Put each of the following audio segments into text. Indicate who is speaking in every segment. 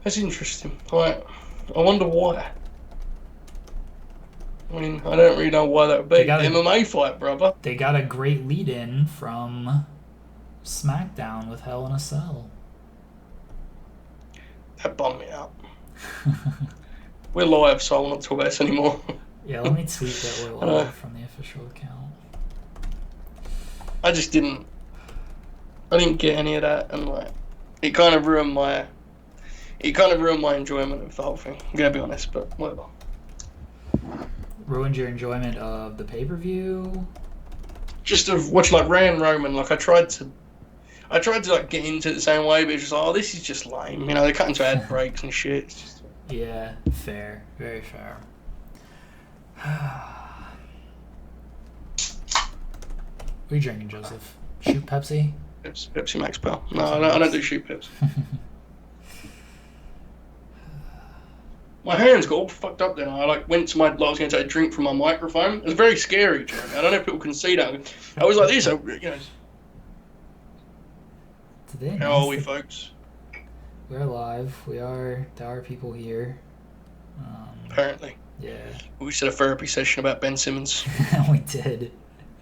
Speaker 1: That's interesting. Right. I wonder why. I mean, I don't really know why that would be. MMA fight, brother.
Speaker 2: They got a great lead-in from SmackDown with Hell in a Cell.
Speaker 1: That bummed me out. We're live, so I will not talk about this anymore.
Speaker 2: Yeah, let me tweet that we're live from the official account.
Speaker 1: I didn't get any of that, and like, it kind of ruined my enjoyment of the whole thing. I'm gonna be honest, but whatever.
Speaker 2: Ruined your enjoyment of the pay-per-view?
Speaker 1: Just of watching like Ray and Roman. Like I tried to like get into it the same way, but it's just like, oh, this is just lame. You know, they cut into ad breaks and shit. It's just...
Speaker 2: Yeah, fair, very fair. What are you drinking, Joseph? Shoot Pepsi?
Speaker 1: Pepsi Max, pal. No, I don't do shoot Pepsi. My hands got all fucked up then. I like went to I was going to take a drink from my microphone. It was very scary, Jeremy. I don't know if people can see that. I was like this,
Speaker 2: Today,
Speaker 1: How are we, folks?
Speaker 2: We're live. There are people here.
Speaker 1: Apparently.
Speaker 2: Yeah.
Speaker 1: We just had a therapy session about Ben Simmons.
Speaker 2: We did.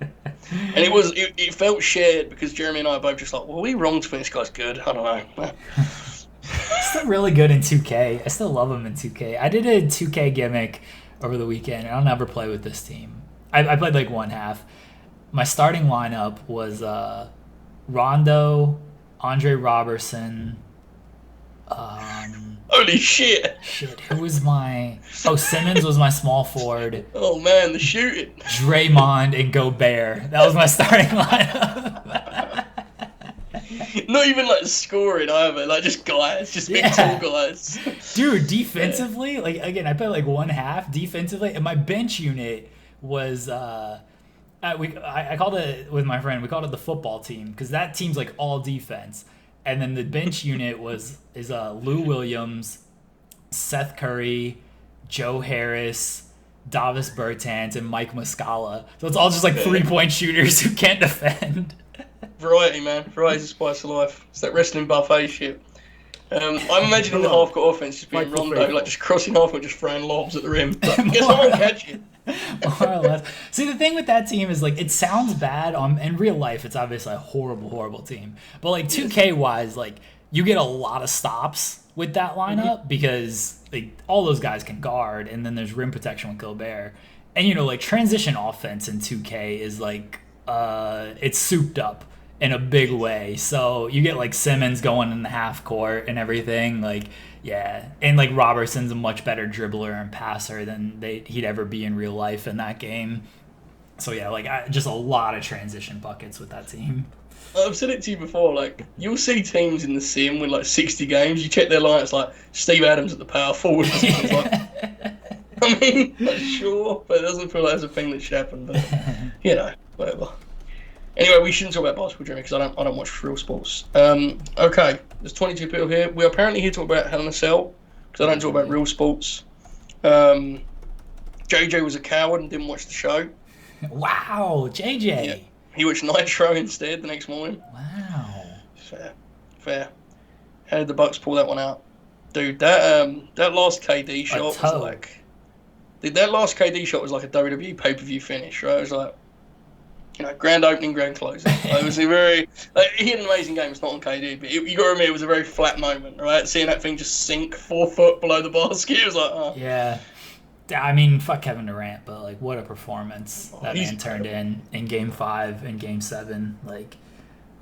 Speaker 1: And it felt shared because Jeremy and I are both just like, well, are we wrong to think this guy's good? I don't know.
Speaker 2: Still really good in 2K. I still love him in 2K. I did a 2K gimmick over the weekend, and I'll never play with this team. I played like one half. My starting lineup was Rondo, Andre Robertson.
Speaker 1: Holy shit!
Speaker 2: Who was my... Oh, Simmons was my small forward.
Speaker 1: Oh man, the shooting.
Speaker 2: Draymond and Gobert. That was my starting lineup.
Speaker 1: Not even like scoring either, like just guys, just big tall guys.
Speaker 2: Dude, defensively, like again, I played like one half defensively, and my bench unit was I called it with my friend. We called it the football team because that team's like all defense, and then the bench unit is Lou Williams, Seth Curry, Joe Harris, Davis Bertans, and Mike Muscala. So it's all just like 3-point shooters who can't defend.
Speaker 1: Variety, man. Variety's the spice of life. It's that wrestling buffet shit. I'm imagining the half-court offense just being Rondo, like just crossing half and just throwing lobs at the rim. But guess I won't catch it.
Speaker 2: More or less. See, the thing with that team is like it sounds bad. In real life, it's obviously a horrible, horrible team. But like 2K wise, like you get a lot of stops with that lineup because like all those guys can guard, and then there's rim protection with Gobert, and like transition offense in 2K is like it's souped up in a big way. So you get like Simmons going in the half court and everything, like and like Robertson's a much better dribbler and passer than he'd ever be in real life in that game. So just a lot of transition buckets with that team.
Speaker 1: I've said it to you before, like you'll see teams in the sim with like 60 games, you check their line, it's like Steve Adams at the power forward. I mean, not sure, but it doesn't feel like that's a thing that should happen, but whatever. Anyway, we shouldn't talk about basketball, Jeremy, because I don't watch real sports. Okay, there's 22 people here. We're apparently here to talk about Hell in a Cell, because I don't talk about real sports. JJ was a coward and didn't watch the show.
Speaker 2: Wow, JJ.
Speaker 1: Yeah. He watched Nitro instead the next morning.
Speaker 2: Wow.
Speaker 1: Fair. How did the Bucks pull that one out? Dude, that last KD shot was like... Dude, that last KD shot was like a WWE pay-per-view finish, right? It was like... grand opening, grand closing. It was a very... he had an amazing game. It's not on KD, but you got to admit it was a very flat moment, right? Seeing that thing just sink 4 foot below the basket, it was like, oh.
Speaker 2: Yeah. I mean, fuck Kevin Durant, but, like, what a performance that man turned in Game 5 and Game 7. Like,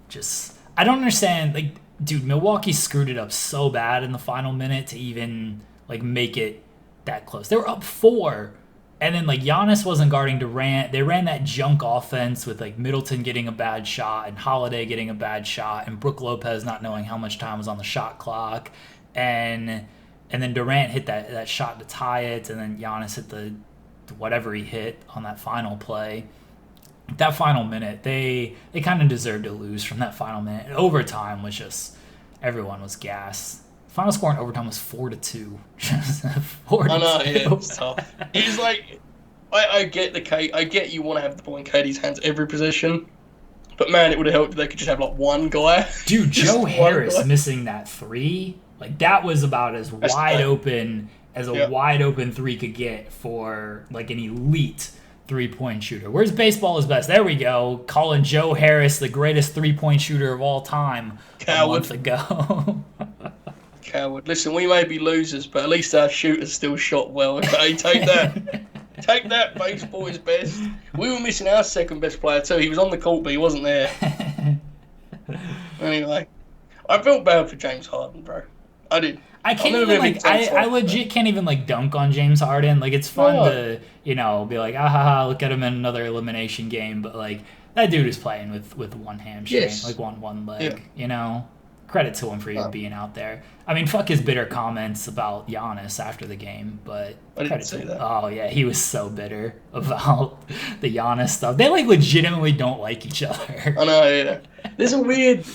Speaker 2: just... I don't understand. Like, dude, Milwaukee screwed it up so bad in the final minute to even, like, make it that close. They were up 4. And then, like, Giannis wasn't guarding Durant. They ran that junk offense with, like, Middleton getting a bad shot and Holiday getting a bad shot and Brook Lopez not knowing how much time was on the shot clock. And then Durant hit that shot to tie it, and then Giannis hit the whatever he hit on that final play. That final minute, they kind of deserved to lose from that final minute. And overtime was just, everyone was gassed. Final score in overtime was 4-2. 4-2.
Speaker 1: I know, yeah, it's tough. It's like, I get you want to have the ball in KD's hands every possession, but man, it would have helped if they could just have like one guy.
Speaker 2: Dude, Joe Harris missing that 3 Like that was about as
Speaker 1: That's
Speaker 2: wide
Speaker 1: fair.
Speaker 2: open as a
Speaker 1: Yeah.
Speaker 2: wide open three could get for like an elite 3-point shooter. Where's baseball is best? There we go. Calling Joe Harris the greatest 3-point shooter of all time a month
Speaker 1: Coward.
Speaker 2: ago.
Speaker 1: Coward. Listen, we may be losers, but at least our shooters still shot well. Okay, take that. Take that, baseball is best. We were missing our second best player too. He was on the court, but he wasn't there. Anyway, I felt bad for James Harden, bro. I did.
Speaker 2: I can't even like I legit can't even like dunk on James Harden. Like it's fun to be like look at him in another elimination game, but like that dude is playing with one hamstring, like one leg. Credit to him for even being out there. I mean, fuck his bitter comments about Giannis after the game, but credit to him. Oh yeah, he was so bitter about the Giannis stuff. They like legitimately don't like each other.
Speaker 1: I know. Yeah. There's a weird.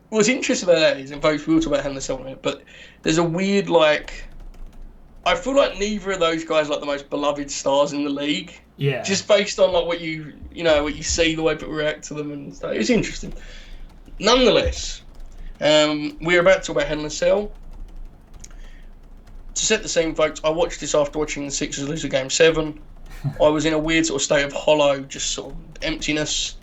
Speaker 1: What's interesting about that is, in fact, we will talk about Hell in a Cell in a minute, but there's a weird, like, I feel like neither of those guys are like the most beloved stars in the league.
Speaker 2: Yeah.
Speaker 1: Just based on like what you see, the way people react to them and stuff. It's interesting. Nonetheless, we're about to talk about Hell in a Cell. To set the scene, folks, I watched this after watching the Sixers lose a Game 7. I was in a weird sort of state of hollow, just sort of emptiness.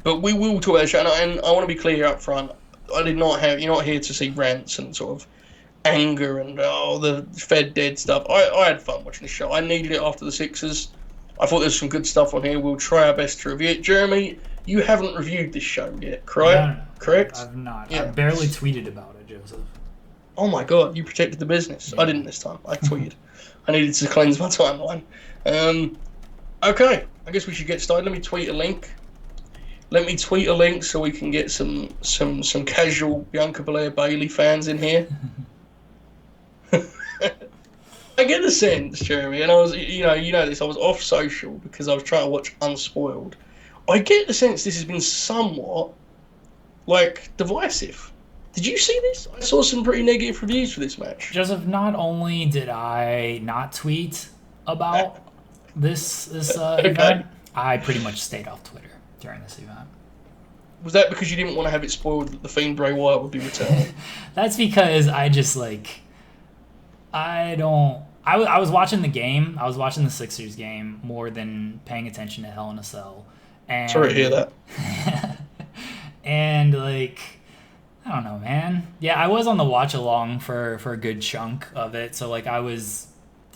Speaker 1: But we will talk about the show, and I want to be clear up front. You're not here to see rants and sort of anger and the Fed dead stuff. I had fun watching the show. I needed it after the Sixers. I thought there's some good stuff on here. We'll try our best to review it. Jeremy, you haven't reviewed this show yet, correct?
Speaker 2: No,
Speaker 1: correct?
Speaker 2: I've not.
Speaker 1: Yeah.
Speaker 2: I barely tweeted about it, Joseph.
Speaker 1: Oh my god, you protected the business.
Speaker 2: Yeah.
Speaker 1: I didn't this time. I tweeted. I needed to cleanse my timeline. Okay, I guess we should get started. Let me tweet a link. So we can get some casual Bianca Belair Bailey fans in here. I get the sense, Jeremy, and I was, you know this, I was off social because I was trying to watch Unspoiled. I get the sense this has been somewhat, like, divisive. Did you see this? I saw some pretty negative reviews for this match.
Speaker 2: Joseph, not only did I not tweet about this event, I pretty much stayed off Twitter during this event.
Speaker 1: Was that because you didn't want to have it spoiled that the Fiend Bray Wyatt would be returning?
Speaker 2: That's because I just, I was watching the game. I was watching the Sixers game more than paying attention to Hell in a Cell. And,
Speaker 1: Sorry to hear that.
Speaker 2: and, I don't know, man. Yeah, I was on the watch along for a good chunk of it. So, I was,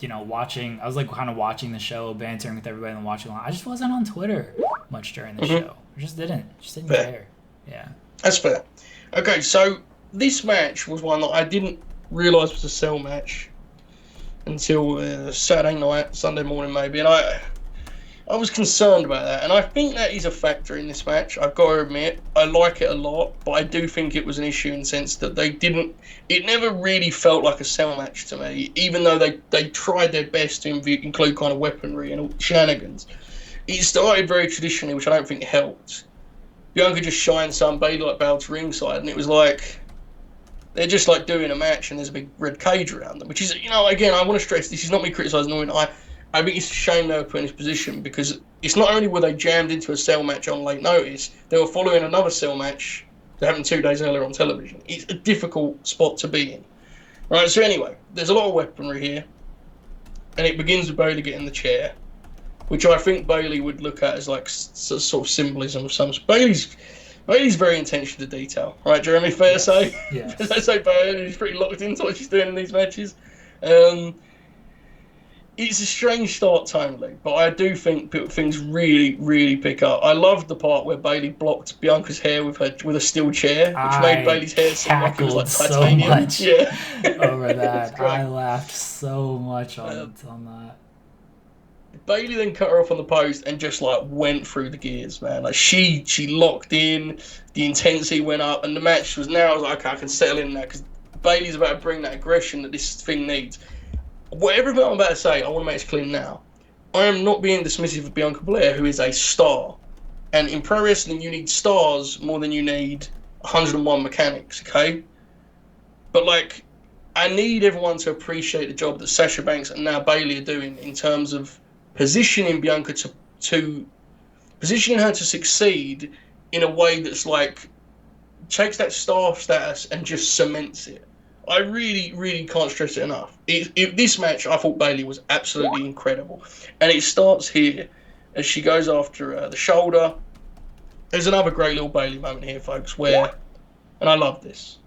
Speaker 2: watching. I was, kind of watching the show, bantering with everybody and watching along. I just wasn't on Twitter much during the show. I just didn't care. Yeah. That's
Speaker 1: fair. Okay, so this match was one that I didn't realise was a Cell match until Saturday night, Sunday morning maybe, and I was concerned about that, and I think that is a factor in this match. I've got to admit, I like it a lot, but I do think it was an issue in the sense that it never really felt like a Cell match to me, even though they tried their best to include kind of weaponry and shenanigans. It started very traditionally, which I don't think helped. Bianca just shined some, Bailey bowed to ringside, and it was like they're just doing a match and there's a big red cage around them, which is, again, I want to stress, this is not me criticising Norman. I think it's a shame they were put in this position because it's not only were they jammed into a Cell match on late notice, they were following another Cell match that happened 2 days earlier on television. It's a difficult spot to be in. Right, so anyway, there's a lot of weaponry here, and it begins with Bailey getting the chair, which I think Bailey would look at as sort of symbolism of some. Bailey's very attention to detail, right, Jeremy? Fair to say?
Speaker 2: Yeah.
Speaker 1: Fair to say Bailey's pretty locked into what she's doing in these matches. It's a strange start tonally, but I do think things really, really pick up. I loved the part where Bailey blocked Bianca's hair with a steel chair, which made Bailey's hair seem like it was like titanium.
Speaker 2: So much over that. I laughed so much on that.
Speaker 1: Bailey then cut her off on the post and just went through the gears, man. She locked in, the intensity went up, and the match was now. I was like, okay, I can settle in now because Bailey's about to bring that aggression that this thing needs. Whatever I'm about to say, I want to make it clear now. I am not being dismissive of Bianca Belair, who is a star, and in pro wrestling you need stars more than you need 101 mechanics. Okay, but I need everyone to appreciate the job that Sasha Banks and now Bailey are doing in terms of positioning Bianca to positioning her to succeed in a way that's takes that star status and just cements it. I really, really can't stress it enough. This match, I thought Bayley was absolutely incredible. And it starts here as she goes after the shoulder. There's another great little Bayley moment here, folks, where, and I love this.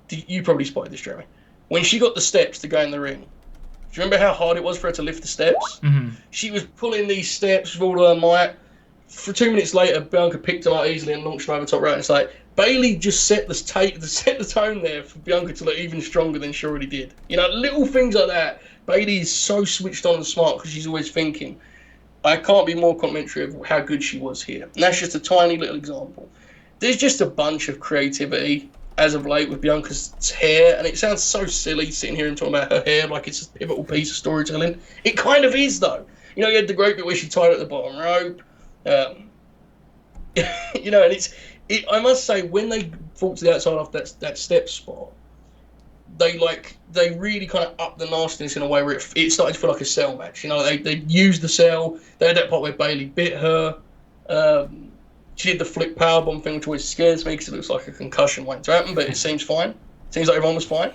Speaker 1: You probably spotted this, Jeremy. When she got the steps to go in the ring, do you remember how hard it was for her to lift the steps?
Speaker 2: Mm-hmm.
Speaker 1: She was pulling these steps with all her might. For 2 minutes later, Bianca picked them up easily and launched them over the top rope. It's like, Bayley just set the tone there for Bianca to look even stronger than she already did. You know, little things like that. Bayley is so switched on and smart because she's always thinking. I can't be more complimentary of how good she was here. And that's just a tiny little example. There's just a bunch of creativity as of late with Bianca's hair, and it sounds so silly sitting here and talking about her hair like it's a pivotal piece of storytelling. It kind of is, though. You know, you had the great bit where she tied at the bottom rope. You know, and I must say, when they fought to the outside of that step spot, they really kind of upped the nastiness in a way where it started to feel like a cell match. You know, they used the cell. They had that part where Bayley bit her. She did the flip powerbomb thing, which always scares me because it looks like a concussion waiting to happen, but it seems fine. Seems like everyone was fine.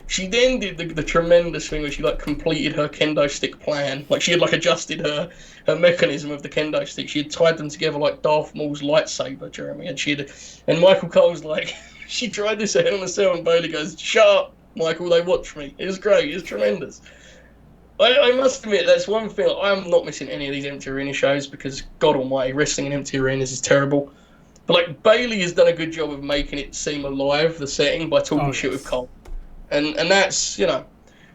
Speaker 1: She then did the tremendous thing where she completed her kendo stick plan. Like she had adjusted her mechanism of the kendo stick. She had tied them together like Darth Maul's lightsaber, Jeremy. And Michael Cole's like, she tried this at Hell in a Cell, and Bayley goes, "Shut up, Michael, they watch me." It was great. It was tremendous. I must admit, that's one thing. I'm not missing any of these empty arena shows because, God almighty, wrestling in empty arenas is terrible. But Bayley has done a good job of making it seem alive, the setting, by talking shit with Cole. And that's, you know,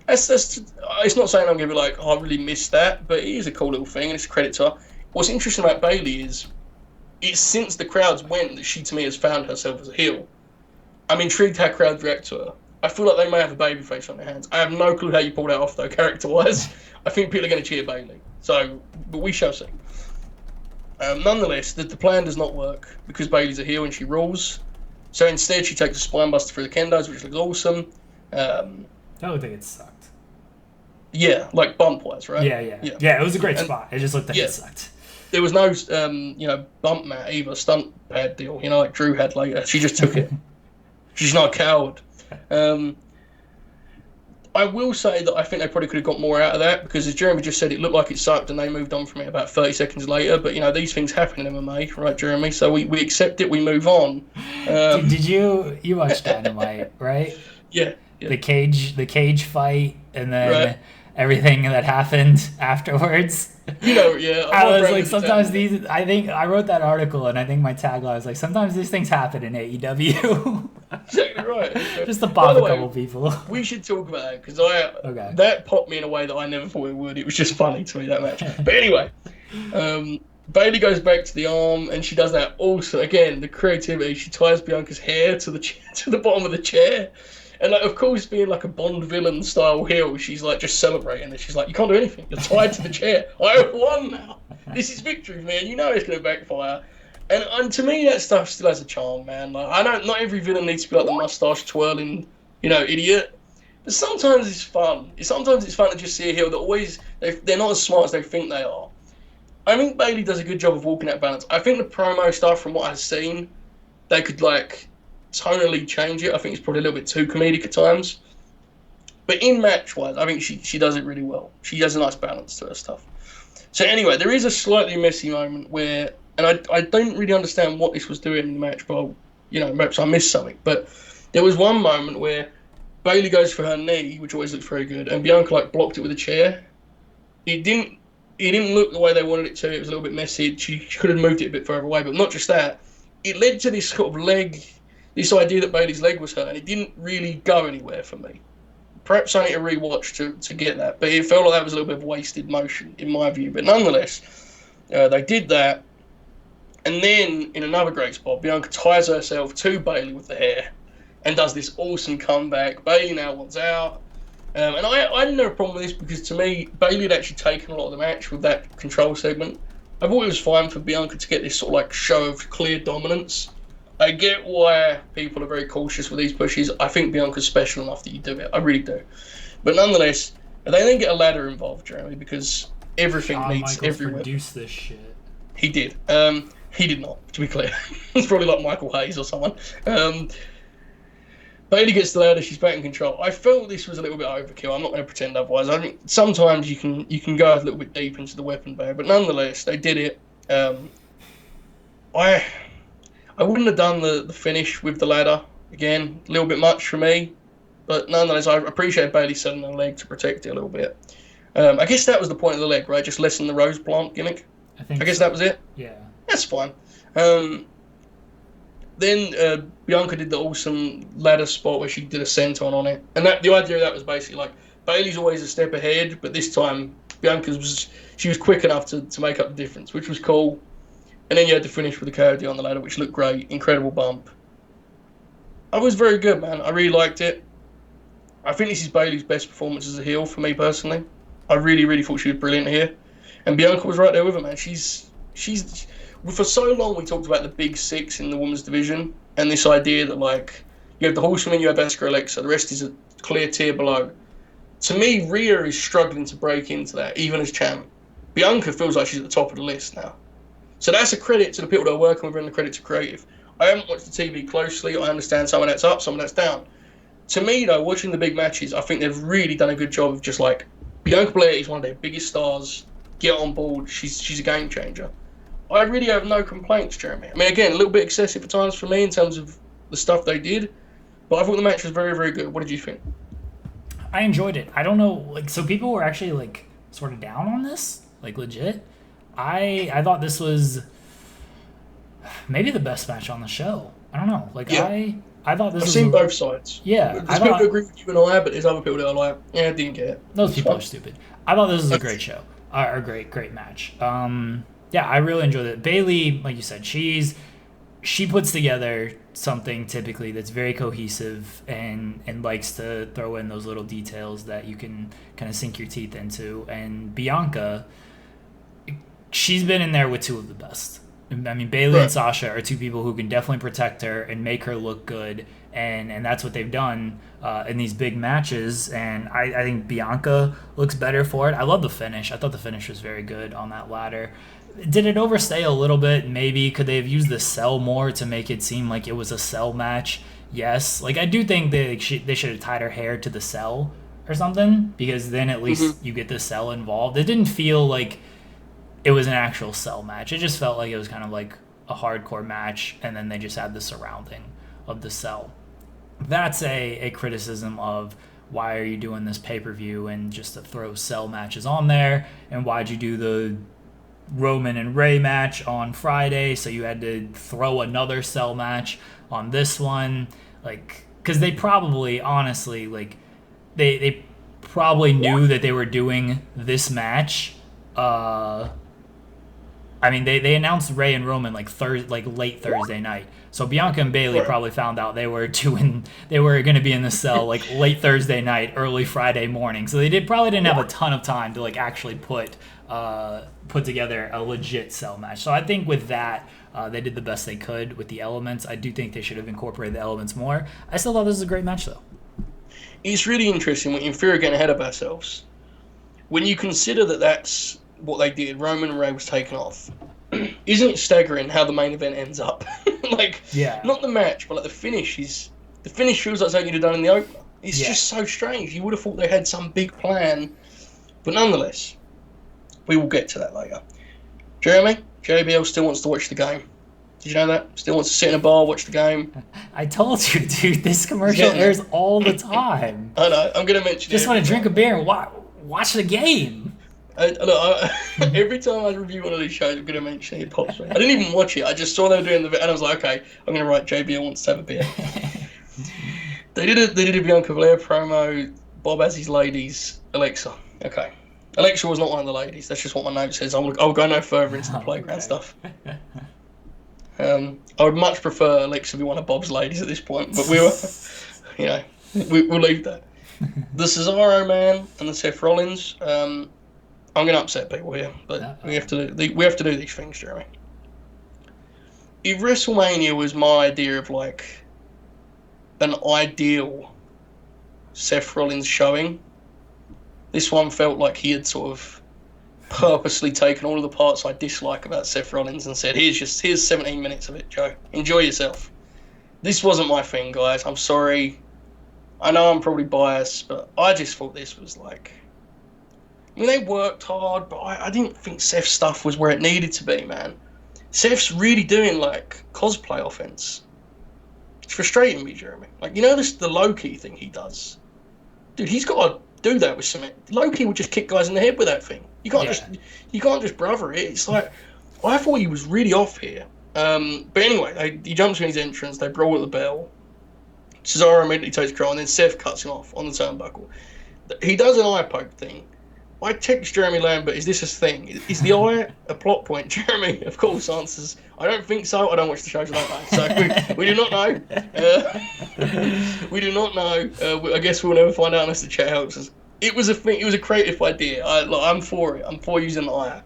Speaker 1: that's it's not saying I'm going to be like, oh, I really missed that, but it is a cool little thing, and it's a credit to her. What's interesting about Bayley is, it's since the crowds went that she, to me, has found herself as a heel. I'm intrigued how crowds react to her. I feel like they may have a babyface on their hands. I have no clue how you pull that off, though, character-wise. I think people are going to cheer Bayley. But we shall see. Nonetheless, the plan does not work because Bayley's a heel and she rules. So instead, she takes a spinebuster through the kendos, which looks awesome.
Speaker 2: I don't think it sucked.
Speaker 1: Yeah, bump-wise, right?
Speaker 2: Yeah, it was a great spot. It just looked like it sucked.
Speaker 1: There was no, bump mat either, stunt pad deal, like Drew had later. She just took it. She's not a coward. I will say that I think they probably could have got more out of that because, as Jeremy just said, it looked like it sucked and they moved on from it about 30 seconds later. But, these things happen in MMA, right, Jeremy? So we accept it, we move on.
Speaker 2: Did you watched Dynamite, right?
Speaker 1: Yeah.
Speaker 2: The cage fight and then everything that happened afterwards.
Speaker 1: I
Speaker 2: was like, sometimes I think I wrote that article and I think my tagline was like, sometimes these things happen in AEW.
Speaker 1: Exactly right.
Speaker 2: Just to pop a couple people.
Speaker 1: We should talk about that because that popped me in a way that I never thought it would. It was just funny to me, that match. But anyway, Bayley goes back to the arm and she does that also. Again, the creativity. She ties Bianca's hair to the bottom of the chair. And of course, being like a Bond villain style heel, she's just celebrating. And she's like, "You can't do anything. You're tied to the chair. I have won now. This is victory, man. You know it's going to backfire." And to me, that stuff still has a charm, man. I know not every villain needs to be like the mustache twirling, idiot. But sometimes it's fun. Sometimes it's fun to just see a heel that always they're not as smart as they think they are. I think Bayley does a good job of walking that balance. I think the promo stuff, from what I've seen, they could tonally change it. I think it's probably a little bit too comedic at times. But in match-wise, I think she does it really well. She has a nice balance to her stuff. So anyway, there is a slightly messy moment where, and I don't really understand what this was doing in the match, but perhaps I missed something. But there was one moment where Bayley goes for her knee, which always looks very good, and Bianca blocked it with a chair. It didn't look the way they wanted it to. It was a little bit messy. She could have moved it a bit further away, but not just that. It led to this sort of this idea that Bayley's leg was hurt, and it didn't really go anywhere for me. Perhaps I need to rewatch to get that, but it felt like that was a little bit of wasted motion, in my view. But nonetheless, they did that, and then, in another great spot, Bianca ties herself to Bayley with the hair, and does this awesome comeback. Bayley now wants out, and I didn't have a problem with this, because to me, Bayley had actually taken a lot of the match with that control segment. I thought it was fine for Bianca to get this sort of show of clear dominance. I get why people are very cautious with these pushes. I think Bianca's special enough that you do it. I really do. But nonetheless, they then get a ladder involved, Jeremy, because everything meets
Speaker 2: Michaels
Speaker 1: everywhere.
Speaker 2: Produced this shit.
Speaker 1: He did. He did not, to be clear. It's probably like Michael Hayes or someone. Bayley gets the ladder, she's back in control. I felt this was a little bit overkill. I'm not going to pretend otherwise. I think sometimes you can go a little bit deep into the weapon bay, but nonetheless, they did it. I wouldn't have done the finish with the ladder. Again, a little bit much for me. But nonetheless, I appreciate Bayley setting her leg to protect it a little bit. I guess that was the point of the leg, right? Just lessen the rose plant gimmick. I guess that was it.
Speaker 2: Yeah.
Speaker 1: That's fine. Then Bianca did the awesome ladder spot where she did a senton on it. And the idea of that was basically like, Bayley's always a step ahead, but this time Bianca's was quick enough to make up the difference, which was cool. And then you had to finish with the KOD on the ladder, which looked great. Incredible bump. I was very good, man. I really liked it. I think this is Bayley's best performance as a heel for me personally. I really, really thought she was brilliant here. And Bianca was right there with her, man. She's for so long we talked about the big six in the women's division and this idea that, like, you have the Horsewomen, you have Asuka, Alexa, the rest is a clear tier below. To me, Rhea is struggling to break into that, even as champ. Bianca feels like she's at the top of the list now. So that's a credit to the people that are working with her and the credit to creative. I haven't watched the TV closely. I understand some of that's up, some of that's down. To me, though, watching the big matches, I think they've really done a good job of just like, Bianca Belair is one of their biggest stars. Get on board. She's a game changer. I really have no complaints, Jeremy. I mean, again, a little bit excessive at times for me in terms of the stuff they did, but I thought the match was very, very good. What did you think?
Speaker 2: I enjoyed it. I don't know, like, so people were actually like sort of down on this, like legit. I thought this was maybe the best match on the show. I don't know. Like, yeah. I thought this
Speaker 1: I've seen both sides.
Speaker 2: Yeah.
Speaker 1: There's people who agree with you and I, but there's other people that are like, yeah, I didn't get it.
Speaker 2: Those people are stupid. I thought this was a great show. A great match. Yeah, I really enjoyed it. Bayley, like you said, she puts together something typically that's very cohesive and likes to throw in those little details that you can kind of sink your teeth into. And Bianca, she's been in there with two of the best. I mean, Bayley and Sasha are two people who can definitely protect her and make her look good, and that's what they've done in these big matches, and I think Bianca looks better for it. I love the finish. I thought the finish was very good on that ladder. Did it overstay a little bit? Maybe. Could they have used the cell more to make it seem like it was a cell match? Yes. Like, I do think they should have tied her hair to the cell or something, because then at least you get the cell involved. It didn't feel like it was an actual cell match. It just felt like it was kind of like a hardcore match, and then they just had the surrounding of the cell. That's a criticism of why are you doing this pay-per-view and just to throw cell matches on there, and why'd you do the Roman and Ray match on Friday, so you had to throw another cell match on this one. Like, because they probably, honestly, like, they probably knew that they were doing this match. I mean, they announced Ray and Roman like late Thursday night. So Bianca and Bayley probably found out they were going to be in the cell like late Thursday night, early Friday morning. So they probably didn't have a ton of time to like actually put together a legit cell match. So I think with that, they did the best they could with the elements. I do think they should have incorporated the elements more. I still thought this was a great match, though.
Speaker 1: It's really interesting when we're getting ahead of ourselves. When you consider that that's what they did, Roman and Ray was taken off. Isn't it staggering how the main event ends up? Like, yeah. Not the match, but like the finish feels like something you'd have done in the opener. It's just so strange. You would have thought they had some big plan, but nonetheless, we will get to that later. Jeremy, JBL still wants to watch the game. Did you know that? Still wants to sit in a bar, watch the game.
Speaker 2: I told you, dude. This commercial airs all the time.
Speaker 1: I know. I'm going to mention it.
Speaker 2: Just want to drink a beer and watch the game.
Speaker 1: Every time I review one of these shows, I'm going to mention it. It pops me. I didn't even watch it. I just saw they were doing the and I was like, okay, I'm going to write JBL wants to have a beer. They did a Bianca Belair promo. Bob has his ladies. Alexa. Okay. Alexa was not one of the ladies. That's just what my note says. I'll go no further into the playground stuff. I would much prefer Alexa be one of Bob's ladies at this point, but we'll leave that. The Cesaro man and the Seth Rollins. I'm going to upset people here, but we have to do these things, Jeremy. If WrestleMania was my idea of like an ideal Seth Rollins showing, this one felt like he had sort of purposely taken all of the parts I dislike about Seth Rollins and said, here's 17 minutes of it, Joe. Enjoy yourself. This wasn't my thing, guys. I'm sorry. I know I'm probably biased, but I just thought this was like... I mean, they worked hard, but I didn't think Seth's stuff was where it needed to be, man. Seth's really doing, like, cosplay offense. It's frustrating me, Jeremy. Like, you know the low-key thing he does? Dude, he's got to do that with something. Low-key would just kick guys in the head with that thing. You can't just brother it. It's like, I thought he was really off here. But anyway, he jumps in his entrance, they brawl at the bell. Cesaro immediately takes control, and then Seth cuts him off on the turnbuckle. He does an eye poke thing. I text Jeremy Lambert, is this a thing? Is the eye a plot point? Jeremy, of course, answers, I don't think so. I don't watch the shows, I don't know. So we do not know. We do not know. I guess we'll never find out unless the chat helps us. It was a thing. It was a creative idea. I'm for it. I'm for using the eye.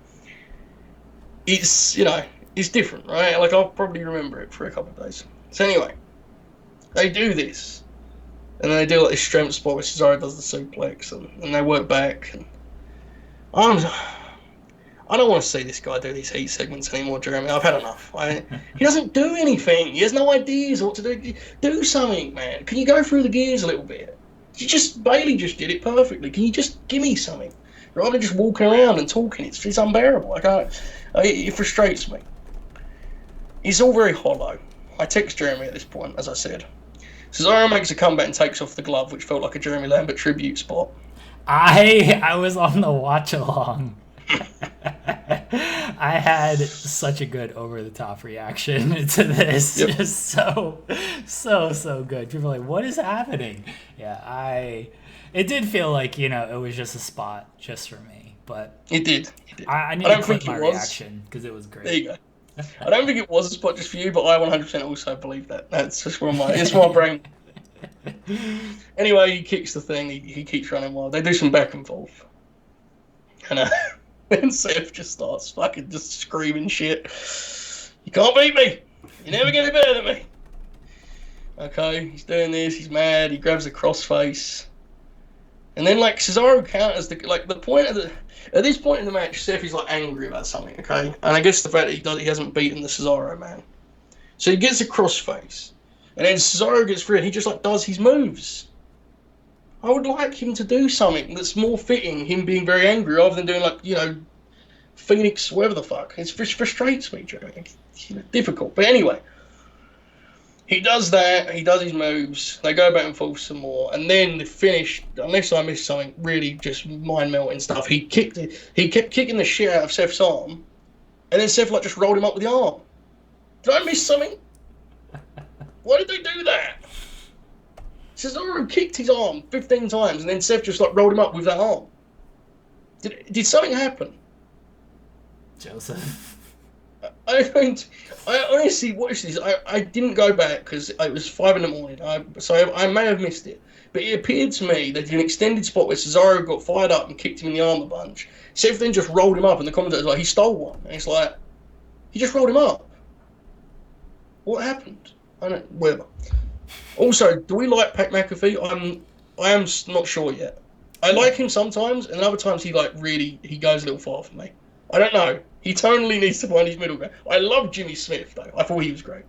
Speaker 1: It's, it's different, right? Like, I'll probably remember it for a couple of days. So anyway, they do this. And then they do like this strength spot where Cesaro does the suplex, and they work back, and I don't want to see this guy do these heat segments anymore, Jeremy. I've had enough. He doesn't do anything. He has no ideas what to do. Do something, man. Can you go through the gears a little bit? Bailey just did it perfectly. Can you just give me something? Rather than just walking around and talking, it's unbearable. It frustrates me. It's all very hollow. I text Jeremy at this point, as I said. Cesaro makes a comeback and takes off the glove, which felt like a Jeremy Lambert tribute spot.
Speaker 2: I was on the watch along. I had such a good over-the-top reaction to this. Yep. Just so good. People are like, what is happening? Yeah, it did feel like, it was just a spot just for me. But
Speaker 1: it did.
Speaker 2: I need to clip my reaction because it was great.
Speaker 1: There you go. I don't think it was a spot just for you, but I 100% also believe that. That's just it's my brain. Anyway, he kicks the thing. He keeps running wild. They do some back and forth. And then Seth just starts fucking just screaming shit. You can't beat me. You're never going to be better than me. Okay, he's doing this. He's mad. He grabs the crossface. And then, like, Cesaro counters the point of at this point in the match, Seth is like angry about something, okay? And I guess the fact that he hasn't beaten the Cesaro man. So he gets a crossface. And then Cesaro gets free and he just like does his moves. I would like him to do something that's more fitting, him being very angry, rather than doing like, Phoenix, whatever the fuck. It frustrates me, Joe. It's difficult. But anyway, he does that, he does his moves, they go back and forth some more, and then the finish, unless I missed something really just mind-melting stuff, he kept kicking the shit out of Seth's arm, and then Seth just rolled him up with the arm. Did I miss something? Why did they do that? Cesaro kicked his arm 15 times, and then Seth just rolled him up with that arm. Did something happen?
Speaker 2: Joseph.
Speaker 1: I honestly watched this. I didn't go back because it was 5 a.m. So I may have missed it. But it appeared to me that an extended spot where Cesaro got fired up and kicked him in the arm a bunch. Seth then just rolled him up, and the commentator's like, he stole one. And it's like, he just rolled him up. What happened? Whatever. Also, do we like Pat McAfee? I am not sure yet. I like him sometimes, and other times he goes a little far for me. I don't know. He totally needs to find his middle ground. I love Jimmy Smith though. I thought he was great.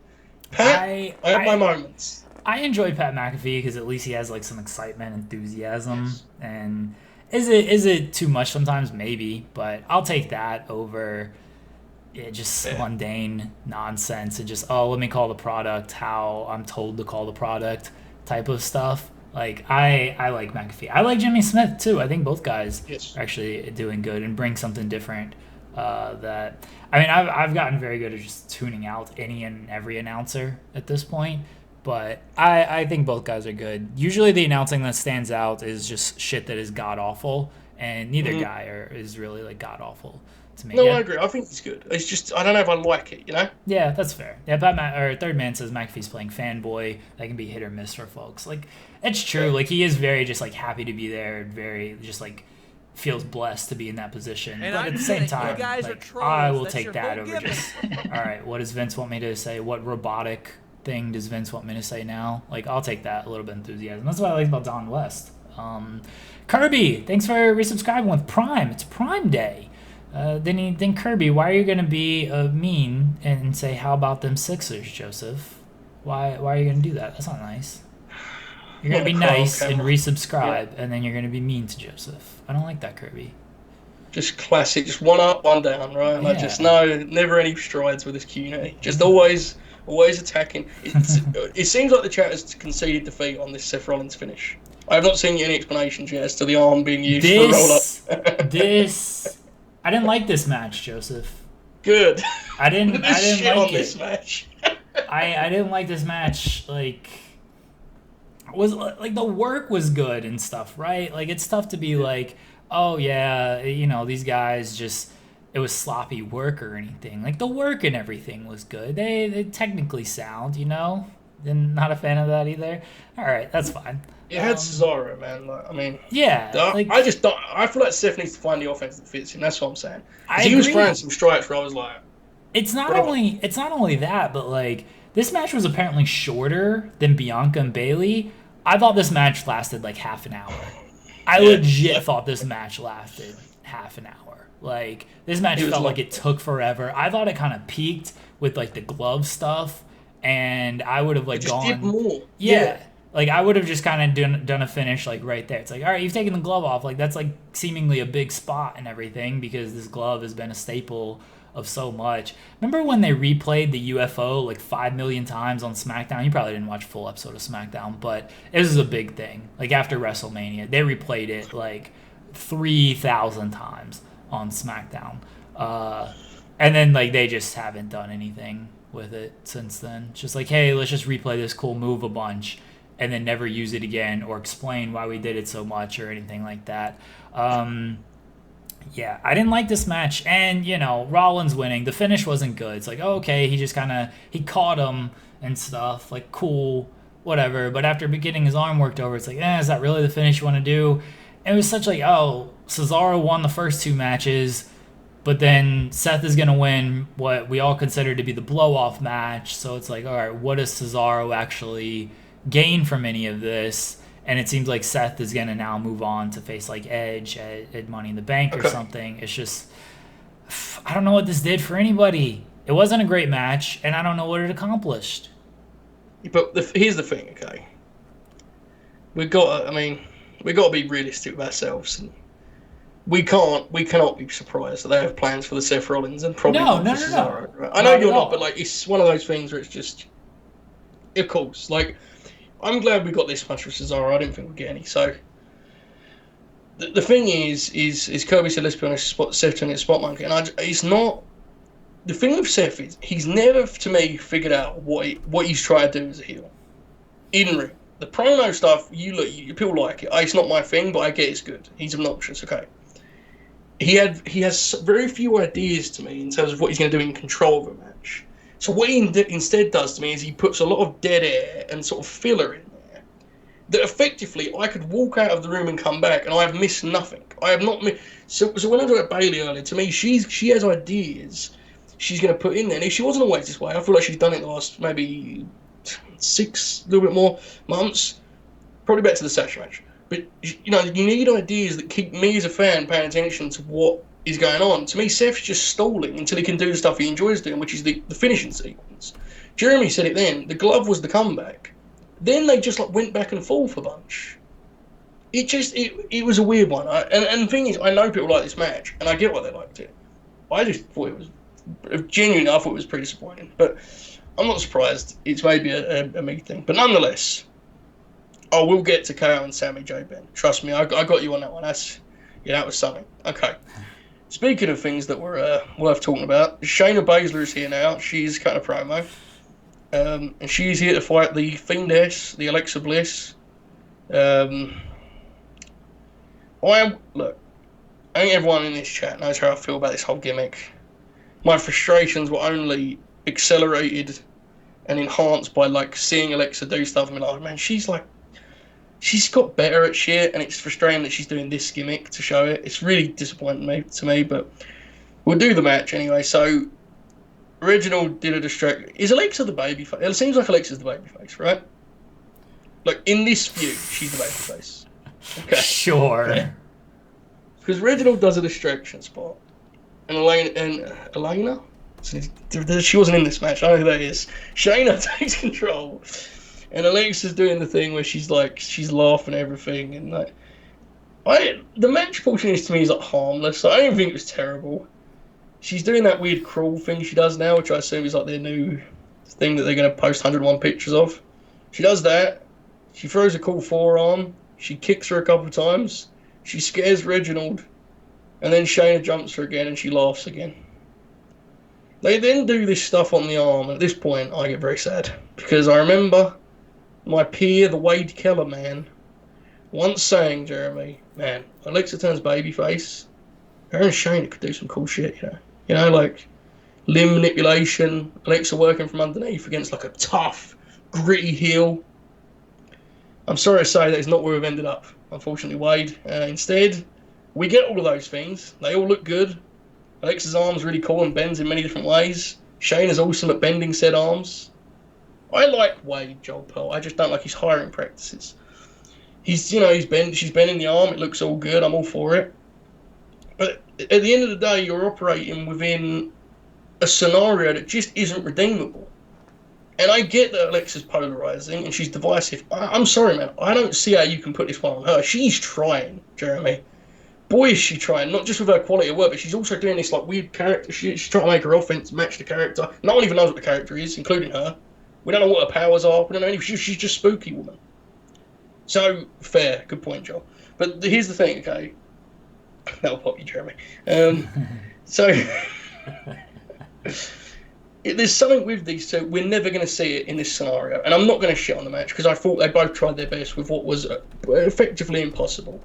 Speaker 1: Pat, I have my moments.
Speaker 2: I enjoy Pat McAfee because at least he has some excitement, enthusiasm, yes. And is it too much sometimes? Maybe, but I'll take that over just mundane nonsense and just let me call the product how I'm told to call the product type of stuff. I like McAfee. I like Jimmy Smith too. I think both guys are actually doing good and bring something different. I've gotten very good at just tuning out any and every announcer at this point, but I think both guys are good. Usually the announcing that stands out is just shit that is god awful, and neither guy is really god awful to me.
Speaker 1: No, I agree. I think he's good. It's just I don't know if I like it.
Speaker 2: Yeah, that's fair. Yeah, Third Man says McAfee's playing fanboy. That can be hit or miss for folks. It's true. He is very just happy to be there, very just feels blessed to be in that position. And but at the same time, I will take that over just, all right, what does Vince want me to say? What robotic thing does Vince want me to say now? I'll take that a little bit of enthusiasm. That's what I like about Don West. Kirby, thanks for resubscribing with Prime. It's Prime Day. Then Kirby, why are you gonna be mean and say how about them Sixers, Joseph? Why are you gonna do that? That's not nice. You're gonna be nice and resubscribe, and then you're gonna be mean to Joseph. I don't like that, Kirby.
Speaker 1: Just classic, just one up, one down, right? Like just never any strides with this community. Just always attacking. It seems like the chat has conceded defeat on this Seth Rollins finish. I have not seen any explanations yet as to the arm being used for a roll up.
Speaker 2: I didn't like this match, Joseph.
Speaker 1: Good.
Speaker 2: I didn't like
Speaker 1: this match.
Speaker 2: I didn't like this match. Like, was like the work was good and stuff, right? Like it's tough to be like, oh yeah, these guys just it was sloppy work or anything. Like the work and everything was good. They technically sound, Then not a fan of that either. All right, that's fine.
Speaker 1: It had Cesaro, man. Like, I mean,
Speaker 2: yeah.
Speaker 1: I just don't. I feel like Seth needs to find the offense that fits him. That's what I'm saying. He was throwing some strikes where I was like,
Speaker 2: it's not only that, but like this match was apparently shorter than Bianca and Bayley. I thought this match lasted like half an hour. I legit thought this match lasted half an hour. Like this match felt like it took forever. I thought it kind of peaked with like the glove stuff, and I would have like
Speaker 1: just did more.
Speaker 2: Yeah. Like, I would have just kind of done a finish, like, right there. It's like, all right, you've taken the glove off. Like, that's, like, seemingly a big spot and everything because this glove has been a staple of so much. Remember when they replayed the UFO, like, 5 million times on SmackDown? You probably didn't watch a full episode of SmackDown, but it was a big thing. Like, after WrestleMania, they replayed it, like, 3,000 times on SmackDown. And then, like, they just haven't done anything with it since then. It's just like, hey, let's just replay this cool move a bunch and then never use it again or explain why we did it so much or anything like that. Yeah, I didn't like this match. And, Rollins winning. The finish wasn't good. It's like, oh, okay, he just he caught him and stuff. Like, cool, whatever. But after getting his arm worked over, it's like, is that really the finish you want to do? And it was such like, oh, Cesaro won the first two matches, but then Seth is going to win what we all consider to be the blow-off match. So it's like, all right, what does Cesaro actually gain from any of this? And it seems like Seth is going to now move on to face like Edge at Money in the Bank or something. It's just, I don't know what this did for anybody. It wasn't a great match, and I don't know what it accomplished.
Speaker 1: But here's the thing, okay? We got to be realistic with ourselves, and we cannot be surprised that they have plans for the Seth Rollins and probably
Speaker 2: no.
Speaker 1: Cesaro. Right? I know you're not, but like it's one of those things where it's just, of course, like. I'm glad we got this much with Cesaro. I didn't think we'd get any. So the thing is Kirby said, let's be honest, Seth turning into Spot Monkey, and it's not. The thing with Seth is he's never, to me, figured out what he's trying to do as a heel. In ring, the promo stuff, people like it. It's not my thing, but I get it's good. He's obnoxious, okay. He has very few ideas to me in terms of what he's going to do in control of a match. So what he instead does to me is he puts a lot of dead air and sort of filler in there that effectively I could walk out of the room and come back and I have missed nothing. I have not missed. So when I was at Bayley earlier, to me, she has ideas she's going to put in there. And if she wasn't always this way, I feel like she's done it the last maybe 6, a little bit more months. Probably back to the Sasha match. But, you need ideas that keep me as a fan paying attention to what is going on. To me, Seth's just stalling until he can do the stuff he enjoys doing, which is the finishing sequence. Jeremy said it then. The glove was the comeback. Then they just went back and forth a bunch. It was a weird one. And the thing is, I know people like this match, and I get why they liked it. I just thought it was genuinely. I thought it was pretty disappointing, but I'm not surprised. It's maybe a me thing, but nonetheless, I will get to KO and Sammy J. Ben. Trust me, I got you on that one. That was something. Okay. Speaking of things that were worth talking about, Shayna Baszler is here now. She's cut a promo. And she's here to fight the Fiendess, the Alexa Bliss. I think everyone in this chat knows how I feel about this whole gimmick. My frustrations were only accelerated and enhanced by seeing Alexa do stuff and being like, man, she's got better at shit, and it's frustrating that she's doing this gimmick to show it. It's really disappointing to me, but we'll do the match anyway. So, Reginald did a distract. Is Alexa the babyface? It seems like Alexa's the babyface, right? Like, in this feud, she's the babyface. Okay.
Speaker 2: Sure.
Speaker 1: Because Reginald does a distraction spot. and Elena. She wasn't in this match. I know who that is. Shayna takes control, and Alexa's doing the thing where she's laughing at everything, and like, the match portion is to me is like harmless. I don't even think it was terrible. She's doing that weird crawl thing she does now, which I assume is like their new thing that they're going to post 101 pictures of. She does that. She throws a cool forearm. She kicks her a couple of times. She scares Reginald. And then Shayna jumps her again and she laughs again. They then do this stuff on the arm. And at this point, I get very sad. Because I remember my peer, the Wade Keller man, once saying, Jeremy, man, Alexa turns babyface. Her and Shayna could do some cool shit, you know. You know, like limb manipulation, Alexa working from underneath against like a tough, gritty heel. I'm sorry to say that is not where we've ended up, unfortunately, Wade. Instead, we get all of those things. They all look good. Alexa's arm's really cool and bends in many different ways. Shayna's awesome at bending said arms. I like Wade, Joel Pearl. I just don't like his hiring practices. She's bending the arm. It looks all good. I'm all for it. But at the end of the day, you're operating within a scenario that just isn't redeemable. And I get that Alexa's polarizing and she's divisive. I'm sorry, man. I don't see how you can put this one on her. She's trying, Jeremy. Boy, is she trying. Not just with her quality of work, but she's also doing this like weird character. She's trying to make her offense match the character. No one even knows what the character is, including her. We don't know what her powers are. We don't know anything. She's just spooky woman. So, fair. Good point, Joel. But here's the thing, okay? That'll pop you, Jeremy. So, there's something with these two. We're never going to see it in this scenario. And I'm not going to shit on the match because I thought they both tried their best with what was effectively impossible.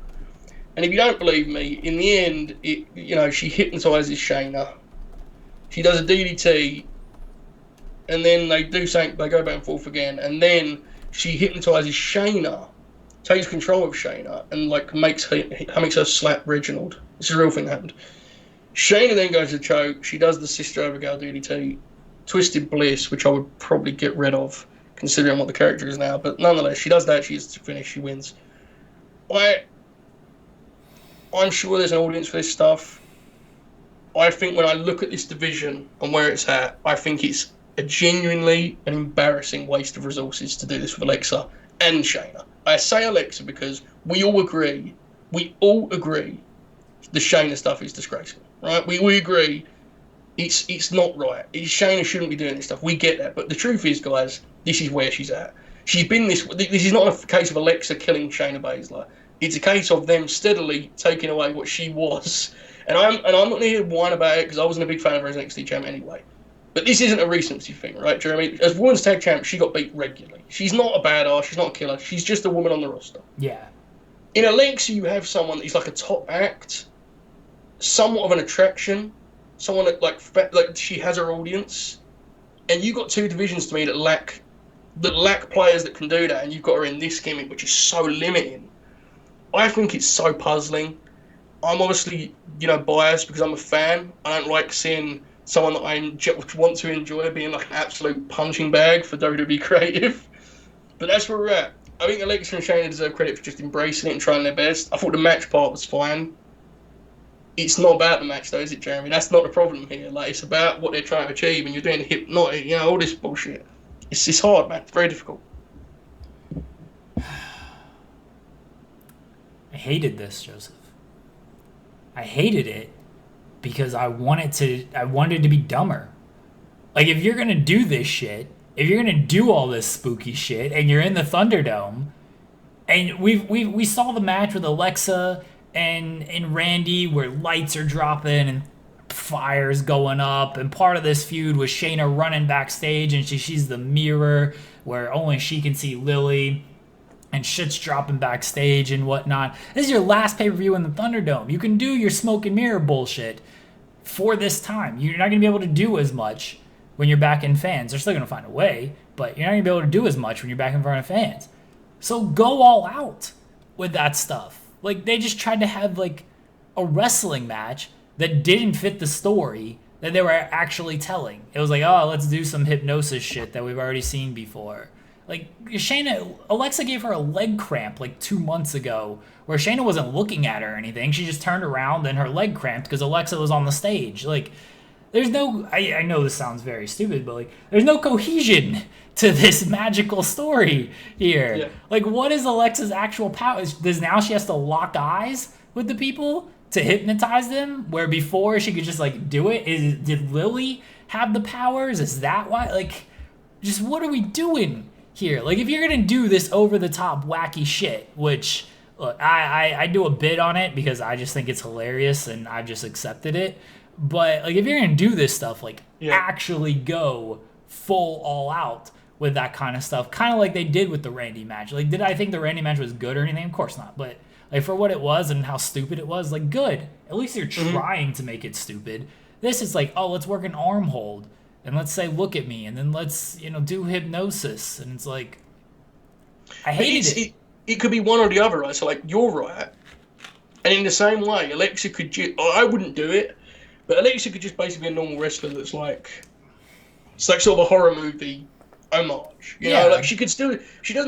Speaker 1: And if you don't believe me, in the end, she hypnotizes Shayna. She does a DDT. And then they do something. They go back and forth again. And then she hypnotizes Shayna. Takes control of Shayna and makes her slap Reginald. It's a real thing that happened. Shayna then goes to choke. She does the Sister Abigail DDT. Twisted Bliss, which I would probably get rid of, considering what the character is now. But nonetheless, she does that. She's finished. She wins. I'm sure there's an audience for this stuff. I think when I look at this division and where it's at, I think it's a genuinely an embarrassing waste of resources to do this with Alexa and Shayna. I say Alexa because we all agree the Shayna stuff is disgraceful, right? We agree it's not right. Shayna shouldn't be doing this stuff. We get that. But the truth is, guys, this is where she's at. She's been this is not a case of Alexa killing Shayna Baszler. It's a case of them steadily taking away what she was. And I'm not here to whine about it because I wasn't a big fan of her as NXT champ anyway. But this isn't a recency thing, right, Jeremy? As women's tag champ, she got beat regularly. She's not a badass. She's not a killer. She's just a woman on the roster.
Speaker 2: Yeah.
Speaker 1: In Alexa, you have someone that is like a top act, somewhat of an attraction, someone that she has her audience, and you got two divisions to me that lack players that can do that, and you've got her in this gimmick, which is so limiting. I think it's so puzzling. I'm obviously, biased because I'm a fan. I don't like seeing someone that I want to enjoy being like an absolute punching bag for WWE Creative. But that's where we're at. I think Alexa and Shayna deserve credit for just embracing it and trying their best. I thought the match part was fine. It's not about the match though, is it, Jeremy? That's not the problem here. It's about what they're trying to achieve, and you're doing hypnotic, all this bullshit. It's hard, man. It's very difficult.
Speaker 2: I hated this, Joseph. I hated it because I wanted to be dumber. If you're gonna do this shit, if you're gonna do all this spooky shit, and you're in the Thunderdome, and we saw the match with Alexa and Randy where lights are dropping and fires going up, and part of this feud was Shayna running backstage and she's the mirror where only she can see Lily. And shit's dropping backstage and whatnot. This is your last pay-per-view in the Thunderdome. You can do your smoke and mirror bullshit for this time. You're not going to be able to do as much when you're back in fans. They're still going to find a way, but you're not going to be able to do as much when you're back in front of fans. So go all out with that stuff. They just tried to have, a wrestling match that didn't fit the story that they were actually telling. It was let's do some hypnosis shit that we've already seen before. Like Alexa gave her a leg cramp like 2 months ago, where Shayna wasn't looking at her or anything. She just turned around and her leg cramped because Alexa was on the stage. Like, there's no. I know this sounds very stupid, but like, there's no cohesion to this magical story here.
Speaker 1: Yeah.
Speaker 2: Like, what is Alexa's actual power? Does now she has to lock eyes with the people to hypnotize them, where before she could just like do it? Did Lily have the powers? Is that why? Like, just what are we doing here? Like, if you're gonna do this over the top wacky shit, which look, I do a bit on it because I just think it's hilarious and I've just accepted it. But like, if you're gonna do this stuff, like actually go full all out with that kind of stuff, kind of like they did with the Randy match. Like, did I think the Randy match was good or anything? Of course not. But like, for what it was and how stupid it was, like, good. At least you're trying to make it stupid. This is like, oh, let's work an arm hold. And let's say, look at me. And then let's, do hypnosis. And it's like, I hated it.
Speaker 1: It could be one or the other, right? So, like, you're right. And in the same way, Alexa could I wouldn't do it, but Alexa could just basically be a normal wrestler that's like, it's like sort of a horror movie homage. You know, like, she doesn't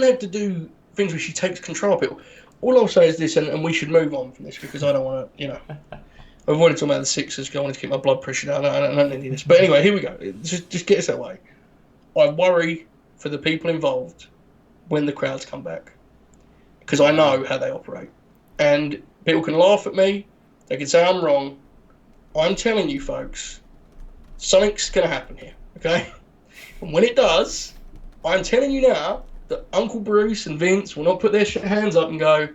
Speaker 1: have to do things where she takes control of it. All I'll say is this, and we should move on from this because I don't want to, I avoided talking about the Sixers because I wanted to keep my blood pressure down. I don't need this. But anyway, here we go. Just get us that way. I worry for the people involved when the crowds come back because I know how they operate. And people can laugh at me. They can say I'm wrong. I'm telling you, folks, something's going to happen here, okay? And when it does, I'm telling you now that Uncle Bruce and Vince will not put their hands up and go,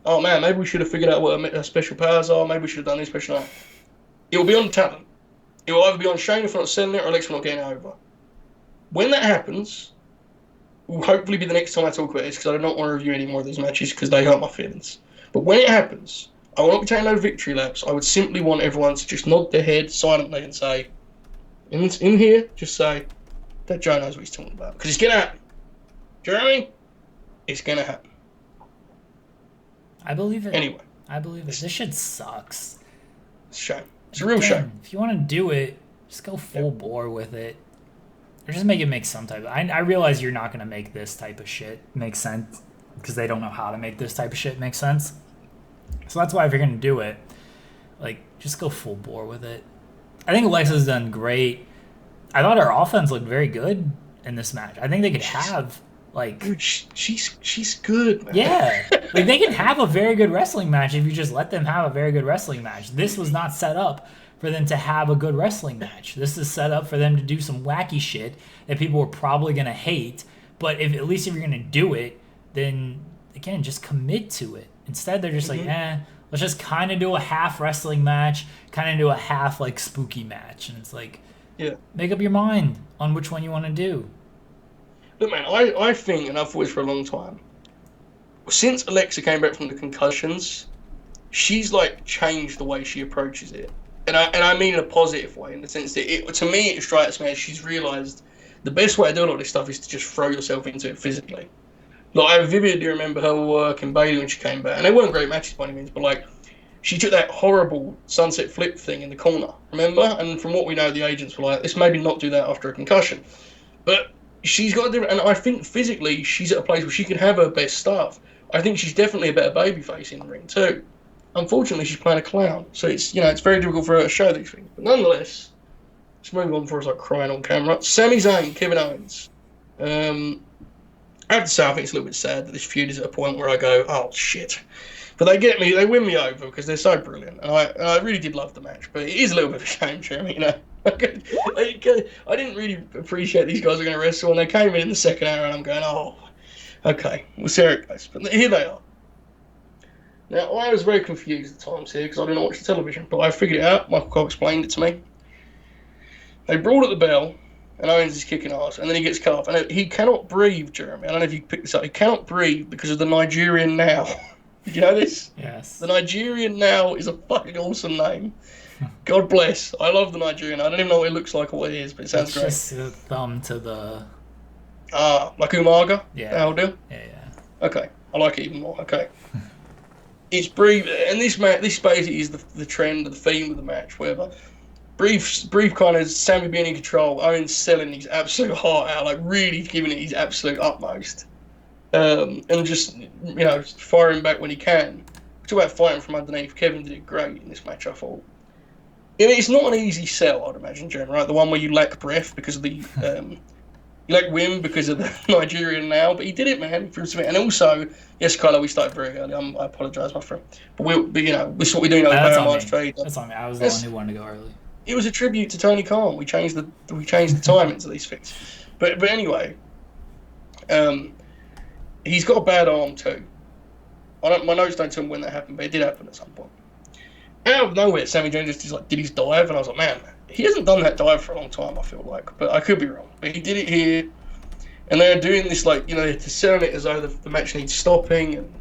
Speaker 1: oh man, maybe we should have figured out what our special powers are. Maybe we should have done this special power. It will be on the talent. It will either be on Shane for not selling it or Alexa for not getting it over. When that happens, will hopefully be the next time I talk about this because I do not want to review any more of those matches because they hurt my feelings. But when it happens, I will not be taking no victory laps. I would simply want everyone to just nod their head silently and say, in here, just say, that Joe knows what he's talking about. Because it's going to happen. Do you know what I mean? It's going to happen.
Speaker 2: I believe it.
Speaker 1: Anyway.
Speaker 2: I believe it. This shit sucks.
Speaker 1: It's a shame. It's a real shame.
Speaker 2: If you want to do it, just go full bore with it. Or just make it make some type of... I realize you're not going to make this type of shit make sense because they don't know how to make this type of shit make sense. So that's why if you're going to do it, like, just go full bore with it. I think Alexa's done great. I thought her offense looked very good in this match. I think they could have, like...
Speaker 1: Dude, she's good, man.
Speaker 2: Yeah. Like, they can have a very good wrestling match if you just let them have a very good wrestling match. This was not set up for them to have a good wrestling match. This is set up for them to do some wacky shit that people were probably going to hate. But at least if you're going to do it, then, again, just commit to it. Instead, they're just like, let's just kind of do a half wrestling match, kind of do a half, like, spooky match. And it's like, make up your mind on which one you want to do.
Speaker 1: Look, man, I think, and I've thought this for a long time, since Alexa came back from the concussions, she's, like, changed the way she approaches it. And I mean in a positive way, in the sense that, to me, it strikes me as she's realised the best way to do a lot of this stuff is to just throw yourself into it physically. Like, I vividly remember her work in Bayley when she came back. And they weren't great matches by any means, but, like, she took that horrible sunset flip thing in the corner, remember? And from what we know, the agents were like, let's maybe not do that after a concussion. But she's got a different... And I think physically, she's at a place where she can have her best stuff. I think she's definitely a better babyface in the ring, too. Unfortunately, she's playing a clown. So it's, it's very difficult for her to show these things. But nonetheless, let's move on before I start crying on camera. Sami Zayn, Kevin Owens. I have to say, I think it's a little bit sad that this feud is at a point where I go, oh, shit. But they get me, they win me over because they're so brilliant. And I really did love the match. But it is a little bit of a shame, Jeremy, I didn't really appreciate these guys were going to wrestle, and they came in the second hour, and I'm going, oh, okay, we'll see how it goes. But here they are. Now, I was very confused at times here because I didn't watch the television, but I figured it out. Michael Cole explained it to me. They brawled at the bell, and Owens is kicking ass, and then he gets cut off. And he cannot breathe, Jeremy. I don't know if you picked this up. He cannot breathe because of the Nigerian Now. Did you know this?
Speaker 2: Yes.
Speaker 1: The Nigerian Now is a fucking awesome name. God bless. I love the Nigerian. I don't even know what it looks like or what it is, but it sounds great.
Speaker 2: It's just a thumb to the...
Speaker 1: like Umaga?
Speaker 2: Yeah.
Speaker 1: That'll do?
Speaker 2: Yeah.
Speaker 1: Okay. I like it even more. Okay. It's breathe, and this basically is the trend, the theme of the match, whatever. brief kind of Sammy being in control, Owens selling his absolute heart out, like really giving it his absolute utmost, and just firing back when he can. Talk about fighting from underneath. Kevin did it great in this match, I thought. It's not an easy sell, I'd imagine, Jen, right? The one where you lack breath because of the you lack wind because of the Nigerian now, but he did it, man. And also, yes, Carlo, we started very early. I apologise, my friend, but this is what we do now.
Speaker 2: That's on me. I was the one who wanted to go early.
Speaker 1: It was a tribute to Tony Khan. We changed the timings of these things, but anyway, he's got a bad arm too. My notes don't tell me when that happened, but it did happen at some point. Out of nowhere, Sammy Jones just did his dive, and I was like, man, he hasn't done that dive for a long time, I feel like, but I could be wrong. But he did it here, and they're doing this they're selling it as though the match needs stopping,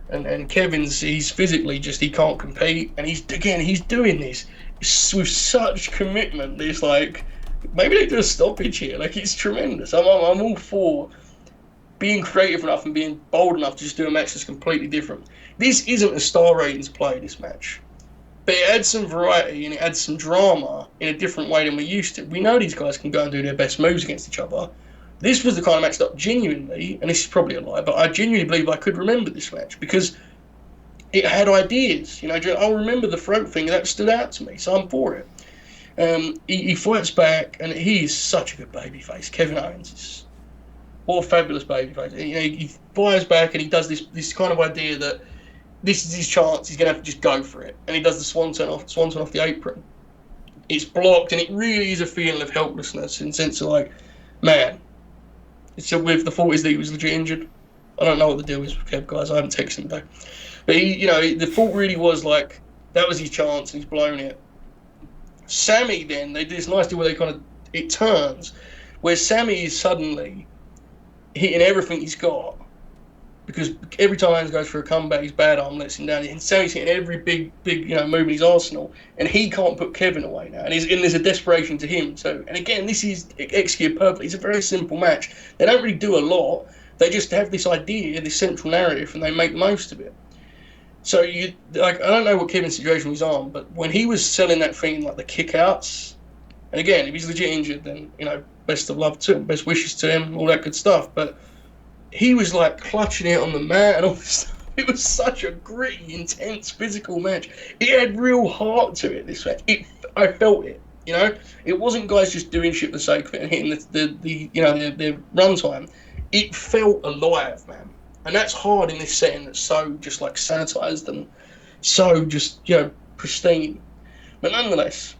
Speaker 1: and he's physically he can't compete, and he's doing this with such commitment. It's like, maybe they do a stoppage here. Like, it's tremendous. I'm all for being creative enough and being bold enough to just do a match that's completely different. This isn't a star ratings play, this match. But it adds some variety and it adds some drama in a different way than we used to. We know these guys can go and do their best moves against each other. This was the kind of match that genuinely, and this is probably a lie, but I genuinely believe I could remember this match because it had ideas. I'll remember the throat thing, that stood out to me, so I'm for it. He fights back, and he is such a good babyface. Kevin Owens is what a fabulous babyface. He fires back, and he does this kind of idea that this is his chance. He's going to have to just go for it, and he does the swanton off the apron. It's blocked, and it really is a feeling of helplessness in the sense of like, man. So with the thought is that he was legit injured. I don't know what the deal is with Kev, guys. I haven't texted him back, but the thought really was like that was his chance, and he's blown it. Sammy then they did this nice deal where it turns, where Sammy is suddenly hitting everything he's got. Because every time Owens goes for a comeback, his bad arm lets him down. And Sammy's hitting every big move in his arsenal, and he can't put Kevin away now. And there's a desperation to him. So, and again, this is executed perfectly. It's a very simple match. They don't really do a lot. They just have this idea, this central narrative, and they make the most of it. So I don't know what Kevin's situation was on, but when he was selling that thing like the kickouts, and again, if he's legit injured, then best of love to him, best wishes to him, all that good stuff. But he was like clutching it on the mat and all this stuff. It was such a gritty, intense, physical match. It had real heart to it, this match. I felt it, It wasn't guys just doing shit for the sake of it and hitting the runtime. It felt alive, man. And that's hard in this setting that's so just like sanitized and so just, pristine. But nonetheless,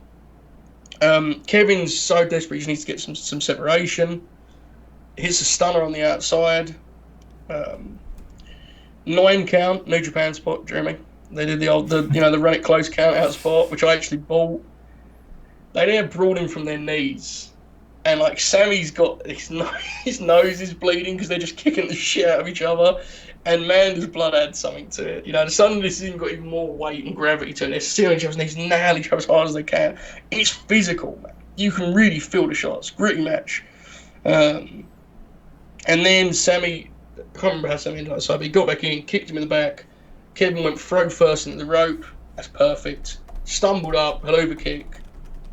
Speaker 1: Kevin's so desperate he needs to get some separation. Hits a stunner on the outside. 9 count, New Japan spot, Jeremy. They did the run it close count out spot, which I actually bought. They then brought him from their knees. And Sammy's got his nose is bleeding because they're just kicking the shit out of each other. And man, does blood add something to it. Suddenly this has got even more weight and gravity to it. They're stealing each other's knees, nailing each other as hard as they can. It's physical, man. You can really feel the shots. Gritty match. And then Sammy, I can't remember how Sammy ended up, but he got back in, kicked him in the back. Kevin went throat first into the rope. That's perfect. Stumbled up, had overkick.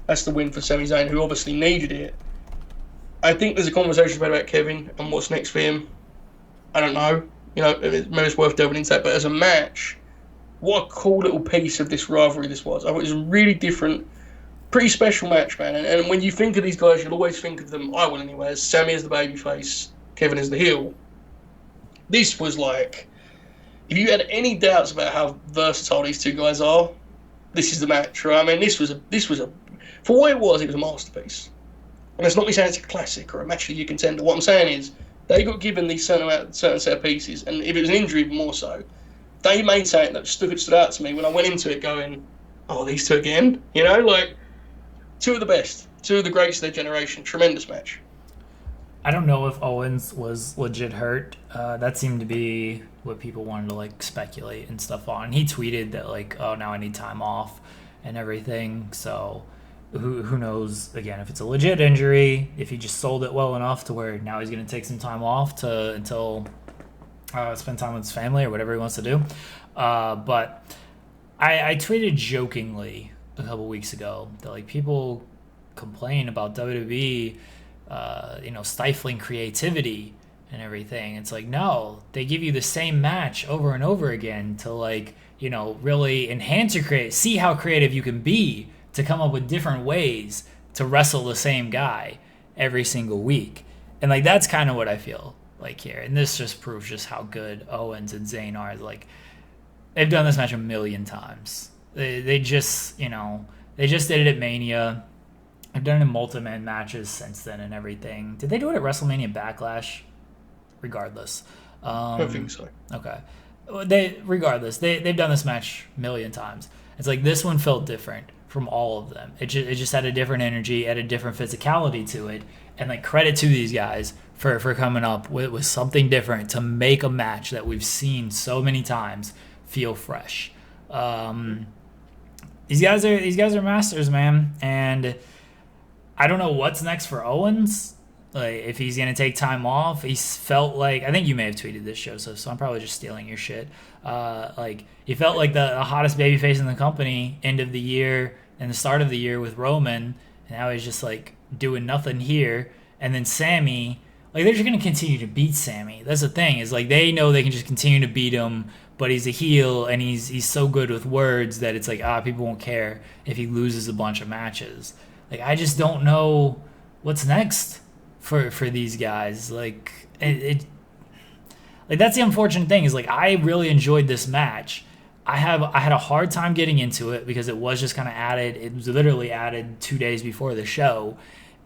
Speaker 1: That's the win for Sami Zayn, who obviously needed it. I think there's a conversation about Kevin and what's next for him. I don't know. Maybe it's worth delving into that. But as a match, what a cool little piece of this rivalry this was. I thought it was a really different, pretty special match, man. And when you think of these guys, you'll always think of them, I will anyway, as Sammy as the babyface, Kevin is the heel. This was if you had any doubts about how versatile these two guys are, this is the match, right? I mean, this was a for what it was a masterpiece. And it's not me saying it's a classic or a match that you contender. What I'm saying is they got given these certain set of pieces, and if it was an injury, even more so. They made something that stood out to me when I went into it going, oh, these two again? Two of the best, two of the greats of their generation. Tremendous match.
Speaker 2: I don't know if Owens was legit hurt. That seemed to be what people wanted to speculate and stuff on. He tweeted that oh, now I need time off and everything. So who knows again if it's a legit injury, if he just sold it well enough to where now he's going to take some time off until spend time with his family or whatever he wants to do. But I tweeted jokingly a couple weeks ago that like people complain about WWE, stifling creativity and everything. It's like, no, they give you the same match over and over again to like, really enhance your see how creative you can be to come up with different ways to wrestle the same guy every single week. And like, that's kind of what I feel like here. And this just proves just how good Owens and Zayn are. Like, they've done this match a million times. They just did it at Mania. I've done it in multi-man matches since then and everything. Did they do it at WrestleMania Backlash? Regardless.
Speaker 1: I don't think so.
Speaker 2: Okay. They've done this match a million times. It's like this one felt different from all of them. It just had a different energy, had a different physicality to it. And like credit to these guys for coming up with something different to make a match that we've seen so many times feel fresh. These guys are masters, man. And I don't know what's next for Owens. Like if he's gonna take time off. He's felt like, I think you may have tweeted this show, so I'm probably just stealing your shit. Like he felt like the hottest babyface in the company end of the year and the start of the year with Roman, and now he's just like doing nothing here. And then Sammy, like they're just gonna continue to beat Sammy. That's the thing, is like they know they can just continue to beat him, but he's a heel and he's so good with words that it's like people won't care if he loses a bunch of matches. Like I just don't know what's next for these guys. Like it like that's the unfortunate thing, is like I really enjoyed this match. I had a hard time getting into it because it was just kind of added. It was literally added 2 days before the show,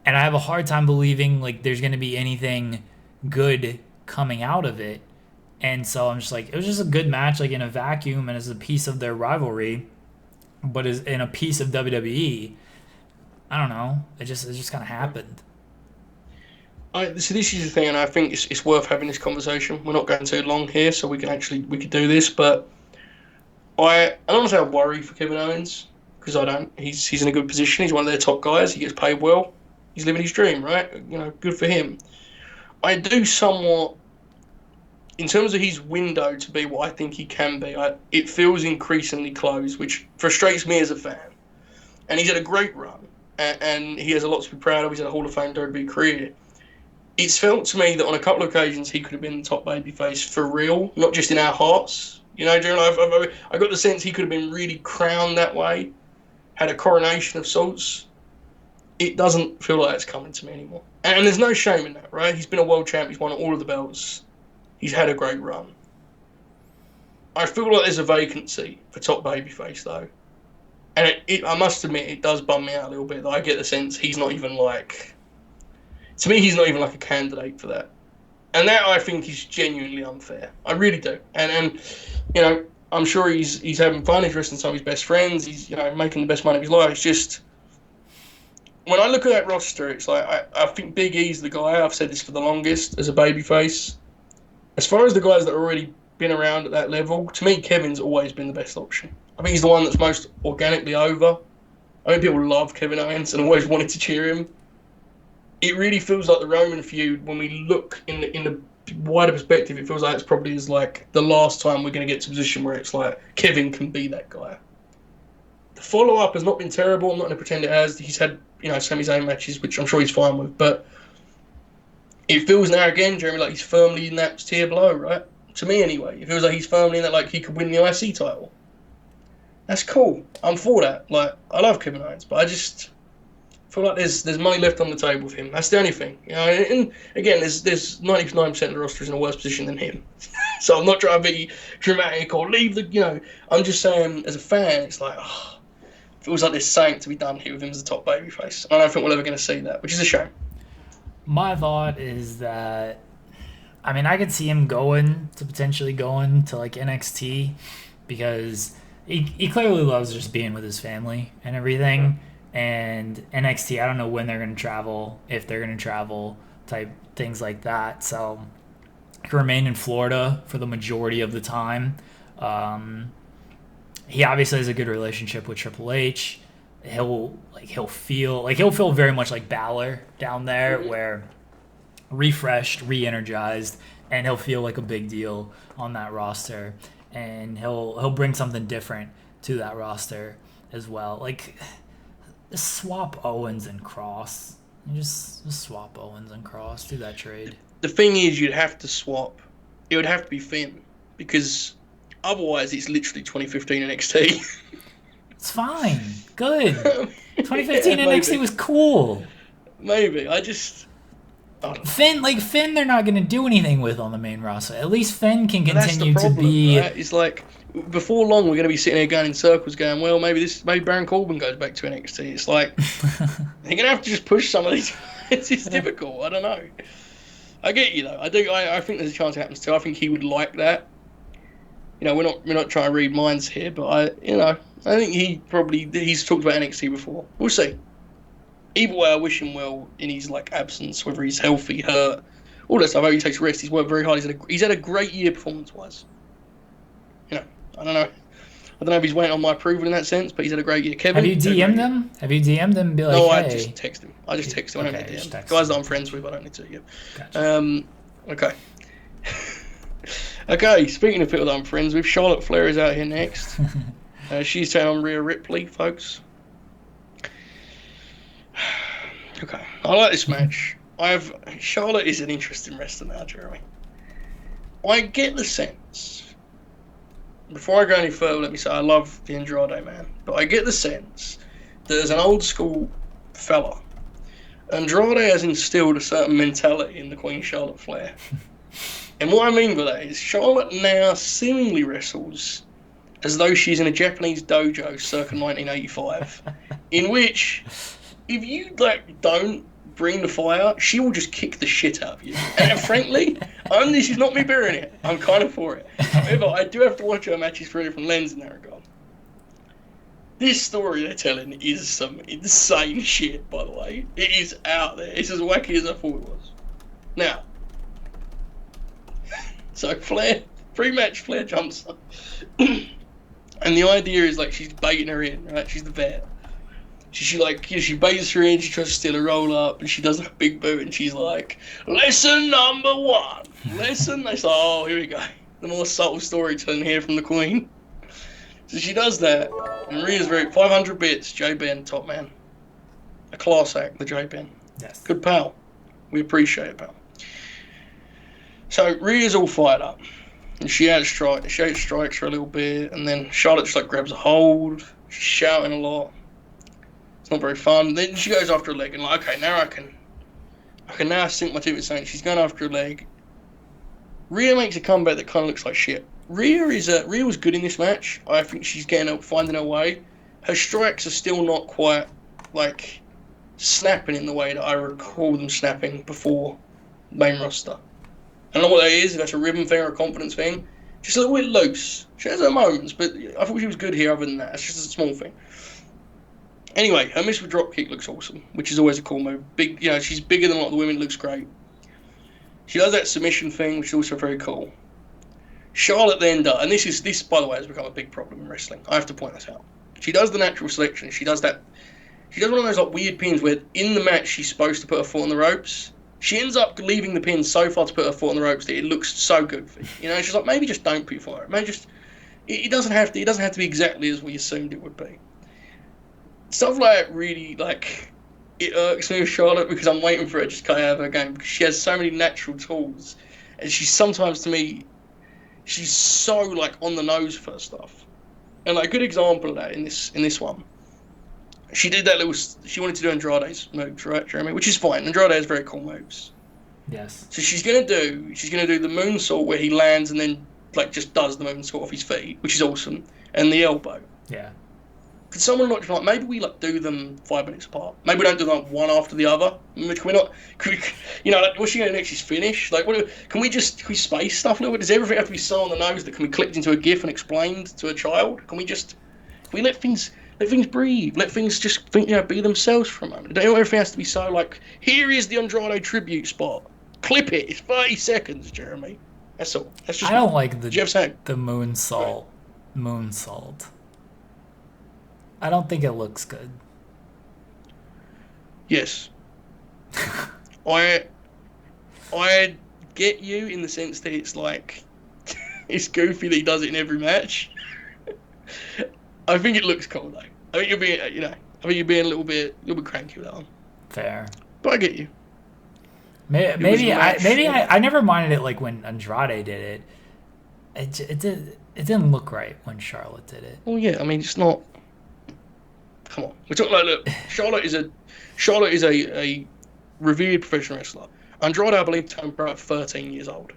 Speaker 2: and I have a hard time believing like there's going to be anything good coming out of it. And so I'm just like, it was just a good match, like in a vacuum and as a piece of their rivalry, but as in a piece of WWE. I don't know. It just kind of happened.
Speaker 1: So this is the thing, and I think it's worth having this conversation. We're not going too long here, so we could do this. But I don't want to say I worry for Kevin Owens, because I don't. He's in a good position. He's one of their top guys. He gets paid well. He's living his dream, right? Good for him. I do somewhat, in terms of his window to be what I think he can be. It feels increasingly close, which frustrates me as a fan. And he's had a great run, and he has a lot to be proud of. He's had a Hall of Fame WWE career. It's felt to me that on a couple of occasions he could have been the top babyface for real, not just in our hearts. I got the sense he could have been really crowned that way, had a coronation of sorts. It doesn't feel like that's coming to me anymore. And there's no shame in that, right? He's been a world champ. He's won all of the belts. He's had a great run. I feel like there's a vacancy for top babyface, though. And I must admit, it does bum me out a little bit that I get the sense he's not even like... To me, he's not even like a candidate for that. And that, I think, is genuinely unfair. I really do. And I'm sure he's having fun. He's wrestling some of his best friends. He's, making the best money of his life. It's just... When I look at that roster, it's like, I think Big E's the guy. I've said this for the longest, as a babyface. As far as the guys that have already been around at that level, to me, Kevin's always been the best option. I think he's the one that's most organically over. I think people love Kevin Owens and always wanted to cheer him. It really feels like the Roman feud, when we look in the wider perspective, it feels like it's probably like the last time we're going to get to a position where it's like Kevin can be that guy. The follow-up has not been terrible. I'm not going to pretend it has. He's had, Sami Zayn matches, which I'm sure he's fine with, but it feels now again, Jeremy, like he's firmly in that tier below, right? To me, anyway. It feels like he's firmly in that, like, he could win the IC title. That's cool. I'm for that. Like, I love Kevin Owens, but I just feel like there's money left on the table with him. That's the only thing. And again, there's 99% of the roster is in a worse position than him. So I'm not trying to be dramatic or leave the, I'm just saying, as a fan, it's like, feels like there's something to be done here with him as a top babyface. I don't think we're ever going to see that, which is a shame.
Speaker 2: My thought is that, I could see him potentially going to like NXT, because he clearly loves just being with his family and everything. Yeah. And NXT, I don't know when they're going to travel, if they're going to travel, type things like that. So he can remain in Florida for the majority of the time. He obviously has a good relationship with Triple H. He'll feel very much like Balor down there, where refreshed, re-energized, and he'll feel like a big deal on that roster, and he'll bring something different to that roster as well. Like, swap Owens and Cross. Just swap Owens and Cross. Do that trade.
Speaker 1: The thing is, you'd have to swap. It would have to be Finn, because otherwise it's literally 2015 NXT.
Speaker 2: It's fine. Good. 2015
Speaker 1: yeah,
Speaker 2: NXT was cool.
Speaker 1: Maybe. I don't know.
Speaker 2: Finn, they're not going to do anything with on the main roster. At least Finn can continue
Speaker 1: problem,
Speaker 2: to be.
Speaker 1: Right? It's like, before long, we're going to be sitting here going in circles, going, well, maybe Baron Corbin goes back to NXT. It's like, they're going to have to just push some of these. It's difficult. I don't know. I get you though. I do. I think there's a chance it happens too. I think he would like that. You know, we're not trying to read minds here, but I think he's talked about NXT before. We'll see. Either way, I wish him well in his absence, whether he's healthy, hurt, all that stuff. I hope he takes rest. He's worked very hard. He's had a great year performance-wise. You know, I don't know if he's waiting on my approval in that sense, but he's had a great year. Kevin,
Speaker 2: have you DM'd him? Have you DM'd him? And be like,
Speaker 1: no,
Speaker 2: hey.
Speaker 1: I just text him. I just text him. I don't need to DM. Guys that I'm friends with, I don't need to. Yeah.
Speaker 2: Gotcha.
Speaker 1: Okay. Okay. Speaking of people that I'm friends with, Charlotte Flair is out here next. She's taking on Rhea Ripley, folks. Okay, I like this match. Charlotte is an interesting wrestler now, Jeremy. I get the sense. Before I go any further, let me say I love the Andrade man, but I get the sense that as an old school fella, Andrade has instilled a certain mentality in the Queen Charlotte Flair. And what I mean by that is Charlotte now seemingly wrestles as though she's in a Japanese dojo circa 1985, in which if you don't bring the fire, she will just kick the shit out of you. And frankly, this is not me bearing it. I'm kind of for it. However, I do have to watch her matches through a different lens in that regard. This story they're telling is some insane shit, by the way. It is out there. It's as wacky as I thought it was. Now, so Flair, pre-match Flair jumps up. And the idea is she's baiting her in, right? She's the vet. She baits her in, she tries to steal a roll up, and she does a big boot, and she's like, lesson number one. Lesson? They say, oh, here we go. The more subtle storytelling here from the Queen. So she does that, and Rhea's 500 bits, J Ben, top man. A class act, the J Ben.
Speaker 2: Yes.
Speaker 1: Good pal. We appreciate it, pal. So Rhea's all fired up. And she strikes for a little bit, and then Charlotte just grabs a hold. She's shouting a lot. It's not very fun. Then she goes after a leg, and okay, now I can now sink my teeth in saying she's going after a leg. Rhea makes a comeback that kind of looks like shit. Rhea was good in this match. I think she's finding her way. Her strikes are still not quite snapping in the way that I recall them snapping before main roster. I don't know what that is, if that's a rhythm thing or a confidence thing. Just a little bit loose. She has her moments, but I thought she was good here other than that. It's just a small thing. Anyway, her miss with dropkick looks awesome, which is always a cool move. Big, she's bigger than a lot of the women, looks great. She does that submission thing, which is also very cool. Charlotte then does, and this by the way has become a big problem in wrestling. I have to point this out. She does the natural selection. She does one of those weird pins where in the match she's supposed to put her foot on the ropes. She ends up leaving the pin so far to put her foot on the ropes that it looks so good for you. She's maybe just don't put your foot on it. Maybe just it doesn't have to be exactly as we assumed it would be. Stuff like that really it irks me with Charlotte because I'm waiting for her to just cut out of her game because she has so many natural tools, and she's sometimes to me she's so on the nose for her stuff. And a good example of that in this one. She did that she wanted to do Andrade's moves, right, Jeremy? Which is fine. Andrade has very cool moves.
Speaker 2: Yes.
Speaker 1: So she's gonna do the moonsault where he lands and then just does the moonsault off his feet, which is awesome, and the elbow.
Speaker 2: Yeah.
Speaker 1: Could someone maybe we do them 5 minutes apart? Maybe we don't do them one after the other. Can we not? What's she gonna next? Is finish? Can we space stuff a little bit? Does everything have to be so on the nose that can be clicked into a GIF and explained to a child? Can we let things breathe? Let things just be themselves for a moment. Don't everything has to be so here is the Andrade tribute spot. Clip it. It's 30 seconds, Jeremy. That's all. That's just.
Speaker 2: I don't like the
Speaker 1: moonsault.
Speaker 2: Right. Moonsault. I don't think it looks good.
Speaker 1: Yes. I get you in the sense that it's it's goofy that he does it in every match. I think it looks cool though. I think you're being, you're being a little bit cranky with that one.
Speaker 2: Fair.
Speaker 1: But I get you.
Speaker 2: Maybe I never minded it like when Andrade did it. It didn't look right when Charlotte did it.
Speaker 1: Well, yeah, I mean, it's not. Come on, we're talking like, look, Charlotte is a revered professional wrestler. Andrade, I believe, turned pro at 13 years old.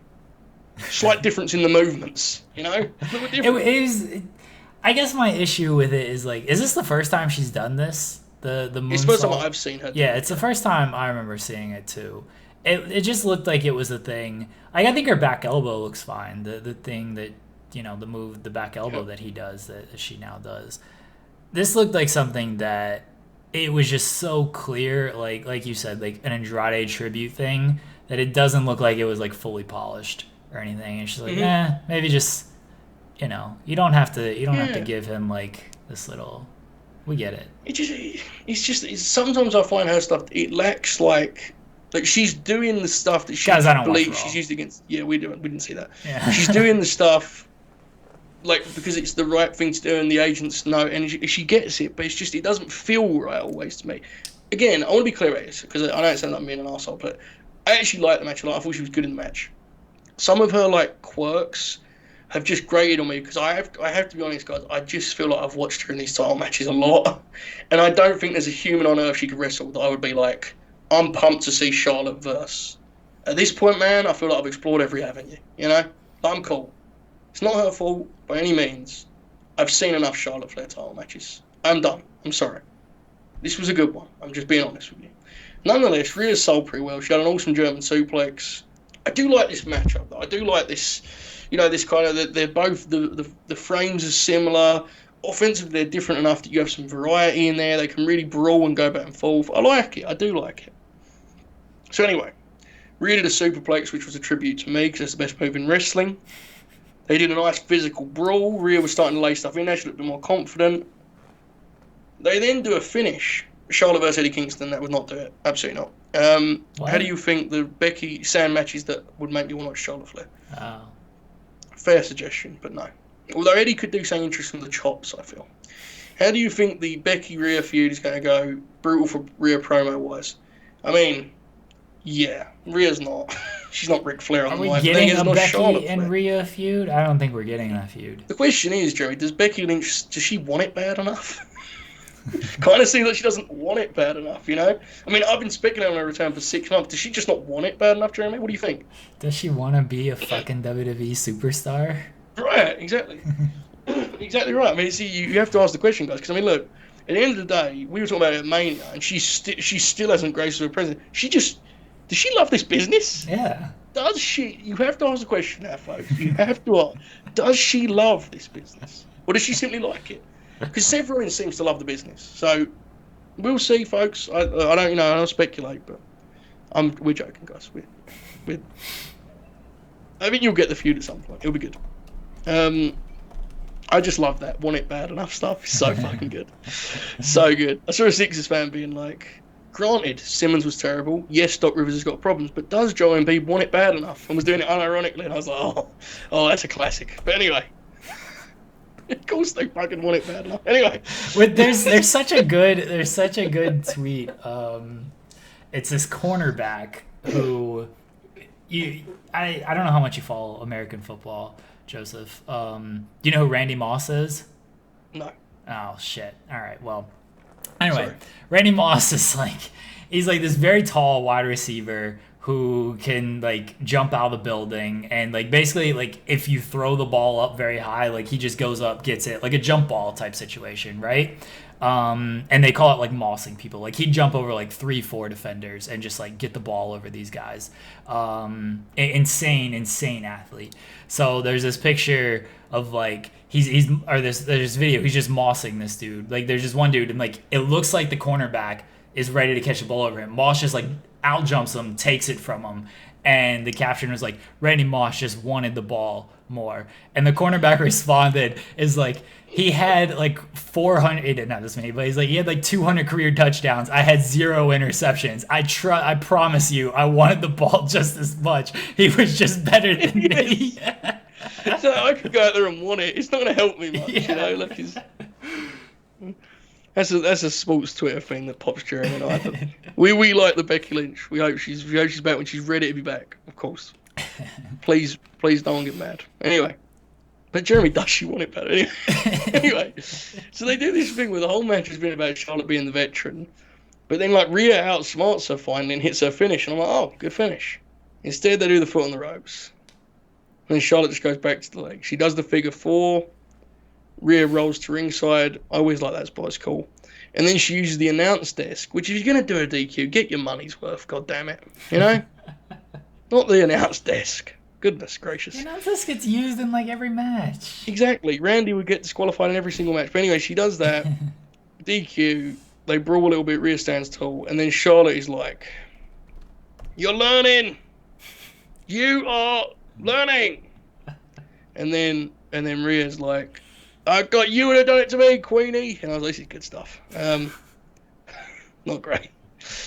Speaker 1: Slight difference in the movements, you know.
Speaker 2: I guess my issue with it is like, is this the first time she's done this? The moonsault?
Speaker 1: It's the first time I've seen her.
Speaker 2: Yeah, it's the first time I remember seeing it too. It just looked like it was a thing. Like, I think her back elbow looks fine. The thing that, you know, the back elbow that he does, that she now does. This looked like something that it was just so clear, like you said, like an Andrade tribute thing, that it doesn't look like it was like fully polished or anything. And she's like, maybe just, you know, you don't have to give him like this little. We get it.
Speaker 1: It's just sometimes I find her stuff, it lacks like she's doing the stuff that she believes she's used against. Yeah, we didn't see that. Yeah. She's doing the stuff like because it's the right thing to do and the agents know, and she gets it, but it doesn't feel right always to me. Again, I want to be clear about this because I know it sounds like I'm being an arsehole, but I actually liked the match a lot. I thought she was good in the match. Some of her like quirks have just grated on me because I have to be honest, guys. I just feel like I've watched her in these title matches a lot, and I don't think there's a human on earth she could wrestle that I would be like, I'm pumped to see Charlotte verse. At this point, man, I feel like I've explored every avenue. You know, I'm cool. It's not her fault by any means. I've seen enough Charlotte Flair title matches. I'm done. I'm sorry. This was a good one. I'm just being honest with you. Nonetheless, Rhea sold pretty well. She had an awesome German suplex. I do like this matchup, though. I do like this. You know, this kind of, they're both, the frames are similar. Offensively, they're different enough that you have some variety in there. They can really brawl and go back and forth. I like it. I do like it. So anyway, Rhea did a superplex, which was a tribute to me because that's the best move in wrestling. They did a nice physical brawl. Rhea was starting to lay stuff in there. She looked a bit more confident. They then do a finish. Charlotte versus Eddie Kingston, that would not do it. Absolutely not. How do you think the Becky Sam matches that would make you want to watch Charlotte Flair?
Speaker 2: Oh.
Speaker 1: Fair suggestion, but no. Although Eddie could do something interesting with the chops, I feel. How do you think the Becky-Rhea feud is going to go, brutal for Rhea promo-wise? I mean, yeah, Rhea's not. She's not Ric Flair on the line.
Speaker 2: Are we getting a Becky and Rhea feud? I don't think we're getting that feud.
Speaker 1: The question is, Joey, does Becky Lynch, does she want it bad enough? Kind of seems like she doesn't want it bad enough, you know? I mean, I've been speculating on her return for 6 months. Does she just not want it bad enough, Jeremy? What do you think?
Speaker 2: Does she want to be a fucking WWE superstar?
Speaker 1: Right, exactly. Exactly right. I mean, see, you have to ask the question, guys, because, I mean, look, at the end of the day, we were talking about it at Mania, and she still hasn't graced her president. Does she love this business?
Speaker 2: Yeah.
Speaker 1: Does she? You have to ask the question now, folks. You have to ask. Does she love this business? Or does she simply like it? Because Seth Rollins seems to love the business. So, we'll see, folks. I don't speculate, but we're joking, guys. I think you'll get the feud at some point. It'll be good. I just love that want it bad enough stuff. It's so fucking good. So good. I saw a Sixers fan being like, granted, Simmons was terrible. Yes, Doc Rivers has got problems, but does Joel Embiid want it bad enough? And was doing it unironically, and I was like, oh, that's a classic. But anyway. Of course they fucking want it bad enough. Anyway.
Speaker 2: There's such a good tweet. It's this cornerback who I don't know how much you follow American football, Joseph. Do you know who Randy Moss is?
Speaker 1: No.
Speaker 2: Oh shit. All right. Well, anyway,
Speaker 1: Sorry.
Speaker 2: Randy Moss is he's like this very tall wide receiver who can like jump out of the building and like basically like if you throw the ball up very high, like he just goes up, gets it, like a jump ball type situation, right? And they call it like mossing people. Like he'd jump over like 3-4 defenders and just like get the ball over these guys. Insane athlete. So there's this picture of like there's this video. He's just mossing this dude. Like there's just one dude and like it looks like the cornerback is ready to catch the ball over him. Moss just like out jumps him, takes it from him, and the caption was like, Randy Moss just wanted the ball more. And the cornerback responded is like, he had like 400, not this many, but he's like, he had like 200 career touchdowns. I had 0 interceptions. I promise you, I wanted the ball just as much. He was just better than me.
Speaker 1: So I could go out there and want it. It's not going to help me much, you know? Like That's a sports Twitter thing that pops during the night. We like the Becky Lynch. We hope she's back when she's ready to be back. Of course. Please don't get mad. Anyway, but Jeremy, does she want it better? Anyway, so they do this thing where the whole match has been about Charlotte being the veteran, but then like Rhea outsmarts her finally and hits her finish, and I'm like, oh, good finish. Instead, they do the foot on the ropes, and then Charlotte just goes back to the leg. She does the figure four. Rhea rolls to ringside. I always like that spot. It's cool. And then she uses the announce desk, which if you're going to do a DQ, get your money's worth, God damn it. You know? Not the announce desk. Goodness gracious.
Speaker 2: The announce desk gets used in like every match.
Speaker 1: Exactly. Randy would get disqualified in every single match. But anyway, she does that. DQ. They brawl a little bit. Rhea stands tall. And then Charlotte is like, you're learning. You are learning. And then Rhea's like, I got you would have done it to me, Queenie. And I was like, this is good stuff. Not great.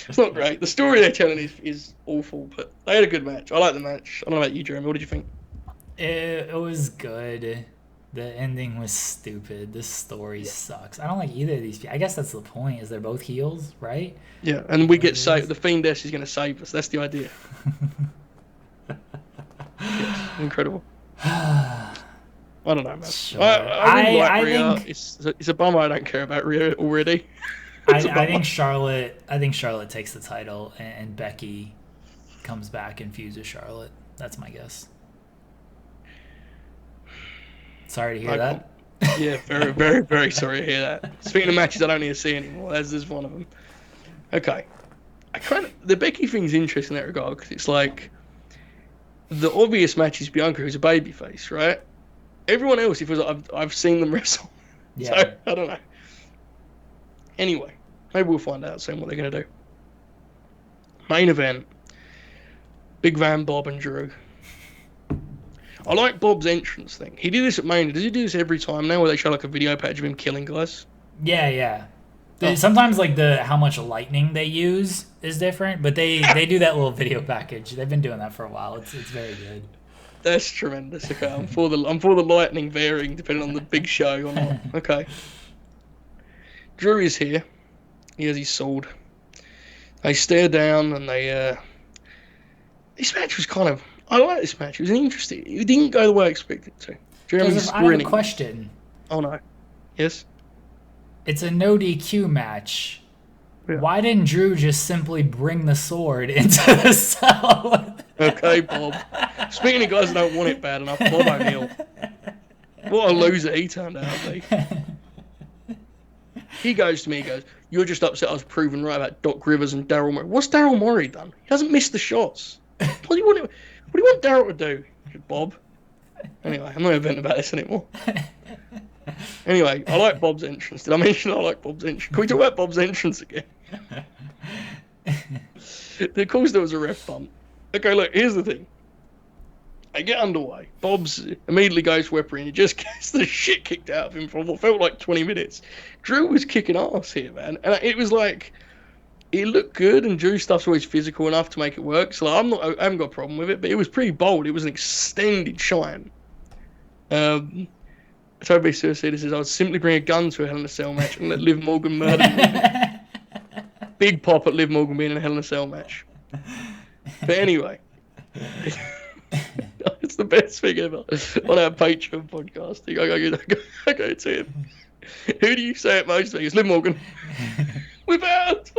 Speaker 1: It's not great. The story they're telling is awful, but they had a good match. I like the match. I don't know about you, Jeremy. What did you think?
Speaker 2: It was good. The ending was stupid. This story sucks. I don't like either of these people. I guess that's the point, is they're both heels, right?
Speaker 1: Yeah, and we get saved. The Fiendess is going to save us. That's the idea. Yes, incredible. I don't know, man.
Speaker 2: Sure.
Speaker 1: I really like
Speaker 2: I
Speaker 1: Rhea.
Speaker 2: think
Speaker 1: It's a bummer I don't care about Rhea already.
Speaker 2: I think Charlotte takes the title and Becky comes back and feuds with Charlotte. That's my guess. Sorry to hear that.
Speaker 1: Yeah, very, very, very sorry to hear that. Speaking of matches I don't need to see anymore, there's one of them. Okay. The Becky thing's interesting in that regard because it's like the obvious match is Bianca, who's a babyface, right? Everyone else, if it was I've seen them wrestle. Yeah. So, I don't know. Anyway, maybe we'll find out soon what they're going to do. Main event. Big Van, Bob, and Drew. I like Bob's entrance thing. He did this at Mania. Does he do this every time now where they show like a video patch of him killing guys?
Speaker 2: Yeah. Sometimes like how much lightning they use is different, but they do that little video package. They've been doing that for a while. It's very good.
Speaker 1: That's tremendous. Okay, I'm for the lightning varying depending on the big show or not. Okay. Drew is here. He has his sword. They stare down and they. This match was kind of. I like this match. It was interesting. It didn't go the way I expected it to. Jeremy's
Speaker 2: I have a question.
Speaker 1: Oh no. Yes.
Speaker 2: It's a no DQ match.
Speaker 1: Yeah.
Speaker 2: Why didn't Drew just simply bring the sword into the cell?
Speaker 1: Okay, Bob. Speaking of guys that don't want it bad enough, Bob O'Neill. What a loser he turned out to be. He goes to me, you're just upset I was proven right about Doc Rivers and Daryl Morey. What's Daryl Morey done? He hasn't missed the shots. What do you want Daryl to do, Bob? Anyway, I'm not even venting about this anymore. Anyway, I like Bob's entrance. Did I mention I like Bob's entrance? Can we talk about Bob's entrance again? Of course there was a ref bump. Okay, look, here's the thing. I get underway. Bob's immediately goes to weaponry and he just gets the shit kicked out of him for what felt like 20 minutes. Drew was kicking ass here, man. And it was like, it looked good and Drew stuff's always physical enough to make it work. So I haven't got a problem with it, but it was pretty bold. It was an extended shine. Toby Suicide says, I would simply bring a gun to a Hell in a Cell match and let Liv Morgan murder me. Big pop at Liv Morgan being in a Hell in a Cell match. But anyway, it's the best thing ever on our Patreon podcasting. I go to him. Who do you say it most to? It's Liv Morgan. Without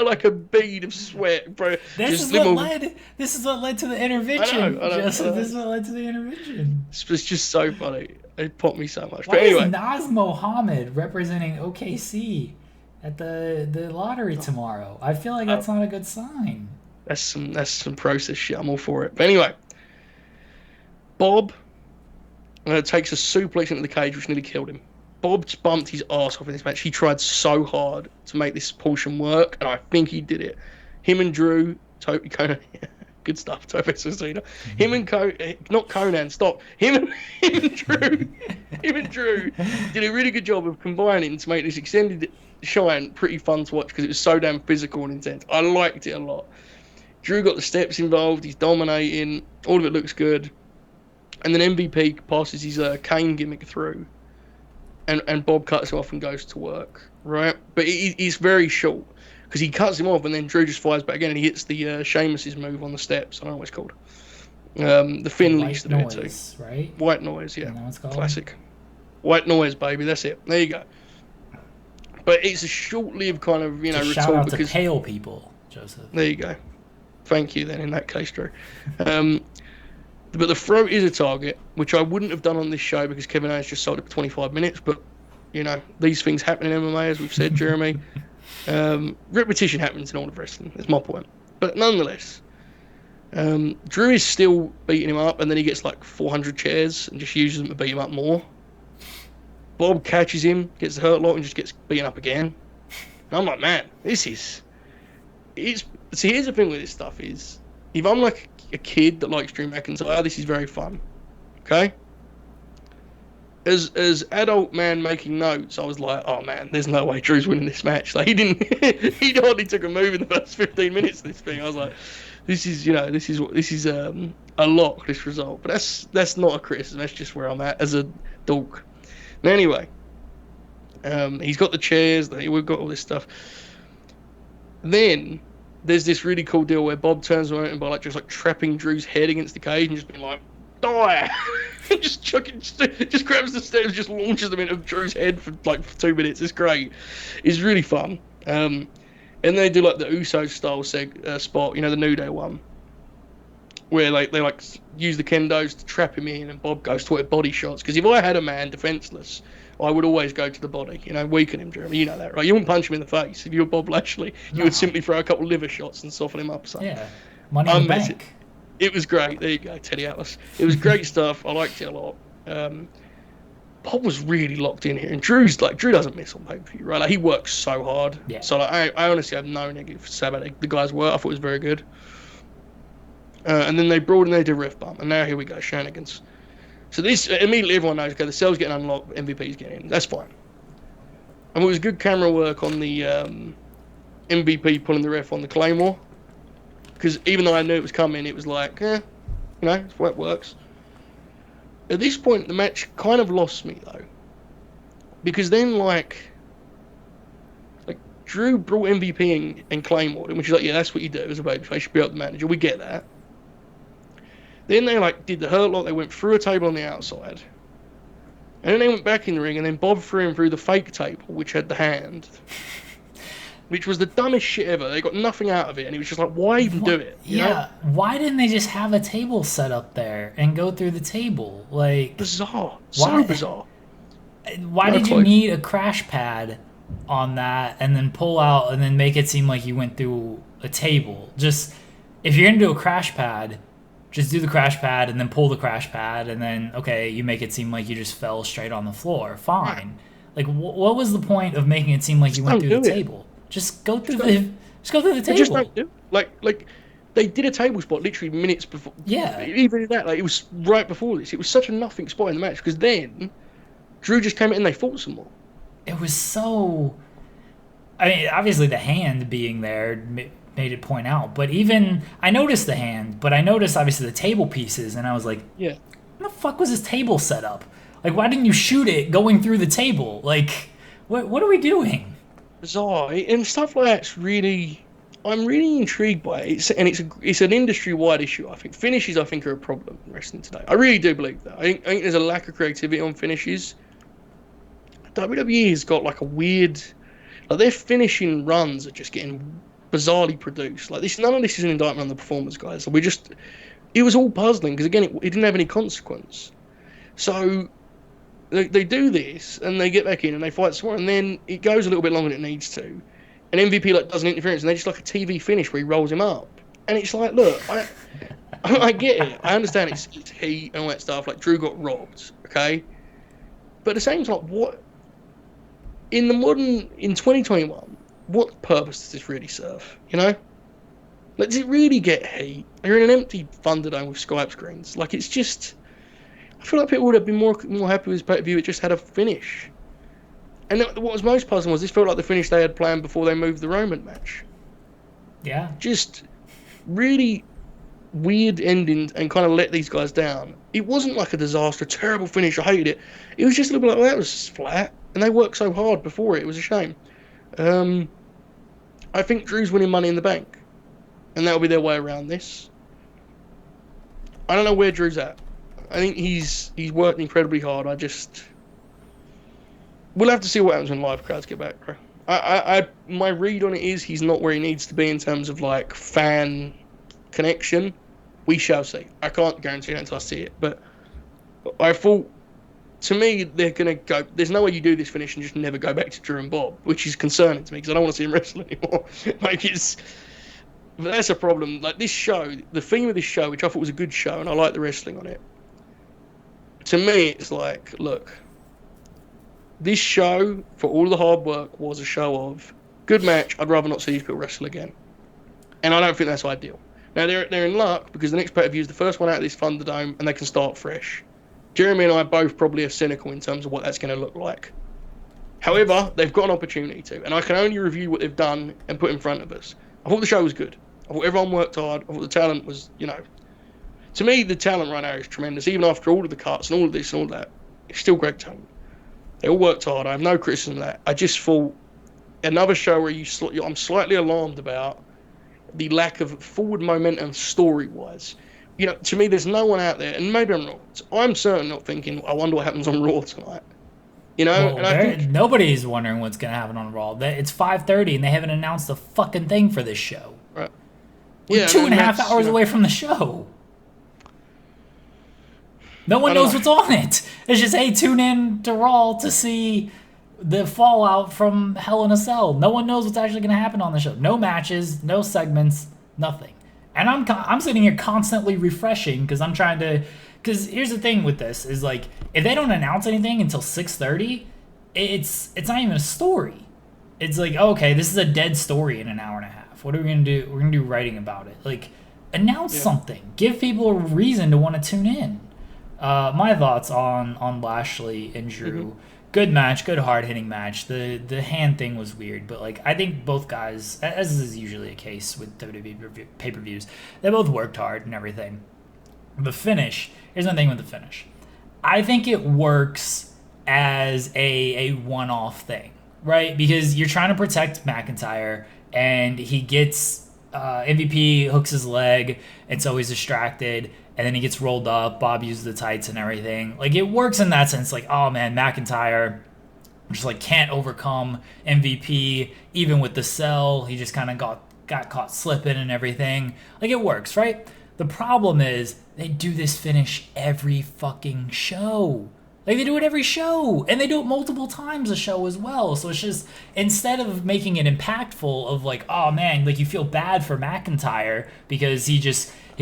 Speaker 1: like a bead of sweat, bro.
Speaker 2: This is what led to the intervention. I know. This is what led to the intervention.
Speaker 1: It's just so funny. It popped me so much.
Speaker 2: Why
Speaker 1: but anyway,
Speaker 2: is Naz Mohammed representing OKC at the lottery tomorrow? I feel like that's not a good sign.
Speaker 1: That's some process shit. I'm all for it. But anyway, Bob takes a suplex into the cage, which nearly killed him. Bob bumped his ass off in this match. He tried so hard to make this portion work, and I think he did it. Him and Drew, Toby Conan, good stuff, Toby Cecina. Him and not Conan, stop. Him and Drew did a really good job of combining to make this extended shine pretty fun to watch because it was so damn physical and intense. I liked it a lot. Drew got the steps involved. He's dominating. All of it looks good. And then MVP passes his Kane gimmick through. and Bob cuts him off and goes to work, right? But it's very short because he cuts him off and then Drew just fires back again and he hits the Sheamus's move on the steps. I don't know what it's called. The Finley used to do it too.
Speaker 2: Right?
Speaker 1: White noise, yeah.
Speaker 2: It's called?
Speaker 1: Classic. White noise, baby. That's it. There you go. But it's a short-lived kind of, retort
Speaker 2: shout out
Speaker 1: because
Speaker 2: to pale people, Joseph.
Speaker 1: There you go. Thank you then in that case, Drew. But the throat is a target, which I wouldn't have done on this show because Kevin Owens just sold it for 25 minutes. But, these things happen in MMA, as we've said, Jeremy. Repetition happens in all of wrestling. That's my point. But nonetheless, Drew is still beating him up, and then he gets like 400 chairs and just uses them to beat him up more. Bob catches him, gets the hurt lock, and just gets beaten up again. And I'm like, man, see, here's the thing with this stuff is, if I'm like a kid that likes Drew McIntyre, this is very fun. Okay? As adult man making notes, I was like, oh man, there's no way Drew's winning this match. Like he hardly took a move in the first 15 minutes of this thing. I was like, this is a lock, this result. But that's not a criticism, that's just where I'm at as a dork. Anyway, he's got the chairs, we've got all this stuff. Then there's this really cool deal where Bob turns around and by just trapping Drew's head against the cage and just being like, die! just grabs the stairs, just launches them into Drew's head for 2 minutes. It's great. It's really fun. And they do the Usos style spot, the New Day one, where they use the kendos to trap him in, and Bob goes to it body shots. Because if I had a man defenseless, I would always go to the body, weaken him, Jeremy. You know that, right? You wouldn't punch him in the face. If you were Bob Lashley, you would simply throw a couple liver shots and soften him up. So.
Speaker 2: Yeah, money in the bank.
Speaker 1: It was great. There you go, Teddy Atlas. It was great stuff. I liked it a lot. Bob was really locked in here, and Drew doesn't miss on pay-per-view, right? He works so hard.
Speaker 2: Yeah.
Speaker 1: So I honestly have no negative to say about the guy's work. I thought it was very good. And then they brought in, they did ref bump, and now here we go, shenanigans. So this immediately everyone knows, okay, the cell's getting unlocked, MVP's getting in. That's fine. And it was good camera work on the MVP pulling the ref on the Claymore, because even though I knew it was coming, it was like, that's why it works. At this point, the match kind of lost me though, because then Drew brought MVP and Claymore, which is that's what you do as a babyface. You should be up the manager. We get that. Then they did the hurt lock. They went through a table on the outside, and then they went back in the ring, and then Bob threw him through the fake table, which had the hand, which was the dumbest shit ever. They got nothing out of it, and he was just like, "Why even do it?" You know?
Speaker 2: Why didn't they just have a table set up there and go through the table?
Speaker 1: Bizarre, so bizarre.
Speaker 2: Why did you need a crash pad on that, and then pull out, and then make it seem like you went through a table? Just if you're gonna do a crash pad, just do the crash pad and then pull the crash pad, and then you make it seem like you just fell straight on the floor. Fine. What was the point of making it seem like you went through the table? Just go through the table.
Speaker 1: Just don't do it. They did a table spot literally minutes before.
Speaker 2: Yeah.
Speaker 1: Even that, it was right before this. It was such a nothing spot in the match because then Drew just came in and they fought some more.
Speaker 2: It was so. I mean, obviously the hand being there made it point out, but even I noticed the hand, but I noticed obviously the table pieces, and I was like,
Speaker 1: yeah,
Speaker 2: how the fuck was this table set up? Why didn't you shoot it going through the table? What are we doing?
Speaker 1: Bizarre, and stuff like that's really, I'm really intrigued by it. It's an industry-wide issue. I think finishes, are a problem in wrestling today. I really do believe that. I think there's a lack of creativity on finishes. WWE has got a weird, their finishing runs are just getting bizarrely produced. None of this is an indictment on the performers, guys. It was all puzzling because again, it didn't have any consequence. So they do this and they get back in and they fight some more, and then it goes a little bit longer than it needs to. And MVP does an interference, and they just a TV finish where he rolls him up. And it's look, I get it. I understand it's heat and all that stuff. Drew got robbed, okay? But at the same time, what in 2021? What purpose does this really serve? Does it really get heat? You're in an empty Thunderdome with Skype screens. It's just, I feel like people would have been more happy with this pay-per-view. It just had a finish. And what was most puzzling was this felt like the finish they had planned before they moved the Roman match.
Speaker 2: Yeah.
Speaker 1: Just really weird ending and kind of let these guys down. It wasn't a disaster, terrible finish. I hated it. It was just a little bit that was flat. and they worked so hard before it. It was a shame. I think Drew's winning Money in the Bank, and that'll be their way around this. I don't know where Drew's at. I think he's worked incredibly hard. We'll have to see what happens when live crowds get back, bro. My read on it is he's not where he needs to be in terms of like fan connection. We shall see. I can't guarantee that until I see it, but I thought, to me, they're gonna go. There's no way you do this finish and just never go back to Drew and Bob, which is concerning to me because I don't want to see him wrestle anymore. But that's a problem. Like this show, the theme of this show, which I thought was a good show, and I like the wrestling on it. To me, it's like, look, this show, for all the hard work, was a show of good match. I'd rather not see these people wrestle again, and I don't think that's ideal. Now they're in luck because the next pay-per-view is the first one out of this Thunderdome, and they can start fresh. Jeremy and I both probably are cynical in terms of what that's going to look like. However, they've got an opportunity to, and I can only review what they've done and put in front of us. I thought the show was good. I thought everyone worked hard. I thought the talent was, to me, the talent right now is tremendous. Even after all of the cuts and all of this and all that, it's still great talent. They all worked hard. I have no criticism of that. I just thought another show where I'm slightly alarmed about the lack of forward momentum story-wise. To me, there's no one out there, and maybe I'm wrong. I'm certainly not thinking, I wonder what happens on Raw tonight.
Speaker 2: Well,
Speaker 1: and I think
Speaker 2: nobody's wondering what's going to happen on Raw. It's 5:30, and they haven't announced a fucking thing for this show.
Speaker 1: Right.
Speaker 2: We're 2.5 hours away from the show. No one knows what's on it. It's just, hey, tune in to Raw to see the fallout from Hell in a Cell. No one knows what's actually going to happen on the show. No matches, no segments, nothing. And I'm sitting here constantly refreshing because I'm trying to. Because here's the thing with this is like if they don't announce anything until 6:30, it's not even a story. It's like, okay, this is a dead story in an hour and a half. What are we gonna do? We're gonna do writing about it. Like announce something. Give people a reason to want to tune in. My thoughts on Lashley and Drew. Mm-hmm. Good match, good hard-hitting match. The hand thing was weird, but like I think both guys, as is usually a case with WWE pay-per-views, they both worked hard and everything. The finish, here's the thing with the finish. I think it works as a one-off thing, right? Because you're trying to protect McIntyre, and he gets MVP hooks his leg, and so he's distracted. And then he gets rolled up. Bob uses the tights and everything. Like, it works in that sense. Like, oh, man, McIntyre just, like, can't overcome MVP. Even with the cell, he just kind of got caught slipping and everything. Like, it works, right? The problem is they do this finish every fucking show. Like, they do it every show. And they do it multiple times a show as well. So it's just, instead of making it impactful of, like, oh, man, like, you feel bad for McIntyre because he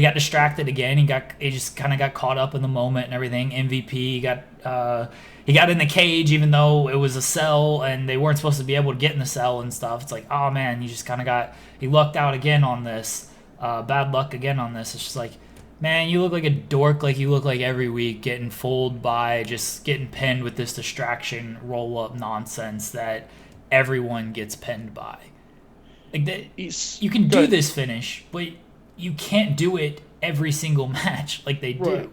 Speaker 2: got distracted again. He just kind of got caught up in the moment and everything. MVP he got in the cage even though it was a cell and they weren't supposed to be able to get in the cell and stuff. It's like, oh man, he just kind of he lucked out again on this. Bad luck again on this. It's just like, man, you look like a dork like you look like every week, getting fooled by just getting pinned with this distraction roll up nonsense that everyone gets pinned by. Like you can do this finish, but you can't do it every single match like they do.
Speaker 1: Right.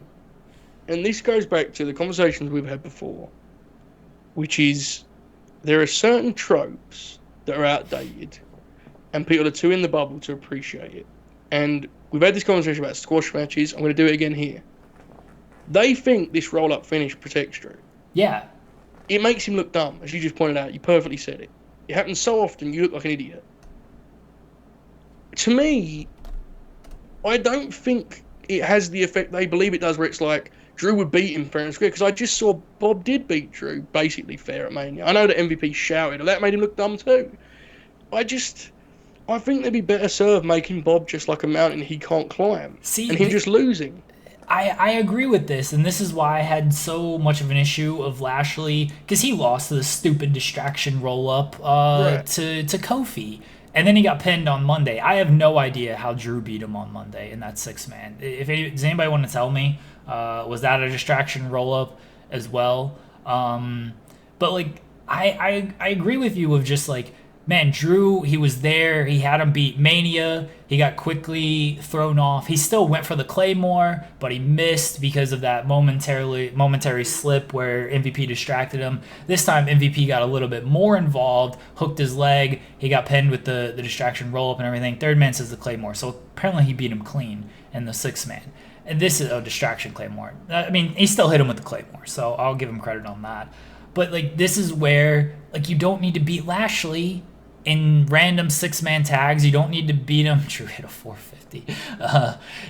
Speaker 1: And this goes back to the conversations we've had before, which is there are certain tropes that are outdated and people are too in the bubble to appreciate it. And we've had this conversation about squash matches. I'm going to do it again here. They think this roll-up finish protects Drew.
Speaker 2: Yeah.
Speaker 1: It makes him look dumb, as you just pointed out. You perfectly said it. It happens so often you look like an idiot. To me, I don't think it has the effect they believe it does, where it's like Drew would beat him fair and square, because I just saw Bob did beat Drew basically fair at Mania. I know that MVP shouted, and that made him look dumb too. I think they'd be better served making Bob just like a mountain he can't climb, and him just losing.
Speaker 2: I agree with this, and this is why I had so much of an issue of Lashley, because he lost the stupid distraction roll-up to Kofi. And then he got pinned on Monday. I have no idea how Drew beat him on Monday in that 6-man. Does anybody want to tell me? Was that a distraction roll-up as well? But, like, I agree with you of just, like, man, Drew, he was there. He had him beat Mania. He got quickly thrown off. He still went for the Claymore, but he missed because of that momentary slip where MVP distracted him. This time, MVP got a little bit more involved, hooked his leg. He got pinned with the distraction roll-up and everything. Third man says the Claymore. So apparently he beat him clean in the sixth man. And this is a distraction Claymore. I mean, he still hit him with the Claymore, so I'll give him credit on that. But, like, this is where, like, you don't need to beat Lashley in random six-man tags. You don't need to beat him. Drew hit a 450.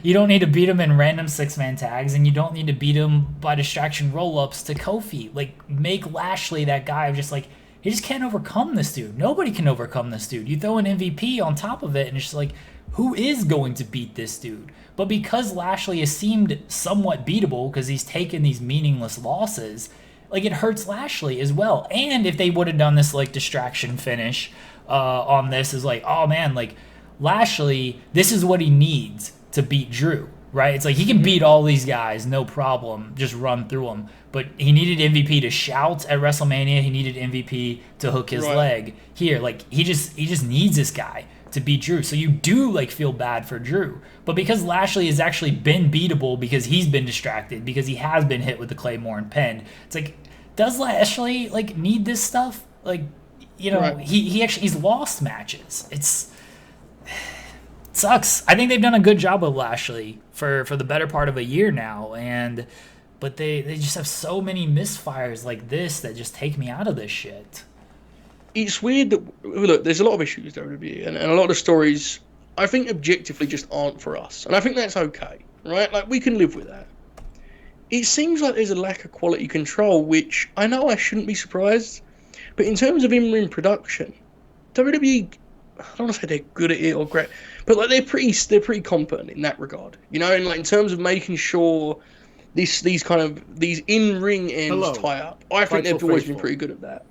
Speaker 2: You don't need to beat him in random six-man tags, and you don't need to beat him by distraction roll-ups to Kofi. Like, make Lashley that guy of just, like, he just can't overcome this dude. Nobody can overcome this dude. You throw an MVP on top of it, and it's just like, who is going to beat this dude? But because Lashley has seemed somewhat beatable because he's taken these meaningless losses, like, it hurts Lashley as well. And if they would have done this, like, distraction finish on this, is like, oh, man, like, Lashley, this is what he needs to beat Drew, right? It's like he can beat all these guys, no problem, just run through them. But he needed MVP to shout at WrestleMania. He needed MVP to hook his leg here. Like, he just needs this guy to beat Drew. So you do, like, feel bad for Drew. But because Lashley has actually been beatable because he's been distracted, because he has been hit with the Claymore and pinned, it's like, does Lashley, like, need this stuff? Like, you know, he's lost matches. It sucks. I think they've done a good job with Lashley for the better part of a year now, but they just have so many misfires like this that just take me out of this shit.
Speaker 1: It's weird that, look, there's a lot of issues with WWE, and a lot of the stories, I think, objectively just aren't for us. And I think that's okay, right? Like, we can live with that. It seems like there's a lack of quality control, which I know I shouldn't be surprised, but in terms of in-ring production, WWE, I don't want to say they're good at it or great, but, like, they're pretty competent in that regard, you know, and, like, in terms of making sure these in-ring ends tie up, I think they've always been pretty good at that.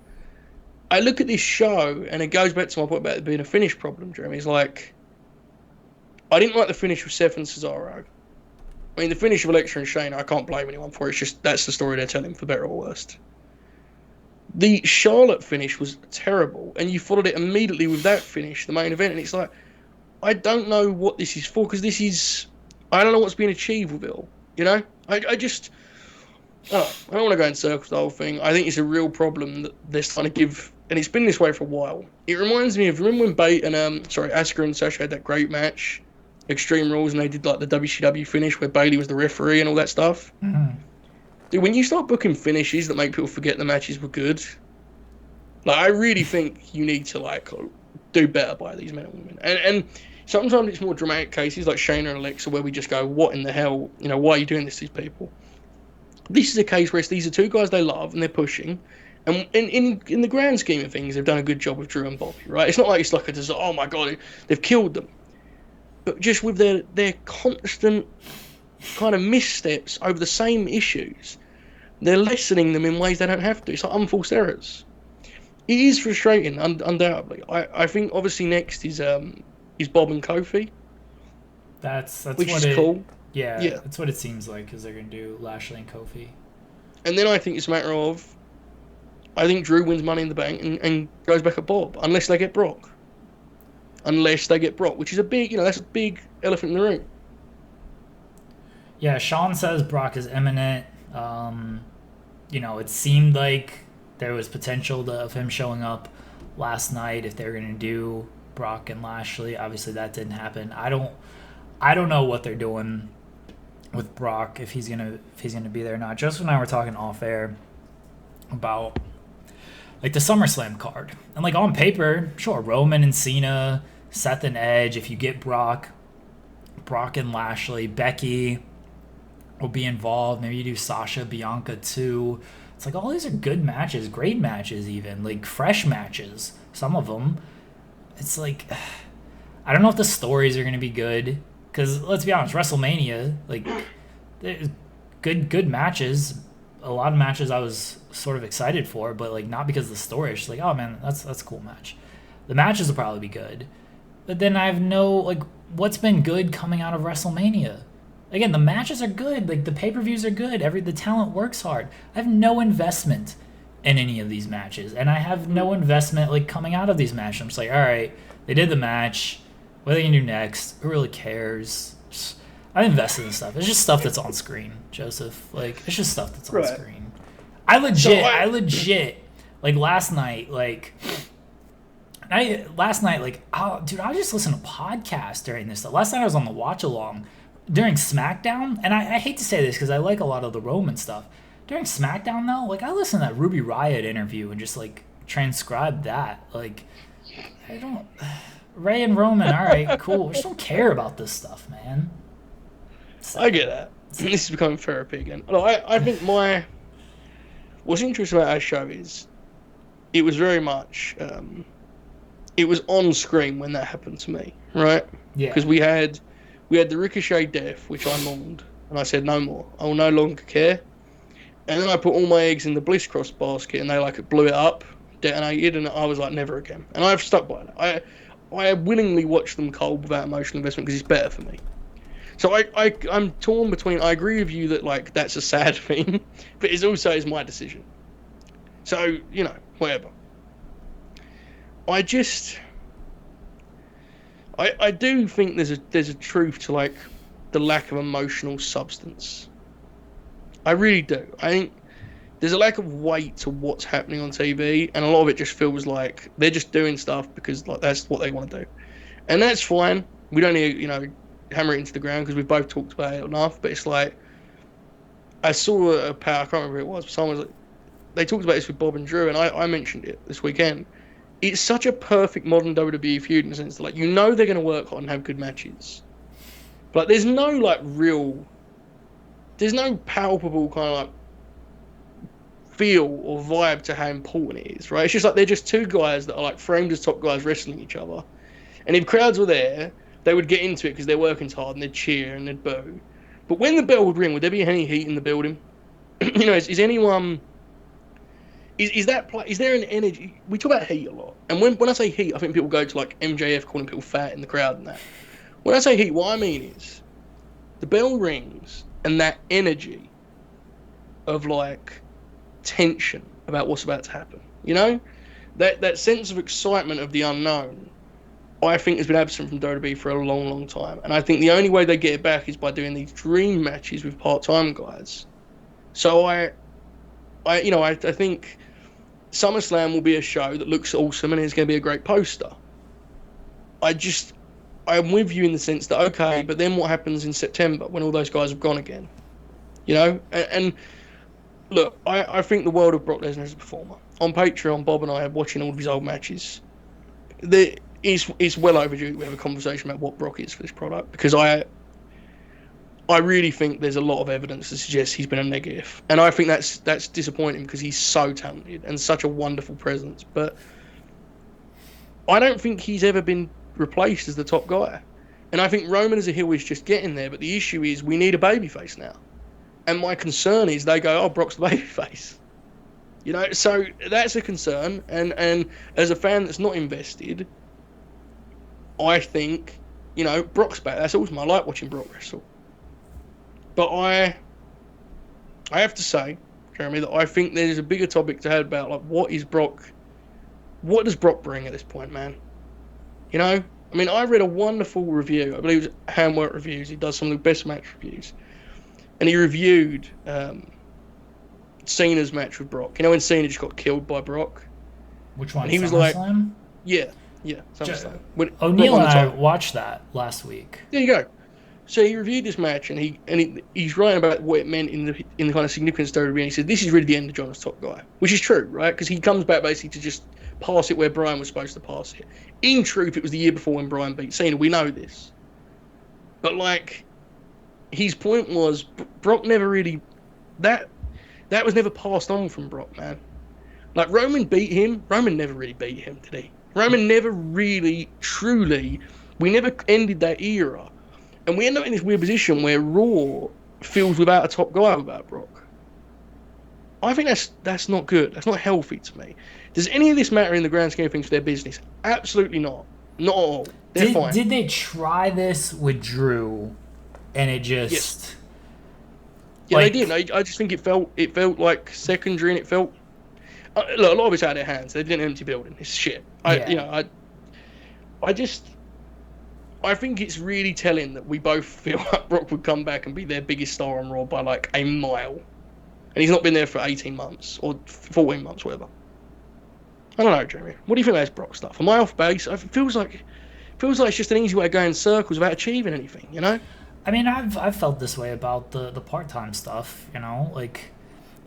Speaker 1: I look at this show, and it goes back to my point about it being a finish problem, Jeremy. It's like, I didn't like the finish with Seth and Cesaro. I mean, the finish of Alexa and Shayna, I can't blame anyone for it. It's just, that's the story they're telling, for better or worse. The Charlotte finish was terrible, and you followed it immediately with that finish, the main event, and it's like, I don't know what this is for, because I don't know what's being achieved with it all, you know? I don't want to go in circles the whole thing. I think it's a real problem that they're trying to give, and it's been this way for a while. It reminds me of, remember when Asuka and Sasha had that great match, Extreme Rules, and they did, like, the WCW finish where Bayley was the referee and all that stuff? Mm-hmm. Dude, when you start booking finishes that make people forget the matches were good, like, I really think you need to, like, do better by these men and women. And sometimes it's more dramatic cases like Shayna and Alexa where we just go, what in the hell, you know, why are you doing this to these people? This is a case where these are two guys they love and they're pushing, and in the grand scheme of things, they've done a good job with Drew and Bobby, right? It's not like it's like a disaster, oh my god, they've killed them. But just with their constant kind of missteps over the same issues, they're lessening them in ways they don't have to. It's like unforced errors. It is frustrating, undoubtedly. I think obviously next is Bob and Kofi.
Speaker 2: That's
Speaker 1: which is cool.
Speaker 2: Yeah, that's what it seems like, because they're going to do Lashley and Kofi. And
Speaker 1: then I think it's a matter of, I think Drew wins Money in the Bank and goes back at Bob, unless they get Brock. Which is a big, that's a big elephant in the room.
Speaker 2: Yeah, Sean says Brock is imminent. It seemed like there was potential of him showing up last night if they were going to do Brock and Lashley. Obviously, that didn't happen. I don't know what they're doing with Brock, if he's gonna be there or not. Joseph and I were talking off air about, like, the SummerSlam card, and, like, on paper, sure, Roman and Cena, Seth and Edge. If you get Brock and Lashley, Becky will be involved. Maybe you do Sasha, Bianca too. It's like, all these are good matches, great matches, even, like, fresh matches. Some of them. It's like, I don't know if the stories are gonna be good. Because, let's be honest, WrestleMania, like, good matches. A lot of matches I was sort of excited for, but, like, not because of the story. It's just like, oh, man, that's a cool match. The matches will probably be good. But then I have no, like, what's been good coming out of WrestleMania? Again, the matches are good. Like, the pay-per-views are good. The talent works hard. I have no investment in any of these matches, and I have no investment like coming out of these matches. I'm just like, all right, they did the match. What are they gonna do next? Who really cares? I invested in stuff. It's just stuff that's on screen, Joseph. Like, it's just stuff that's on screen. I legit, like last night, oh, dude, I just listened to podcasts during this stuff. Last night I was on the watch along during SmackDown, and I hate to say this because I like a lot of the Roman stuff. During SmackDown, though, like, I listened to that Ruby Riott interview and just, like, transcribed that. Like, I don't... Ray and Roman, all right, cool. I just don't care about this stuff, man.
Speaker 1: I get that. This is becoming therapy again. I think what's interesting about our show is it was very much... it was on screen when that happened to me, right? Yeah. Because we had the Ricochet death, which I mourned, and I said, no more. I will no longer care. And then I put all my eggs in the Bliss Cross basket, and they blew it up, detonated, and I was like, never again. And I've stuck by that. I willingly watch them cold without emotional investment because it's better for me. So I'm torn between. I agree with you that like that's a sad thing, but it's also my decision. So whatever. I do think there's a truth to like the lack of emotional substance. I really do. I think there's a lack of weight to what's happening on TV, and a lot of it just feels like they're just doing stuff because like that's what they want to do, and that's fine. We don't need hammer it into the ground because we've both talked about it enough. But it's like I saw a power. I can't remember who it was. But someone was like, they talked about this with Bob and Drew, and I mentioned it this weekend. It's such a perfect modern WWE feud in the sense that like they're going to work hard and have good matches, but like, there's no palpable kind of like feel or vibe to how important it is, right? It's just like they're just two guys that are like framed as top guys wrestling each other, and if crowds were there, they would get into it because they're working hard and they'd cheer and they'd boo. But when the bell would ring, would there be any heat in the building? Is anyone? Is there an energy? We talk about heat a lot, and when I say heat, I think people go to like MJF calling people fat in the crowd and that. When I say heat, what I mean is the bell rings and that energy of like tension about what's about to happen. That sense of excitement of the unknown, I think has been absent from WWE for a long, long time, and I think the only way they get it back is by doing these dream matches with part-time guys. So I think SummerSlam will be a show that looks awesome and it's going to be a great poster. I'm with you in the sense that, okay, but then what happens in September when all those guys have gone again? And look, I think the world of Brock Lesnar as a performer. On Patreon, Bob and I are watching all of his old matches. It's well overdue we have a conversation about what Brock is for this product, because I really think there's a lot of evidence to suggest he's been a negative. And I think that's disappointing because he's so talented and such a wonderful presence. But I don't think he's ever been replaced as the top guy. And I think Roman as a heel is just getting there. But the issue is we need a babyface now. And my concern is they go, oh, Brock's the babyface. So that's a concern. And as a fan that's not invested, I think, Brock's back. That's awesome. I like watching Brock wrestle. But I have to say, Jeremy, that I think there's a bigger topic to have about, like, what does Brock bring at this point, man? I read a wonderful review. I believe it was Handwork Reviews. He does some of the best match reviews. And he reviewed Cena's match with Brock. When Cena just got killed by Brock?
Speaker 2: Which one?
Speaker 1: And he was like, yeah, SummerSlam.
Speaker 2: O'Neal and I watched that last week.
Speaker 1: There you go. So he reviewed this match, and he's writing about what it meant in the kind of significant story. And he said, this is really the end of John as top guy, which is true, right? Because he comes back basically to just pass it where Bryan was supposed to pass it. In truth, it was the year before when Bryan beat Cena. We know this. But, like, his point was Brock never really... That was never passed on from Brock, man. Like, Roman beat him. Roman never really beat him, did he? Roman never really, truly... We never ended that era. And we end up in this weird position where Raw feels without a top guy without Brock. I think that's not good. That's not healthy to me. Does any of this matter in the grand scheme of things for their business? Absolutely not. Not at all. They're fine.
Speaker 2: Did they try this with Drew, and it just...
Speaker 1: Yes. Yeah, they did. I just think it felt like secondary, and it felt... Look, a lot of it's out of their hands. They didn't empty building. It's shit. I think it's really telling that we both feel like Brock would come back and be their biggest star on Raw by like a mile. And he's not been there for 18 months or 14 months, whatever. I don't know, Jeremy. What do you think about this Brock stuff? Am I off base? It feels like it's just an easy way of going in circles without achieving anything, you know?
Speaker 2: I mean, I've felt this way about the part-time stuff, you know? Like,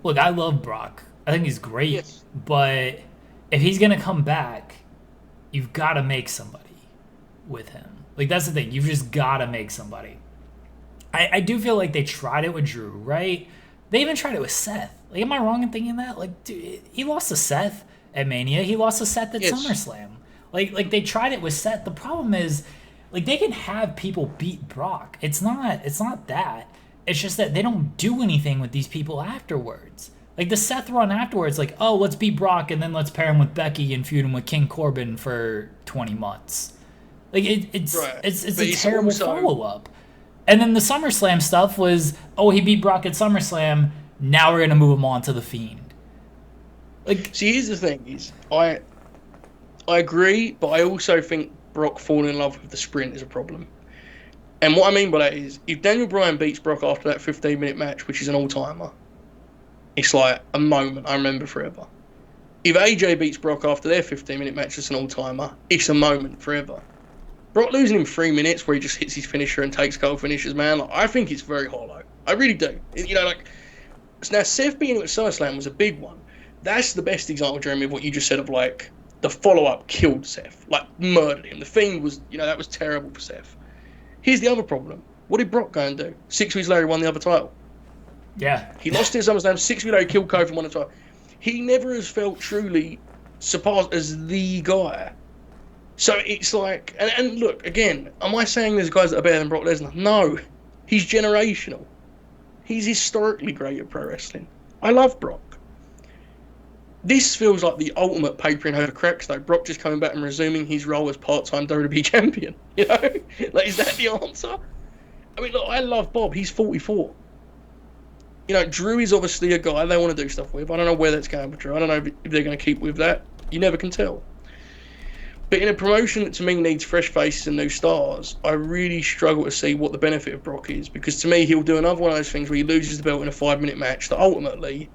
Speaker 2: look, I love Brock. I think he's great.
Speaker 1: Yes.
Speaker 2: But if he's going to come back, you've got to make somebody with him. Like, that's the thing. You've just got to make somebody. I do feel like they tried it with Drew, right? They even tried it with Seth. Like, am I wrong in thinking that? Like, dude, he lost to Seth at Mania. He lost to Seth at SummerSlam. Like they tried it with Seth. The problem is, like, they can have people beat Brock. It's not that. It's just that they don't do anything with these people afterwards. Like, the Seth run afterwards, like, oh, let's beat Brock and then let's pair him with Becky and feud him with King Corbin for 20 months. Like, it's a terrible follow-up. And then the SummerSlam stuff was, oh, he beat Brock at SummerSlam, now we're going to move him on to The Fiend. Like,
Speaker 1: see, here's the thing, is I agree, but I also think Brock falling in love with the sprint is a problem. And what I mean by that is, if Daniel Bryan beats Brock after that 15-minute match, which is an all-timer, it's like a moment I remember forever. If AJ beats Brock after their 15-minute match, it's an all-timer, it's a moment forever. Brock losing in 3 minutes where he just hits his finisher and takes cold finishes, man, like, I think it's very hollow. I really do. You know, like, now Seth beating him at SummerSlam was a big one. That's the best example, Jeremy, of what you just said of, like, the follow-up killed Seth. Like, murdered him. The Fiend was, you know, that was terrible for Seth. Here's the other problem. What did Brock go and do? 6 weeks later, he won the other title.
Speaker 2: Yeah.
Speaker 1: He lost it at SummerSlam. 6 weeks later, he killed Kofi and won the title. He never has felt truly surpassed as the guy. So it's like... And look, again, am I saying there's guys that are better than Brock Lesnar? No. He's generational. He's historically great at pro wrestling. I love Brock. This feels like the ultimate papering over cracks, though. Brock just coming back and resuming his role as part-time WWE champion. You know? Like, is that the answer? I mean, look, I love Bob. He's 44. You know, Drew is obviously a guy they want to do stuff with. I don't know where that's going with Drew. I don't know if they're going to keep with that. You never can tell. But in a promotion that to me needs fresh faces and new stars, I really struggle to see what the benefit of Brock is. Because to me, he'll do another one of those things where he loses the belt in a 5-minute match that ultimately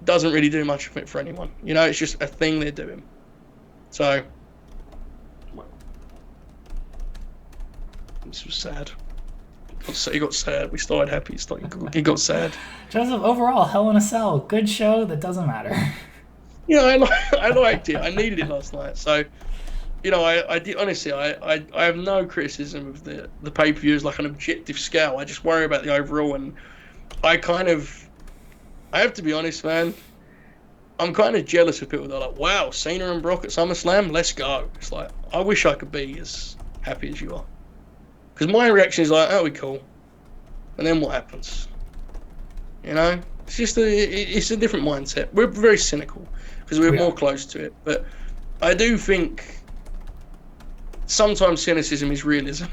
Speaker 1: doesn't really do much of it for anyone. You know, it's just a thing they're doing. So, this was sad. He got sad. We started happy. He got sad.
Speaker 2: Joseph, overall, Hell in a Cell, good show that doesn't matter.
Speaker 1: You know, I liked it. I needed it last night. So, you know, I did, honestly, I have no criticism of the pay-per-view as like an objective scale. I just worry about the overall, and I have to be honest, man, I'm kind of jealous of people that are like, wow, Cena and Brock at SummerSlam, let's go. It's like, I wish I could be as happy as you are. Because my reaction is like, oh, we cool. And then what happens? You know? It's just it's a different mindset. We're very cynical because we're more close to it. But I do think sometimes cynicism is realism.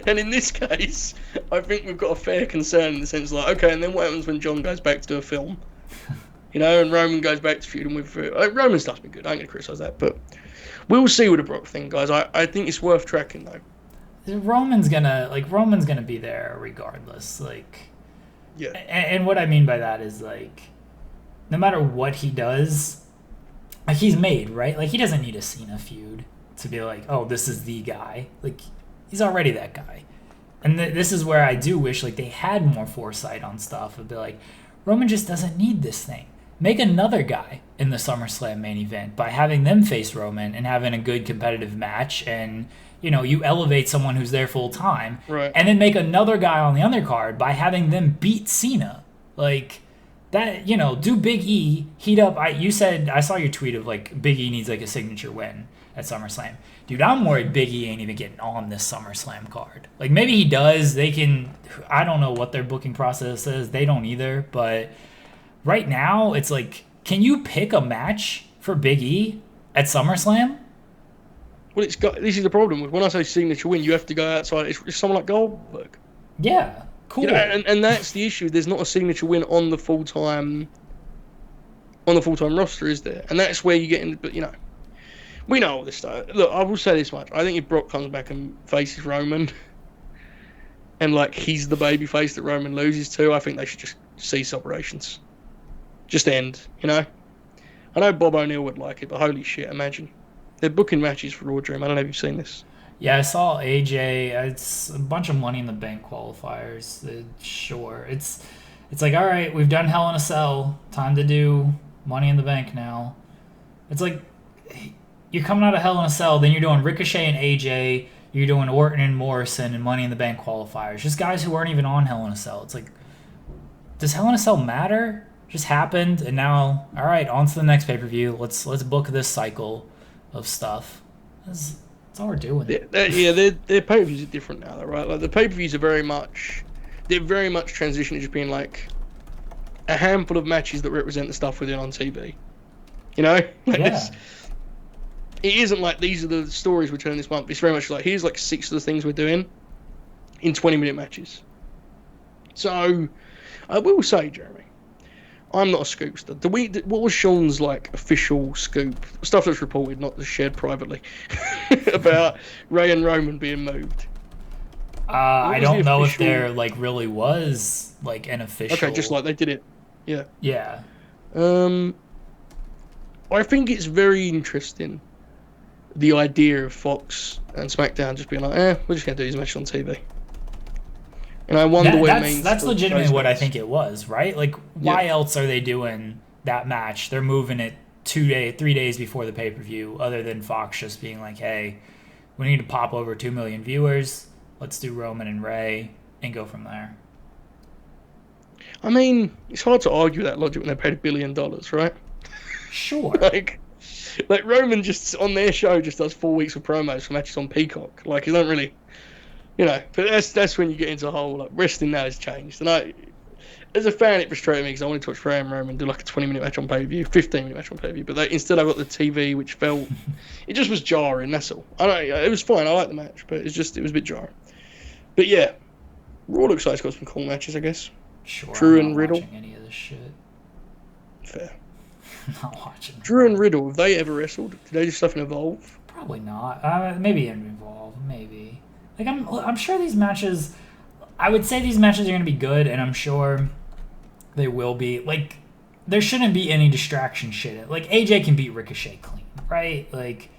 Speaker 1: And in this case, I think we've got a fair concern in the sense like, okay, and then what happens when John goes back to do a film? You know, and Roman goes back to feuding with... Roman stuff's been good. I ain't going to criticise that. But we'll see with the Brock thing, guys. I think it's worth tracking, though.
Speaker 2: Roman's gonna be there regardless. Like,
Speaker 1: yeah.
Speaker 2: And what I mean by that is, like, no matter what he does, like, he's made, right? Like, he doesn't need a Cena feud to be like, oh, this is the guy. Like, he's already that guy. And this is where I do wish, like, they had more foresight on stuff. It'd be like, Roman just doesn't need this thing. Make another guy in the SummerSlam main event by having them face Roman and having a good competitive match, and, you know, you elevate someone who's there full time,
Speaker 1: right? And
Speaker 2: then make another guy on the undercard by having them beat Cena. Like, that, you know, do Big E, heat up. I saw your tweet of, like, Big E needs, like, a signature win at SummerSlam. Dude, I'm worried Big E ain't even getting on this SummerSlam card. Like, maybe he does. I don't know what their booking process is. They don't either. But right now, it's like, can you pick a match for Big E at SummerSlam?
Speaker 1: Well, this is the problem. When I say signature win, you have to go outside. It's someone like Goldberg.
Speaker 2: Yeah, cool.
Speaker 1: You know, and that's the issue. There's not a signature win on the full-time on the full-time roster, is there? And that's where you get in. But we know all this stuff. Look, I will say this much: I think if Brock comes back and faces Roman, and like he's the babyface that Roman loses to, I think they should just cease operations, just end. I know Bob O'Neill would like it, but holy shit, imagine they're booking matches for Raw Dream. I don't know if you've seen this.
Speaker 2: Yeah, I saw AJ. It's a bunch of Money in the Bank qualifiers. Sure, it's like, all right, we've done Hell in a Cell. Time to do Money in the Bank now. It's like you're coming out of Hell in a Cell, then you're doing Ricochet and AJ. You're doing Orton and Morrison and Money in the Bank qualifiers. Just guys who aren't even on Hell in a Cell. It's like, does Hell in a Cell matter? Just happened, and now, all right, on to the next pay-per-view. Let's book this cycle of stuff. That's all we're doing.
Speaker 1: Their pay-per-views are different now, though, right? Like the pay-per-views are very much transitioning to just being like a handful of matches that represent the stuff within on TV. It isn't like these are the stories we're telling this month. It's very much like here's like 6 of the things we're doing in 20-minute matches. So I will say, Jeremy, I'm not a scoopster. What was Sean's like official scoop stuff that's reported, not shared privately, about Ray and Roman being moved?
Speaker 2: I don't know if there like really was like an official.
Speaker 1: Okay, just like they did it. Yeah.
Speaker 2: Yeah.
Speaker 1: I think it's very interesting, the idea of Fox and SmackDown just being like, we're just gonna do these matches on TV. And I wonder what it means.
Speaker 2: That's legitimately what I think it was, right? Like, why else are they doing that match? They're moving it 3 days before the pay-per-view, other than Fox just being like, hey, we need to pop over 2 million viewers. Let's do Roman and Ray and go from there.
Speaker 1: I mean, it's hard to argue that logic when they paid $1 billion, right?
Speaker 2: Sure.
Speaker 1: like Roman just on their show just does 4 weeks of promos for matches on Peacock. Like, you don't really, but that's when you get into the whole like wrestling now has changed. And as a fan, it frustrated me because I wanted to watch Ray and Roman do like a 20-minute match on pay-per-view, 15-minute match on pay-per-view. But instead, I got the TV, which felt it just was jarring. That's all. It was fine. I liked the match, but it was a bit jarring. But yeah, Raw looks like it's got some cool matches, I guess.
Speaker 2: Sure.
Speaker 1: Drew
Speaker 2: I'm
Speaker 1: and
Speaker 2: not
Speaker 1: Riddle.
Speaker 2: Watching any of this shit.
Speaker 1: Fair.
Speaker 2: Not watching.
Speaker 1: Drew and Riddle, have they ever wrestled? Did they do stuff in Evolve?
Speaker 2: Probably not. Maybe in Evolve. Maybe. Like I'm sure these matches. I would say these matches are going to be good, and I'm sure they will be. Like, there shouldn't be any distraction shit. Like, AJ can beat Ricochet clean, right? Like,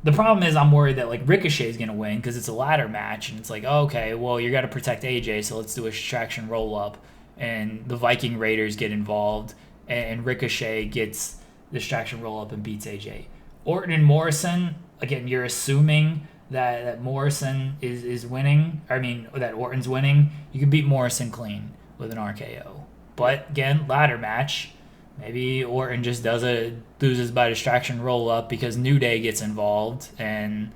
Speaker 2: the problem is I'm worried that like Ricochet is going to win because it's a ladder match, and it's like, oh, okay, well, you got to protect AJ, so let's do a distraction roll up, and the Viking Raiders get involved, and Ricochet gets distraction roll up and beats AJ. Orton and Morrison, again, you're assuming that Morrison is winning. I mean, that Orton's winning. You can beat Morrison clean with an RKO. But again, ladder match. Maybe Orton just loses by distraction roll up because New Day gets involved, and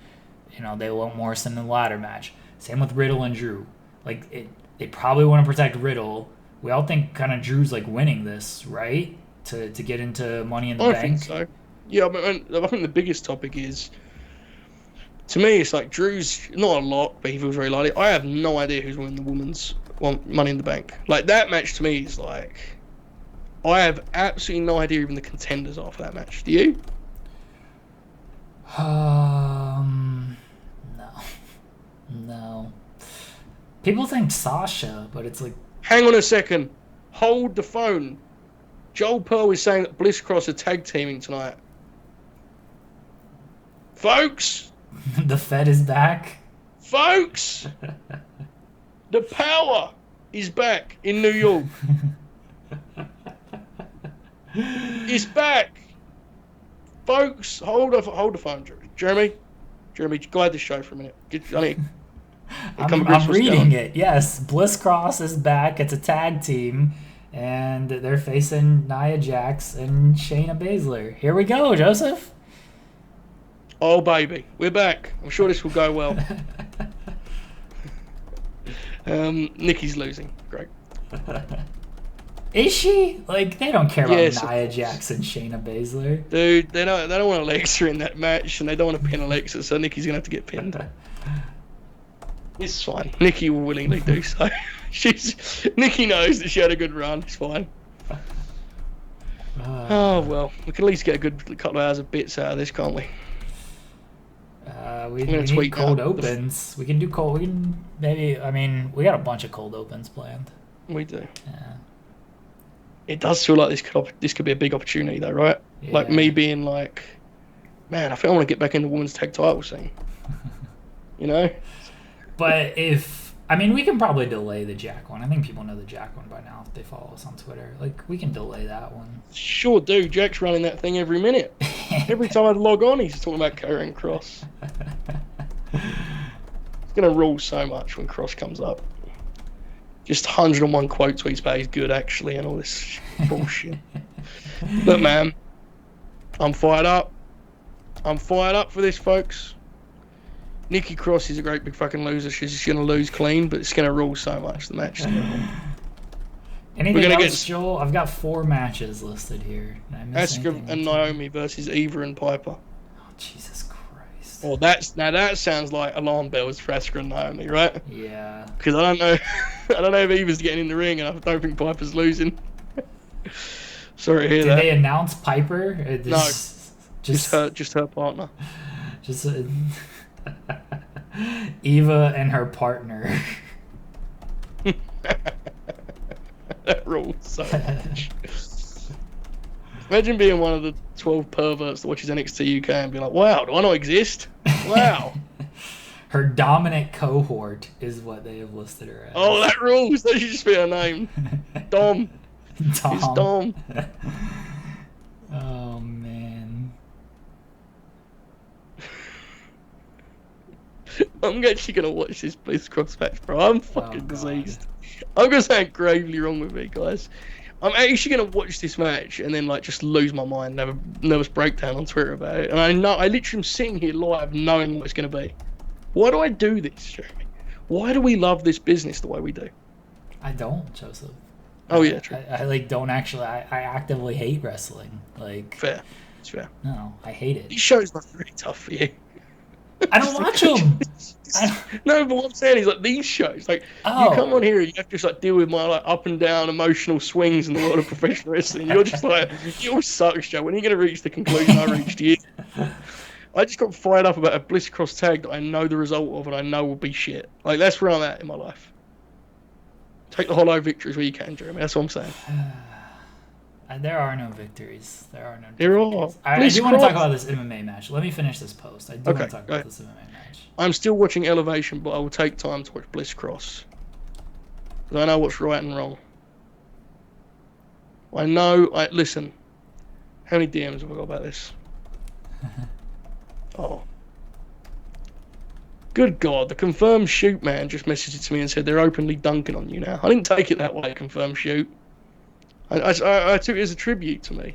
Speaker 2: they want Morrison in the ladder match. Same with Riddle and Drew. Like they probably want to protect Riddle. We all think kind of Drew's like winning this, right? To get into Money in the Bank.
Speaker 1: I think so. Yeah, but I think the biggest topic is, to me, it's like Drew's not a lot, but he feels very likely. I have no idea who's winning the women's Money in the Bank. Like, that match to me is like, I have absolutely no idea even the contenders are for that match. Do you?
Speaker 2: No. People think Sasha, but it's like...
Speaker 1: Hang on a second. Hold the phone. Joel Pearl is saying that Bliss Cross are tag teaming tonight. Folks!
Speaker 2: The Fed is back.
Speaker 1: Folks! The power is back in New York. It's back. Folks, hold the phone, Jeremy. Jeremy, guide the show for a minute.
Speaker 2: I'm reading it. Yes, Bliss Cross is back. It's a tag team, and they're facing Nia Jax and Shayna Baszler. Here we go, Joseph.
Speaker 1: Oh, baby. We're back. I'm sure this will go well. Nikki's losing. Great.
Speaker 2: Is she? Like, they don't care about Nia Jax and Shayna Baszler.
Speaker 1: Dude, they don't want Alexa in that match, and they don't want to pin Alexa, so Nikki's going to have to get pinned. It's fine. Nikki will willingly do so. Nikki knows that she had a good run. It's fine. Oh well, we can at least get a good couple of hours of bits out of this, can't we?
Speaker 2: We need cold opens. We can do cold. We can maybe. I mean, we got a bunch of cold opens planned.
Speaker 1: We do.
Speaker 2: Yeah.
Speaker 1: It does feel like this could be a big opportunity, though, right?
Speaker 2: Yeah.
Speaker 1: Like me being like, man, I think I want to get back in the women's tag title scene. You know.
Speaker 2: But we can probably delay the Jack one. I think people know the Jack one by now if they follow us on Twitter. Like, we can delay that one.
Speaker 1: Sure do. Jack's running that thing every minute. Every time I log on, he's talking about Karrion Kross. It's going to rule so much when Cross comes up. Just 101 quote tweets about he's good, actually, and all this bullshit. Look, man, I'm fired up. I'm fired up for this, folks. Nikki Cross is a great big fucking loser. She's just going to lose clean, but it's going to rule so much. The match is going to rule.
Speaker 2: Anything else, Joel? I've got 4 matches listed here.
Speaker 1: Asuka and Naomi versus Eva and Piper.
Speaker 2: Oh, Jesus Christ.
Speaker 1: Well, that sounds like alarm bells for Asuka and Naomi, right?
Speaker 2: Yeah.
Speaker 1: Because I don't know if Eva's getting in the ring, and I don't think Piper's losing. Sorry to hear that.
Speaker 2: Did they announce Piper?
Speaker 1: No, just her partner.
Speaker 2: Just Eva and her partner.
Speaker 1: That rules so much. Imagine being one of the 12 perverts that watches NXT UK and be like, wow, do I not exist? Wow.
Speaker 2: Her dominant cohort is what they have listed her as.
Speaker 1: Oh, that rules. That should just be her name. Dom. It's Dom.
Speaker 2: Oh, man.
Speaker 1: I'm actually going to watch this Bliss Cross match, bro. I'm fucking diseased. I'm going to sound gravely wrong with me, guys. I'm actually going to watch this match and then just lose my mind and have a nervous breakdown on Twitter about it. And I literally am sitting here live knowing what it's going to be. Why do I do this, Jeremy? Why do we love this business the way we do?
Speaker 2: I don't, Joseph.
Speaker 1: Oh, yeah, true.
Speaker 2: I don't actually. I actively hate wrestling.
Speaker 1: Fair. It's fair.
Speaker 2: No, I hate it.
Speaker 1: These shows must be really tough for you.
Speaker 2: I don't watch them.
Speaker 1: No, but what I'm saying is these shows, you come on here, you have to just deal with my up and down emotional swings in the world of professional wrestling. You're just you all suck, Joe. When are you going to reach the conclusion I reached here? I just got fired up about a Bliss Cross tag that I know the result of and I know will be shit. That's where I'm at in my life. Take the hollow victories where you can, Jeremy. That's what I'm saying.
Speaker 2: There are no victories. There are no
Speaker 1: victories.
Speaker 2: I do want to talk about this MMA match. Let me finish this post. I do want to talk about this MMA match.
Speaker 1: I'm still watching Elevation, but I will take time to watch Bliss Cross. Because I know what's right and wrong. I know... Listen. How many DMs have I got about this? Oh. Good God. The Confirmed Shoot man just messaged it to me and said they're openly dunking on you now. I didn't take it that way, Confirmed Shoot. I took it as a tribute to me.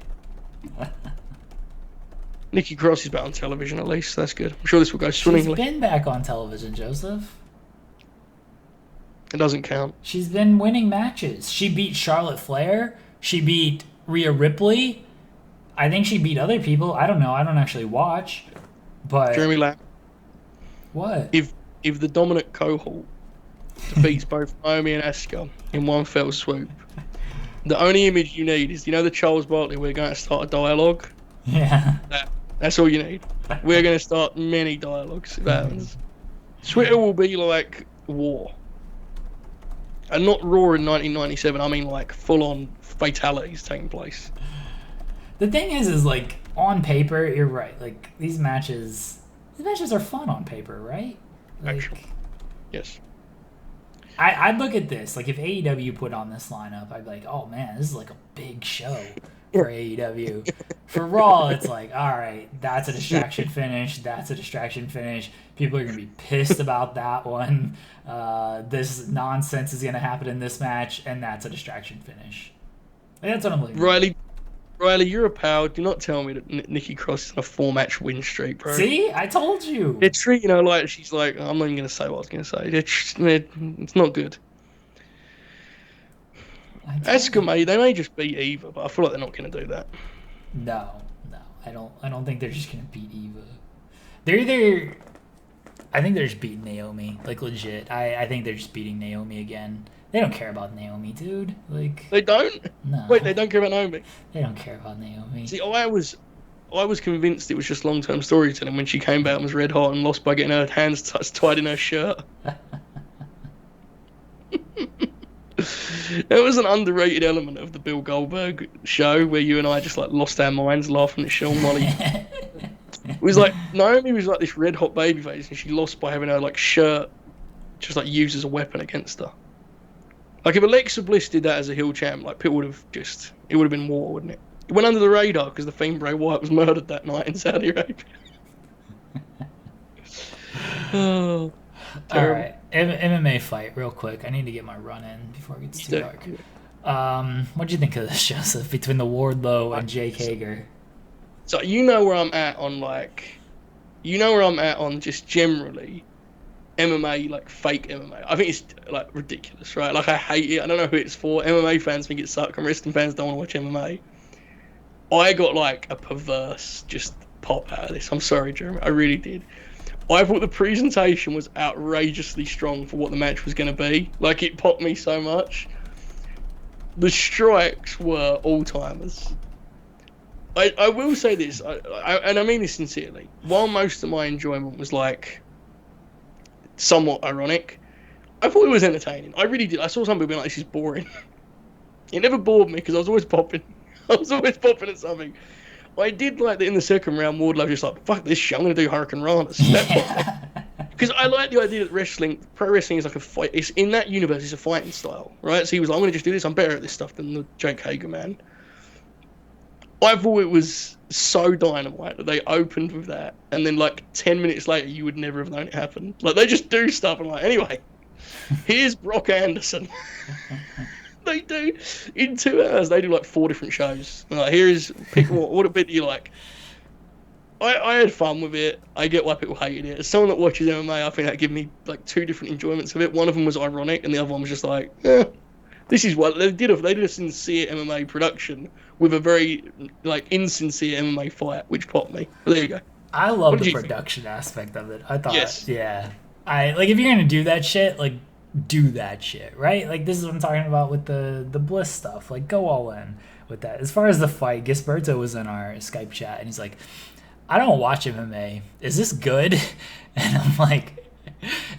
Speaker 1: Nikki Cross is back on television, at least. That's good. I'm sure this will go swimmingly.
Speaker 2: She's been back on television, Joseph.
Speaker 1: It doesn't count.
Speaker 2: She's been winning matches. She beat Charlotte Flair. She beat Rhea Ripley. I think she beat other people. I don't know. I don't actually watch. But
Speaker 1: Jeremy Lambert.
Speaker 2: What?
Speaker 1: If the dominant cohort defeats both Naomi and Asuka in one fell swoop, the only image you need is, the Charles Barkley, we're going to start a dialogue?
Speaker 2: Yeah.
Speaker 1: That's all you need. We're going to start many dialogues if that happens. Twitter will be like war. And not Raw in 1997, I mean full-on fatalities taking place.
Speaker 2: The thing is on paper, you're right. These matches are fun on paper, right?
Speaker 1: Actually, yes.
Speaker 2: I'd look at this. If AEW put on this lineup, I'd be like, oh man, this is a big show for AEW. For Raw, it's all right, that's a distraction finish. That's a distraction finish. People are going to be pissed about that one. This nonsense is going to happen in this match, and that's a distraction finish. That's what I'm looking at.
Speaker 1: Riley, you're a pal. Do not tell me that Nikki Cross is on a 4-match win streak, bro.
Speaker 2: See? I told you.
Speaker 1: It's treating her she's I'm not even going to say what I was going to say. It's not good. Asuka they may just beat Eva, but I feel like they're not going to do that. No. I don't think they're just going to beat Eva. They're either...
Speaker 2: I think they're just beating Naomi, like legit. I think they're just beating Naomi again. They don't care about Naomi, dude. Like
Speaker 1: They don't?
Speaker 2: no.
Speaker 1: Wait, they don't care about Naomi?
Speaker 2: They don't care about Naomi.
Speaker 1: See, I was convinced it was just long-term storytelling when she came back and was red hot and lost by getting her hands tied in her shirt. There was an underrated element of the Bill Goldberg show where you and I just like lost our minds laughing at Sean Molly. It was like Naomi was like this red hot babyface and she lost by having her like shirt just like used as a weapon against her. Like if Alexa Bliss did that as a heel champ, like people would have it would have been war, wouldn't it? It went under the radar because the Fiend Bray Wyatt was murdered that night in Saudi Arabia. Oh,
Speaker 2: all right, MMA fight real quick. I need to get my run in before it gets too dark. What do you think of this, Joseph? Between the Wardlow and Jake Hager.
Speaker 1: So you know where I'm at on just generally MMA, like fake MMA. I think it's like ridiculous, right? Like I hate it. I don't know who it's for. MMA fans think it sucks, and wrestling fans don't want to watch MMA. I got like a perverse just pop out of this. I'm sorry, Jeremy. I really did. I thought the presentation was outrageously strong for what the match was going to be. Like it popped me so much. The strikes were all-timers. I will say this, and I mean this sincerely. While most of my enjoyment was like somewhat ironic, I thought it was entertaining. I really did. I saw some people being like, "This is boring." It never bored me because I was always popping. I was always popping at something. I did like that in the second round. Wardlow was just like, "Fuck this shit! I'm gonna do Hurricane Ranas." Because I like the idea that pro wrestling is like a fight. It's in that universe. It's a fighting style, right? So he was like, "I'm gonna just do this. I'm better at this stuff than the Jake Hager man." I thought it was so dynamite that they opened with that, and then like 10 minutes later, you would never have known it happened. Like they just do stuff, and like, anyway, here's Brock Anderson. They do in 2 hours. They do like 4 different shows. Like, pick what bit do you like? I had fun with it. I get why people hated it. As someone that watches MMA, I think that gave me like 2 different enjoyments of it. One of them was ironic, and the other one was just like, this is what they did. They did a sincere MMA production with a very like insincere MMA fight, which popped me. But there you go.
Speaker 2: I love the production aspect of it. I thought, yeah, I like if you're gonna do that shit, like do that shit, right? Like this is what I'm talking about with the Bliss stuff. Like go all in with that. As far as the fight, Gisberto was in our Skype chat, and he's like, I don't watch MMA. Is this good? And I'm like,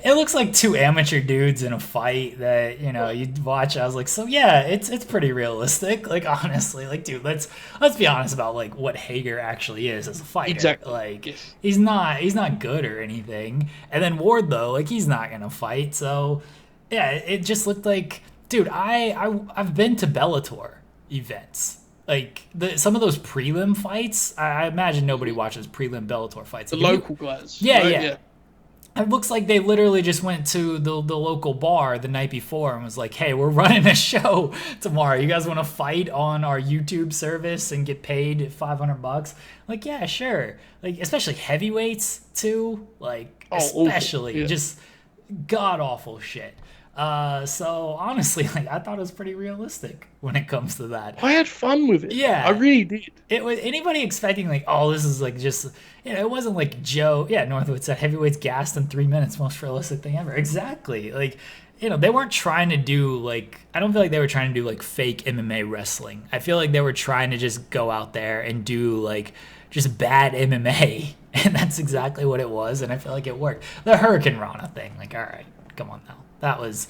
Speaker 2: it looks like 2 amateur dudes in a fight that, you know, you'd watch. I was like, so yeah, it's pretty realistic. Like, honestly, like, dude, let's be honest about like what Hager actually is as a fighter.
Speaker 1: Exactly.
Speaker 2: Like,
Speaker 1: yes.
Speaker 2: he's not good or anything. And then Wardlow, like, he's not gonna fight. So yeah, it just looked like, dude, I've been to Bellator events. Like some of those prelim fights, I imagine nobody watches prelim Bellator fights.
Speaker 1: The
Speaker 2: like,
Speaker 1: local guys.
Speaker 2: Yeah,
Speaker 1: right?
Speaker 2: yeah. It looks like they literally just went to the local bar the night before and was like, hey, we're running a show tomorrow. You guys want to fight on our YouTube service and get paid $500? Like, yeah, sure. Like, especially heavyweights, too. Like, especially.
Speaker 1: Yeah.
Speaker 2: Just god-awful shit. So, honestly, like, I thought it was pretty realistic when it comes to that.
Speaker 1: I had fun with it.
Speaker 2: Yeah.
Speaker 1: I really did.
Speaker 2: It was anybody expecting like, oh, this is like just, you know, it wasn't like Joe. Yeah, Northwood said heavyweights gassed in 3 minutes, most realistic thing ever. Exactly. Like, you know, they weren't trying to do like, I don't feel like they were trying to do like fake MMA wrestling. I feel like they were trying to just go out there and do like just bad MMA. And that's exactly what it was. And I feel like it worked. The Hurricane Rana thing, like, all right, come on now. That was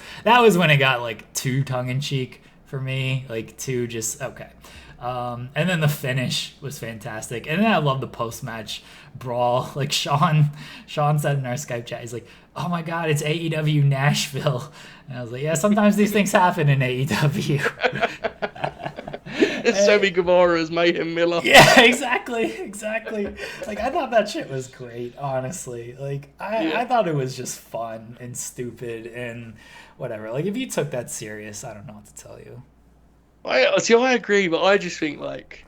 Speaker 2: when it got like too tongue in cheek for me, like too just okay. And then the finish was fantastic, and then I love the post match brawl. Like Sean said in our Skype chat, he's like, "Oh my God, it's AEW Nashville," and I was like, "Yeah, sometimes these things happen in AEW."
Speaker 1: Sammy Guevara's Mayhem Miller.
Speaker 2: Yeah, exactly. Like, I thought that shit was great, honestly. Like, I thought it was just fun and stupid and whatever. Like, if you took that serious, I don't know what to tell you.
Speaker 1: I agree, but I just think, like,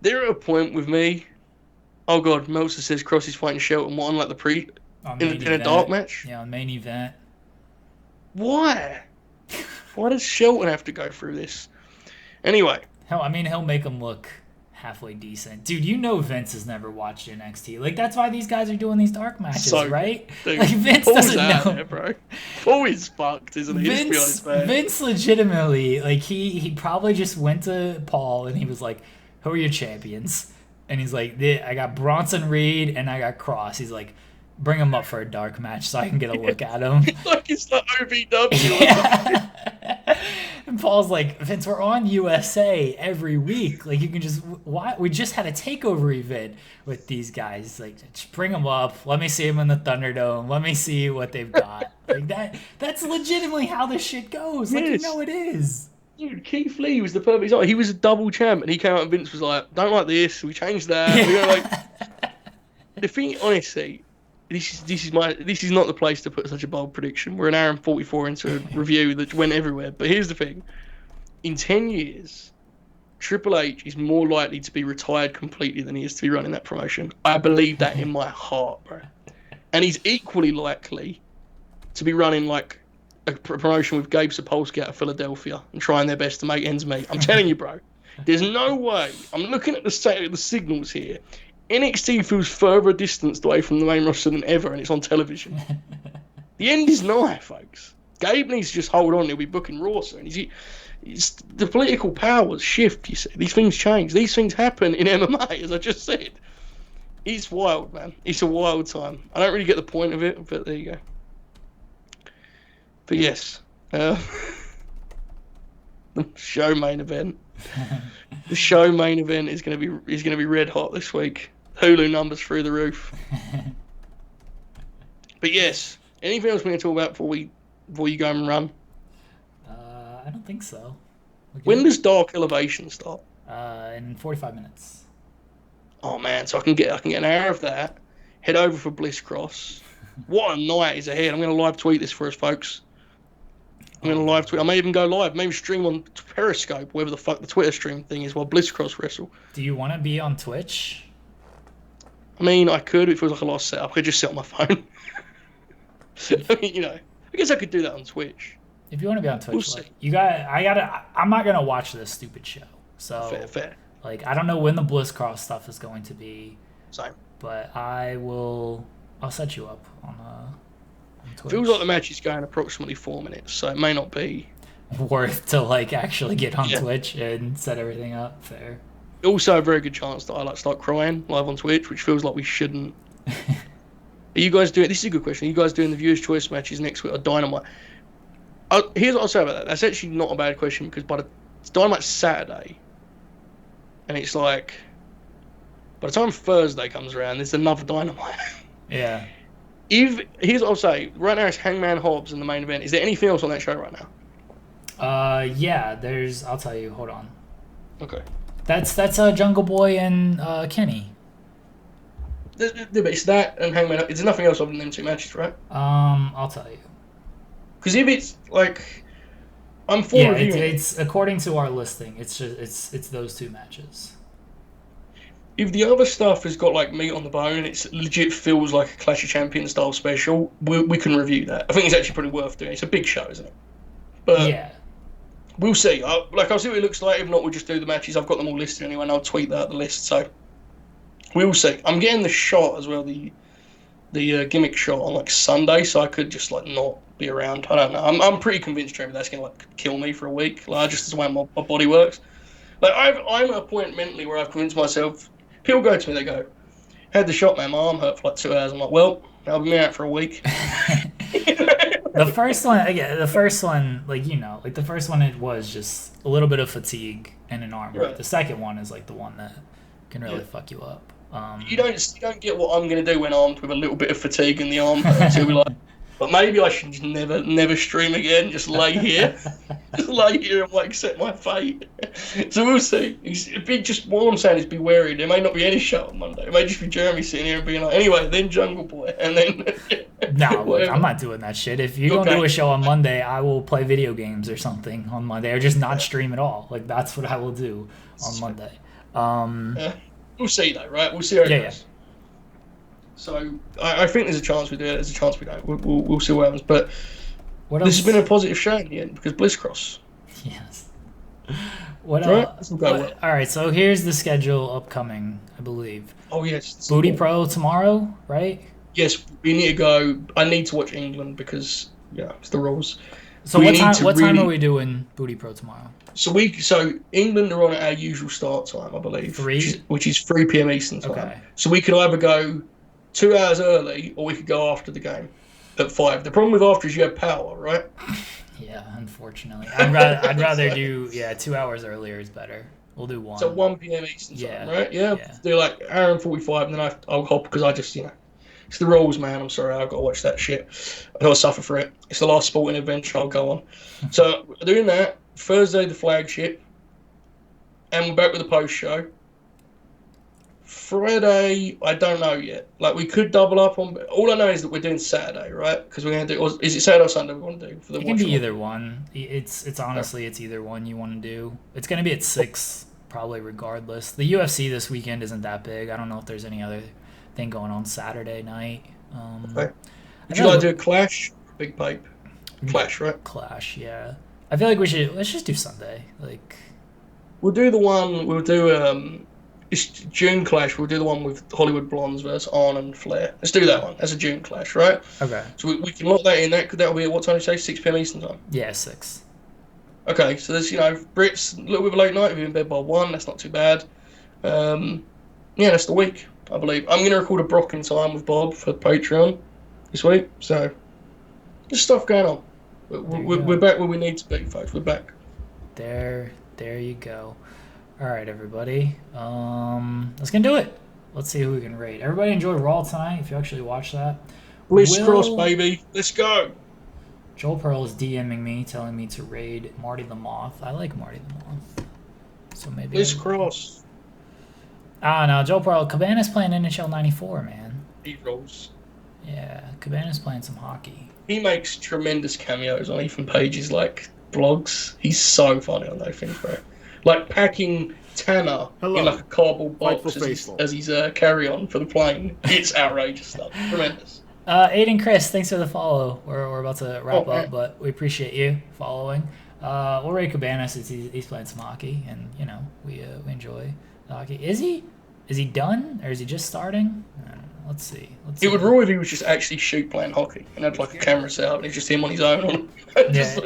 Speaker 1: they're at a point with me. Oh, God, Meltzer says Crossy's fighting Shelton. What, unlike the in a dark match?
Speaker 2: Yeah, on main event.
Speaker 1: Why? Why does Shelton have to go through this? Anyway.
Speaker 2: He'll make him look halfway decent. Dude, you know Vince has never watched NXT. Like, that's why these guys are doing these dark matches, right?
Speaker 1: Dude,
Speaker 2: like, Vince doesn't know.
Speaker 1: There, bro. Paul is fucked, isn't he?
Speaker 2: Vince legitimately, like, he probably just went to Paul and he was like, who are your champions? And he's like, I got Bronson Reed and I got Cross. He's like, bring him up for a dark match so I can get a look at him.
Speaker 1: Like it's the OVW.
Speaker 2: Yeah. And Paul's like, Vince, we're on USA every week. Like, you can just... Why? We just had a takeover event with these guys. Like, just bring them up. Let me see them in the Thunderdome. Let me see what they've got. Like, that's legitimately how this shit goes. Like,
Speaker 1: Yes.
Speaker 2: you know it is.
Speaker 1: Dude, Keith Lee was the perfect example. He was a double champ, and he came out and Vince was like, don't like this, we changed that.
Speaker 2: Yeah.
Speaker 1: We were like... The thing, honestly... This is not the place to put such a bold prediction. We're an hour and 44 into a review that went everywhere. But here's the thing. In 10 years, Triple H is more likely to be retired completely than he is to be running that promotion. I believe that in my heart, bro. And he's equally likely to be running like a promotion with Gabe Sapolsky out of Philadelphia and trying their best to make ends meet. I'm telling you, bro. There's no way. I'm looking at the signals here. NXT feels further distanced away from the main roster than ever, and it's on television. The end is nigh, folks. Gabe needs to just hold on. He'll be booking Raw soon. The political powers shift, you see. These things change. These things happen in MMA, as I just said. It's wild, man. It's a wild time. I don't really get the point of it, but there you go. But yes, the show main event. The show main event is going to be red hot this week. Hulu numbers through the roof. But yes, anything else we can talk about before you go and run?
Speaker 2: I don't think so.
Speaker 1: When does Dark Elevation start?
Speaker 2: In 45 minutes.
Speaker 1: Oh man, so I can get an hour of that. Head over for Bliss Cross. What a night is ahead! I'm going to live tweet this for us, folks. I'm going to live tweet. I may even go live. Maybe stream on Periscope, whatever the fuck the Twitter stream thing is, while Bliss Cross wrestle.
Speaker 2: Do you want to be on Twitch?
Speaker 1: I mean, I could. It feels like a lot of setup. I could just sit on my phone. I mean, you know, I guess I could do that on Twitch.
Speaker 2: If you want to be on Twitch,
Speaker 1: We'll
Speaker 2: like, I'm not gonna watch this stupid show. So
Speaker 1: fair.
Speaker 2: Like, I don't know when the Bliss Cross stuff is going to be.
Speaker 1: Same.
Speaker 2: But I'll set you up on Twitch.
Speaker 1: Feels like the match is going approximately 4 minutes, so it may not be
Speaker 2: worth to like actually get on
Speaker 1: Yeah.
Speaker 2: Twitch and set everything up. Fair.
Speaker 1: Also, a very good chance that I like start crying live on Twitch, which feels like we shouldn't. Are you guys doing? This is a good question. Are you guys doing the viewers' choice matches next week or Dynamite? Here's what I'll say about that. That's actually not a bad question because it's Dynamite Saturday, and it's like by the time Thursday comes around, there's another Dynamite.
Speaker 2: Yeah.
Speaker 1: Here's what I'll say. Right now, it's Hangman Hobbs in the main event. Is there anything else on that show right now?
Speaker 2: Yeah. I'll tell you. Hold on.
Speaker 1: Okay.
Speaker 2: That's Jungle Boy and Kenny.
Speaker 1: It's that and Hangman. There's nothing else other than them two matches, right?
Speaker 2: I'll tell you.
Speaker 1: Because if it's like, I'm for
Speaker 2: Yeah,
Speaker 1: reviewing.
Speaker 2: it's according to our listing. It's just it's those two matches.
Speaker 1: If the other stuff has got like meat on the bone and it's legit feels like a Clash of Champions style special, we can review that. I think it's actually pretty worth doing. It's a big show, isn't it? But
Speaker 2: Yeah.
Speaker 1: we'll see. I'll see what it looks like. If not, we'll just do the matches. I've got them all listed anyway, and I'll tweet that at the list. So we'll see. I'm getting the shot as well, the gimmick shot on like Sunday, so I could just like not be around. I don't know. I'm pretty convinced, Trevor, that's gonna like kill me for a week. Like just the way my body works. Like I'm at a point mentally where I've convinced myself. People go to me, they go, "Had the shot, man. My arm hurt for like 2 hours." I'm like, "Well, I'll be out for a week."
Speaker 2: The first one, like, you know, like the first one, it was just a little bit of fatigue and an arm hurt.
Speaker 1: Right.
Speaker 2: The second one is like the one that can really fuck you up.
Speaker 1: You don't get what I'm going to do when armed with a little bit of fatigue in the arm. You'll be like, but maybe I should just never stream again. Just lay here, and like accept my fate. So we'll see. Just what I'm saying is be wary. There may not be any show on Monday. It may just be Jeremy sitting here and being like, anyway, then Jungle Boy, and then.
Speaker 2: No, look, I'm not doing that shit. If you don't do a show on Monday, I will play video games or something on Monday, or just not stream at all. Like that's what I will do on Monday.
Speaker 1: We'll see though, right? We'll see how it goes. Yeah. So I think there's a chance we do it. There's a chance we don't. We'll see what happens. But this has been a positive show in the end because Bliss Cross.
Speaker 2: Yes. What
Speaker 1: Right? This will go well.
Speaker 2: All right, so here's the schedule upcoming, I believe.
Speaker 1: Oh, yes.
Speaker 2: Booty Pro tomorrow, right?
Speaker 1: Yes, we need to go. I need to watch England because, it's the rules.
Speaker 2: So what time are we doing Booty Pro tomorrow?
Speaker 1: So England are on at our usual start time, I believe.
Speaker 2: 3?
Speaker 1: Which is 3 p.m. Eastern time.
Speaker 2: Okay.
Speaker 1: So we could either go 2 hours early or we could go after the game at 5. The problem with after is you have power, right?
Speaker 2: Yeah, unfortunately. I'd rather do 2 hours earlier is better. We'll do 1.
Speaker 1: So 1 p.m. Eastern time, right? Yeah. Do like hour and 45, and then I'll hop because I just, it's the rules, man. I'm sorry, I've got to watch that shit. I've got to suffer for it. It's the last sporting adventure I'll go on. So doing that, Thursday the flagship, and we're back with the post show. Friday, I don't know yet. Like, we could double up on. All I know is that we're doing Saturday, right? Because we're going to do. Or is it Saturday or Sunday we want to do for the?
Speaker 2: It can be either one. It's honestly it's either one you want to do. It's going to be at 6 probably regardless. The UFC this weekend isn't that big. I don't know if there's any other thing going on Saturday night.
Speaker 1: Okay. Would you like to do a Clash? Big pipe. Clash, right?
Speaker 2: Clash, yeah. I feel like let's just do Sunday. Like,
Speaker 1: we'll do the one. We'll do it's June Clash. We'll do the one with Hollywood Blondes versus Arn and Flair. Let's do that one. That's a June Clash, right?
Speaker 2: Okay.
Speaker 1: So we can lock that in. That'll be at what time did you say? 6 p.m. Eastern time.
Speaker 2: Yeah, 6.
Speaker 1: Okay, so there's Brits a little bit of a late night. We're in bed by 1. That's not too bad. That's the week, I believe. I'm going to record a Brock in time with Bob for Patreon this week. So there's stuff going on. We're back where we need to be, folks. We're back.
Speaker 2: There you go. All right, everybody. Let's get do it. Let's see who we can rate. Everybody enjoy Raw tonight. If you actually watch that,
Speaker 1: Bliss Cross, baby. Let's go.
Speaker 2: Joel Pearl is DMing me, telling me to raid Marty the Moth. I like Marty the Moth, so maybe.
Speaker 1: Bliss Cross.
Speaker 2: No, Joel Pearl. Cabana's playing NHL '94, man.
Speaker 1: He rolls.
Speaker 2: Yeah, Cabana's playing some hockey.
Speaker 1: He makes tremendous cameos on Ethan Page's blogs. He's so funny on those things, bro. Like packing Tanner in a cardboard box as his carry-on for the plane. It's outrageous stuff. Tremendous.
Speaker 2: Aiden Chris, thanks for the follow. We're about to wrap up, but we appreciate you following. We'll rate Cabana since he's playing some hockey, and we enjoy the hockey. Is he done, or is he just starting? I don't know. Let's see.
Speaker 1: It would rule if he was just actually playing hockey and had a camera set up and it's just him on his own, just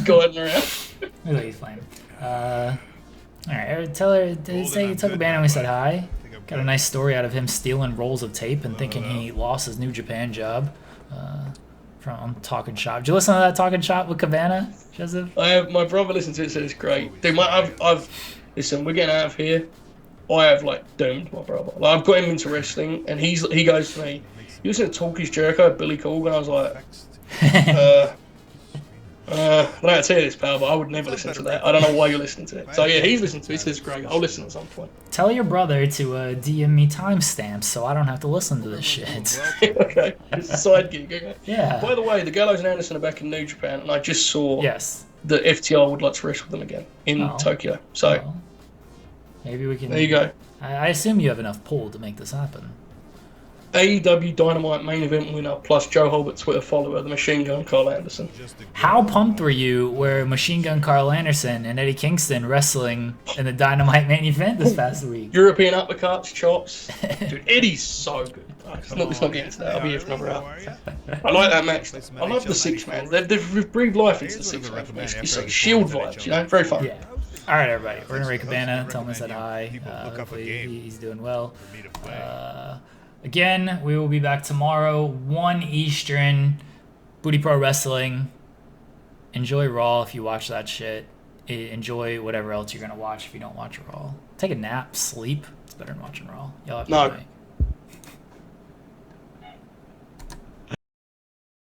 Speaker 1: guiding around.
Speaker 2: Looks like he's playing. All right, tell Cabana and we said hi. Got a nice story out of him stealing rolls of tape and thinking he lost his New Japan job from Talking Shop. Did you listen to that Talking Shop with Cabana, Joseph?
Speaker 1: My brother listened to it and said it's great. Dude, listen, we're getting out of here. I have doomed my brother. I've got him into wrestling, and he goes to me, "You listen to Talkies Jericho, Billy Corgan?" I was like, I don't know how to tell you this, pal, but I would never listen to that. I don't know why you're listening to it. So yeah, he's listening to it. He says it's great. I'll listen at some point.
Speaker 2: Tell your brother to DM me timestamps so I don't have to listen to this shit.
Speaker 1: Okay, it's a side gig. Okay.
Speaker 2: Yeah.
Speaker 1: By the way, the Gallows and Anderson are back in New Japan, and I just saw that FTR would like to wrestle them again in Tokyo. So.
Speaker 2: Maybe we can.
Speaker 1: There you go.
Speaker 2: I assume you have enough pull to make this happen.
Speaker 1: AEW Dynamite main event winner plus Joe Hulbert Twitter follower, the Machine Gun Carl Anderson.
Speaker 2: How pumped were you where Machine Gun Carl Anderson and Eddie Kingston wrestling in the Dynamite main event this past week?
Speaker 1: European uppercuts, chops. Dude, Eddie's so good. Let's not get into that. I'll be here for another hour. I like that match. I love the 6-man. They've breathed life into the 6-man for me. It's like Shield vibes, Very fun.
Speaker 2: Yeah. All right, everybody. We're going to rate Cabana. Tell him I said hi. Hopefully he's doing well. Again, we will be back tomorrow, 1 Eastern, Booty Pro Wrestling. Enjoy Raw if you watch that shit. Enjoy whatever else you're going to watch if you don't watch Raw. Take a nap, sleep. It's better than watching Raw. Y'all have a good night.